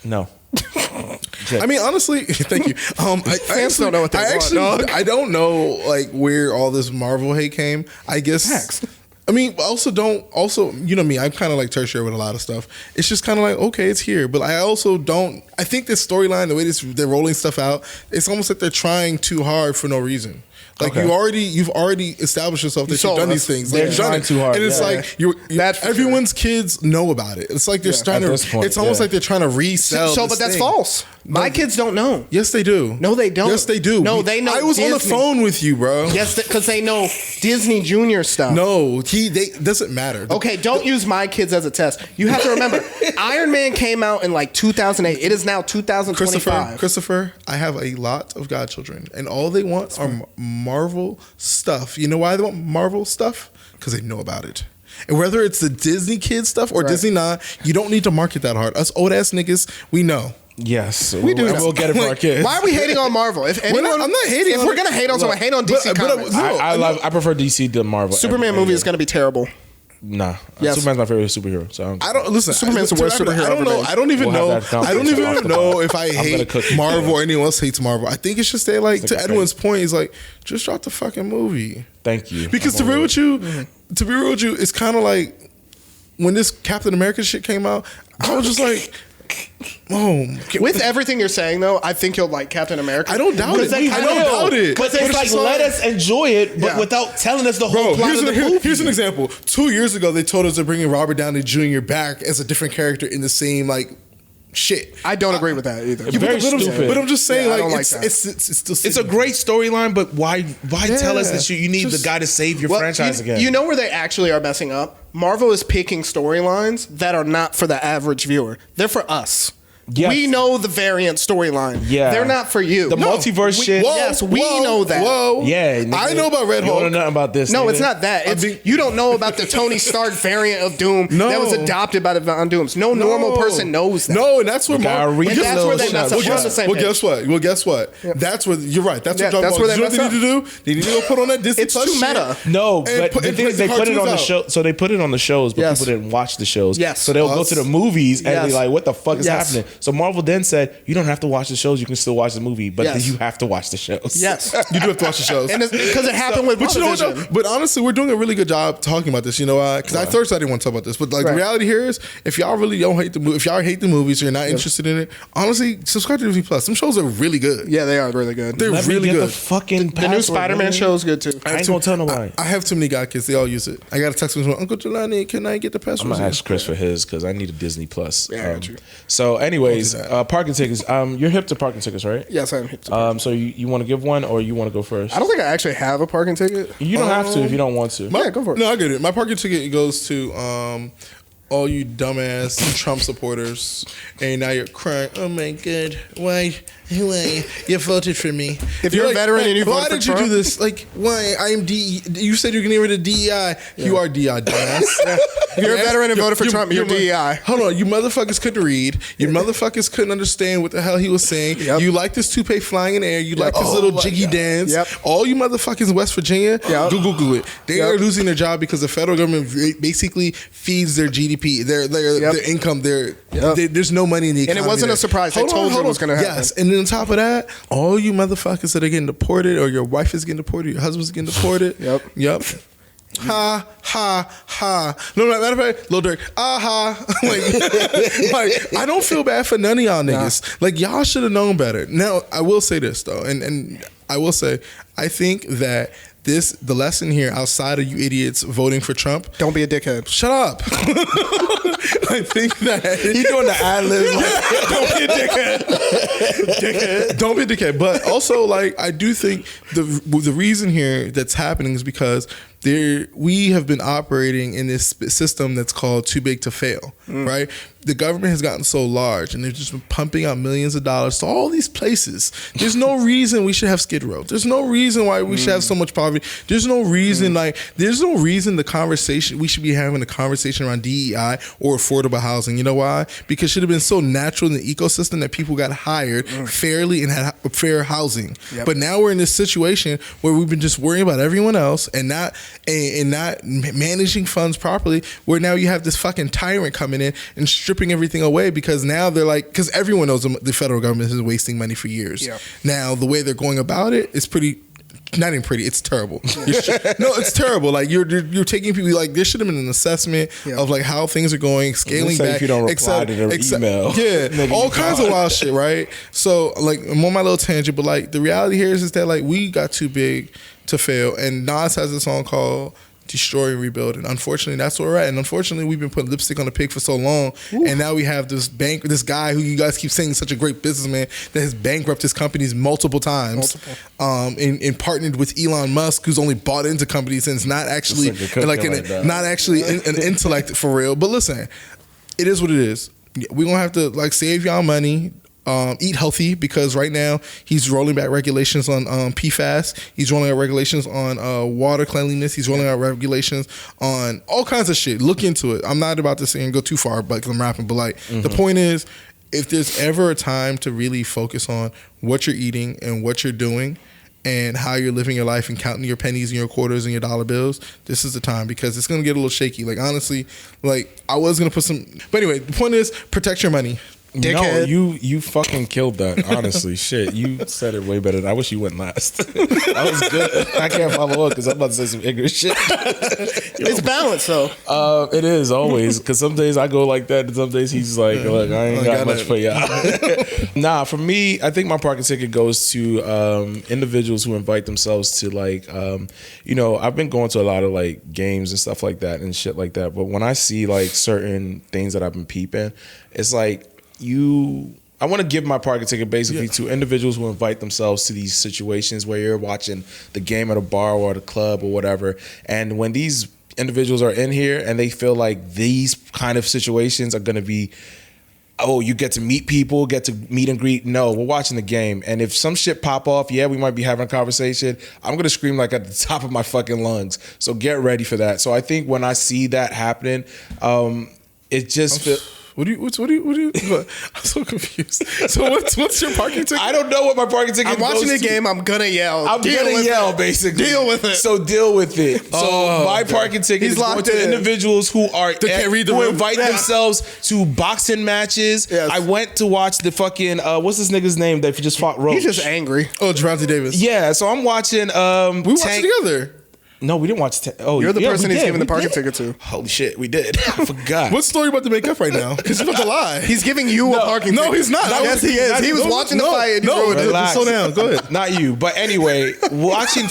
No. I mean, honestly, thank you. Fans don't know what they want, dog. I don't know like where all this Marvel hate came. I guess. Facts. I mean, also, you know me, I'm kind of like tertiary with a lot of stuff. It's just kind of like, okay, it's here. But I also don't, I think this storyline, the way they're rolling stuff out, it's almost like they're trying too hard for no reason. Like Okay. you've already established yourself that you've done these things. They're Like, you've done trying it. too hard, and it's yeah. like you're That's for everyone's kids know about it. It's like they're starting At to. this point, It's almost yeah. like they're trying to resell. So, this but that's thing. false. My kids don't know. Yes, they do. No, they don't. Yes, they do. No, they know I was on the Disney. phone with you, bro. Yes, because they know Disney Junior stuff. No, they doesn't matter. Okay, don't use my kids as a test. You have to remember, Iron Man came out in like 2008. It is now 2025. Christopher, I have a lot of godchildren, and all they want are Marvel stuff. You know why they want Marvel stuff? Because they know about it. And whether it's the Disney kid stuff or Right. Disney not, you don't need to market that hard. Us old ass niggas, we know. Yes. We do And know. we'll get it for our kids. Why are we hating on Marvel? If anyone, I'm not hating If on we're it. gonna hate on someone, hate on DC Comics. I prefer DC to Marvel. Superman movie is gonna be terrible. Nah. Yes. Superman's my favorite superhero. So I don't listen. Superman's the worst superhero I don't ever know. made. I don't even We'll have know. that I don't conversation off even the know pod. if I I'm gonna hate cook you. Marvel or anyone else hates Marvel. I think it's just that, like, It's to like a Edwin's point, is like, just drop the fucking movie. Thank you. Because I'm to be over real with you, it's kind of like when this Captain America shit came out, I was just like, oh. With everything you're saying, though, I think you'll like Captain America. I don't doubt it. I don't doubt it. But it's like, let us enjoy it, but Yeah. without telling us the whole Bro, plot of the movie. here's an example. 2 years ago, they told us they're bringing Robert Downey Jr. back as a different character in the same, like, shit. I don't agree with that either. Yeah, very but I'm- stupid. But I'm just saying, Yeah, I like, don't like it's, that. it's still It's a great storyline, but why tell us Yeah. that you need Just- the guy to save your Well, franchise again? You know where they actually are messing up? Marvel is picking storylines that are not for the average viewer. They're for us. Yes. We know the variant storyline. Yeah. They're not for you. The multiverse shit. Yes, we know that. Whoa. Yeah, nigga. I know about Red You Hulk. don't know nothing about this. No, nigga. it's not that. It's, you don't know about the Tony Stark variant of Doom No. that was adopted by the Von Dooms. No normal person knows that. No, and that's where Gotta read And the that's little where they shit. mess up. Well, We're on the same well, page. guess what? Well, guess what? That's where you're right. That's Yeah, what that's where where they they you know what they mess need to do? They need to go put on that Disney It's Plus too shit. meta. No, And but put- the and thing put is, they put it cartoons on the out. show. So they put it on the shows, but Yes. people didn't watch the shows. Yes. So they'll go to the movies and Yes. be like, "What the fuck is Yes. happening?" So Marvel then said, "You don't have to watch the shows. You can still watch the movie, but Yes. then you have to watch the shows." Yes. You do have to watch the shows. And because it happened with But you know what? WandaVision. Though? But honestly, we're doing a really good job talking about this. You know why? Because I first I didn't want to talk about this, but like Right. the reality here is, if y'all really don't hate the movie, if y'all hate the movies, or you're not interested in it, honestly, subscribe to Disney Plus. Some shows are really good. Yeah, they are really good. They're Let me really get good. the fucking The new Spider-Man show is good too. I ain't gonna tell nobody. I have too many god kids. They all use it. I got to text them. Uncle Jelani, can I get the password? I'm gonna ask Chris for his because I need a Disney Plus. Yeah, I got you. So, anyways, Don't do that. parking tickets. You're hip to parking tickets, right? Yes, I am hip to So you want to give one or you want to go first? I don't think I actually have a parking ticket. You don't have to if you don't want to. Yeah, go for it. No, I get it. My parking ticket goes to all you dumbass Trump supporters, and now you're crying. Oh my God, why you voted for me? If you're a veteran and you why voted for did you Trump? do this? Like, why? I am DE. You said you're getting rid of DEI. You are DEI, dumbass. If you're a veteran and voted for Trump, you're DEI. Hold on, you motherfuckers couldn't read. You motherfuckers couldn't understand what the hell he was saying. Yep. You like this toupee flying in the air. You like this little jiggy dance. Yep. All you motherfuckers in West Virginia, Yep. Google it. They Yep. are losing their job because the federal government basically feeds their GDP, their income. There's no money in the economy. And it wasn't a there. surprise. They told you it was gonna happen. Yes, and then on top of that, all you motherfuckers that are getting deported, or your wife is getting deported, your husband's getting deported. Yep. Ha ha ha! No, matter of fact, Lil Durk, like, I don't feel bad for none of y'all niggas. Like, y'all should have known better. Now, I will say this though, and I will say, I think that the lesson here, outside of you idiots voting for Trump, Don't be a dickhead. shut up. I think that He doing the ad libs. don't be a dickhead. Don't be a dickhead. But also, like, I do think the reason here that's happening is because we have been operating in this system that's called too big to fail, right? The government has gotten so large and they've just been pumping out millions of dollars to all these places. There's no reason we should have skid rows. There's no reason why we should have so much poverty. There's no reason there's no reason we should be having a conversation around DEI or affordable housing. You know why? Because it should have been so natural in the ecosystem that people got hired fairly and had fair housing. Yep. But now we're in this situation where we've been just worrying about everyone else and not managing funds properly, where now you have this fucking tyrant coming in and stripping everything away, because now they're like, because everyone knows the federal government is wasting money for years. Yep. Now the way they're going about it is not even pretty. It's terrible. No, it's terrible. Like you're taking people, like there should have been an assessment of like how things are going, scaling back. If you don't reply to their email, all kinds of wild shit, right? So like I'm on my little tangent, but like the reality here is that like we got too big to fail, and Nas has a song called Destroy and Rebuild, and unfortunately that's where we're at. And unfortunately we've been putting lipstick on the pig for so long. Ooh. And now we have this guy who you guys keep saying is such a great businessman that has bankrupted his companies multiple times, and partnered with Elon Musk, who's only bought into companies and is not actually an intellect for real. But listen, it is what it is. We're gonna have to like save y'all money. Eat healthy, because right now he's rolling back regulations on PFAS. He's rolling out regulations on water cleanliness. He's rolling out regulations on all kinds of shit. Look into it. I'm not about to say and go too far, but 'cause I'm rapping. But like the point is, if there's ever a time to really focus on what you're eating and what you're doing and how you're living your life and counting your pennies and your quarters and your dollar bills, this is the time, because it's gonna get a little shaky. Like honestly, like I was gonna put some, but anyway, the point is protect your money. Dickhead. No, you fucking killed that. Honestly, shit, you said it way better. I wish you went last. That was good. I can't follow up because I'm about to say some ignorant shit. It's balanced though. It is always, because some days I go like that, and some days he's like, "Look, I ain't got much for y'all." Nah, for me, I think my parking ticket goes to individuals who invite themselves to like, I've been going to a lot of like games and stuff like that and shit like that. But when I see like certain things that I've been peeping, it's like. I want to give my parking ticket basically to individuals who invite themselves to these situations where you're watching the game at a bar or at a club or whatever. And when these individuals are in here and they feel like these kind of situations are going to be, oh, you get to meet people, get to meet and greet. No, we're watching the game. And if some shit pop off, we might be having a conversation. I'm going to scream like at the top of my fucking lungs. So get ready for that. So I think when I see that happening, it just feels... What do you? I'm so confused. So what's your parking ticket? I don't know what my parking ticket is. I'm watching the game. I'm gonna yell. Basically. Deal with it. So deal with it. So my parking ticket is going to individuals who invite themselves to boxing matches. Yes. I went to watch the fucking what's this nigga's name that just fought Roach? He's just angry. Oh, Gervonta Davis. Yeah. So I'm watching. We watched together. No, we didn't watch. You're the person he's giving the parking ticket to. Holy shit, we did. I forgot. What story about to make up right now? Because he's about to lie. He's giving you a parking ticket. No, he's not. Yes, he is. He was watching the fight. Relax. Slow down. Go ahead. Not you. But anyway, watching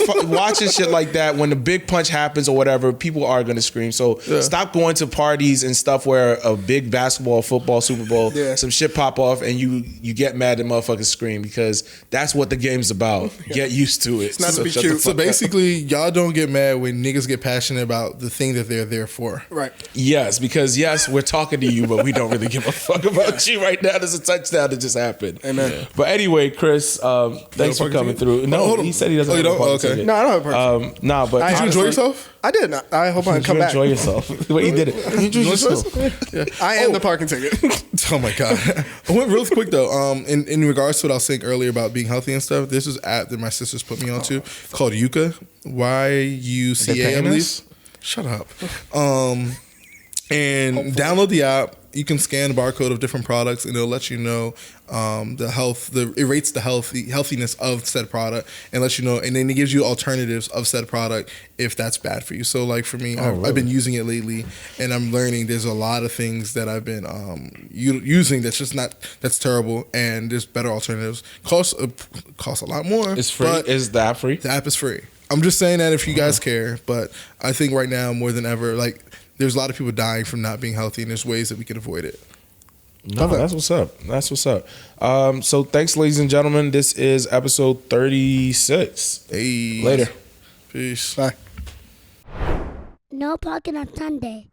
shit like that, when the big punch happens or whatever, people are going to scream. So stop going to parties and stuff where a big basketball, football, Super Bowl, some shit pop off and you get mad and motherfuckers scream, because that's what the game's about. Get used to it. It's not to be cute. So basically, y'all don't get mad when niggas get passionate about the thing that they're there for. Right. Yes, because we're talking to you, but we don't really give a fuck about you right now. There's a touchdown that just happened. Amen. Yeah. But anyway, Chris, thanks for coming through. No, he said he doesn't have a parking ticket. No, I don't have a parking ticket. Nah, but did you enjoy yourself? I did. I hope I come back. Enjoy yourself. Wait, you did it. You enjoyed yourself. I am the parking ticket. Oh my god. I went real quick though. In regards to what I was saying earlier about being healthy and stuff, this is an app that my sisters put me onto called Yuka. YUCA, I believe. Shut up. And download the app. You can scan the barcode of different products, and it'll let you know it rates the healthiness of said product, and lets you know, and then it gives you alternatives of said product if that's bad for you. So like for me, I've been using it lately, and I'm learning there's a lot of things that I've been using that's terrible, and there's better alternatives. Costs a lot more. It's free. Is the app free? The app is free. I'm just saying that if you guys care, but I think right now more than ever, like there's a lot of people dying from not being healthy, and there's ways that we can avoid it. No, that's what's up. That's what's up. So thanks, ladies and gentlemen. This is episode 36. Hey. Later. Peace. Bye. No parking on Sunday.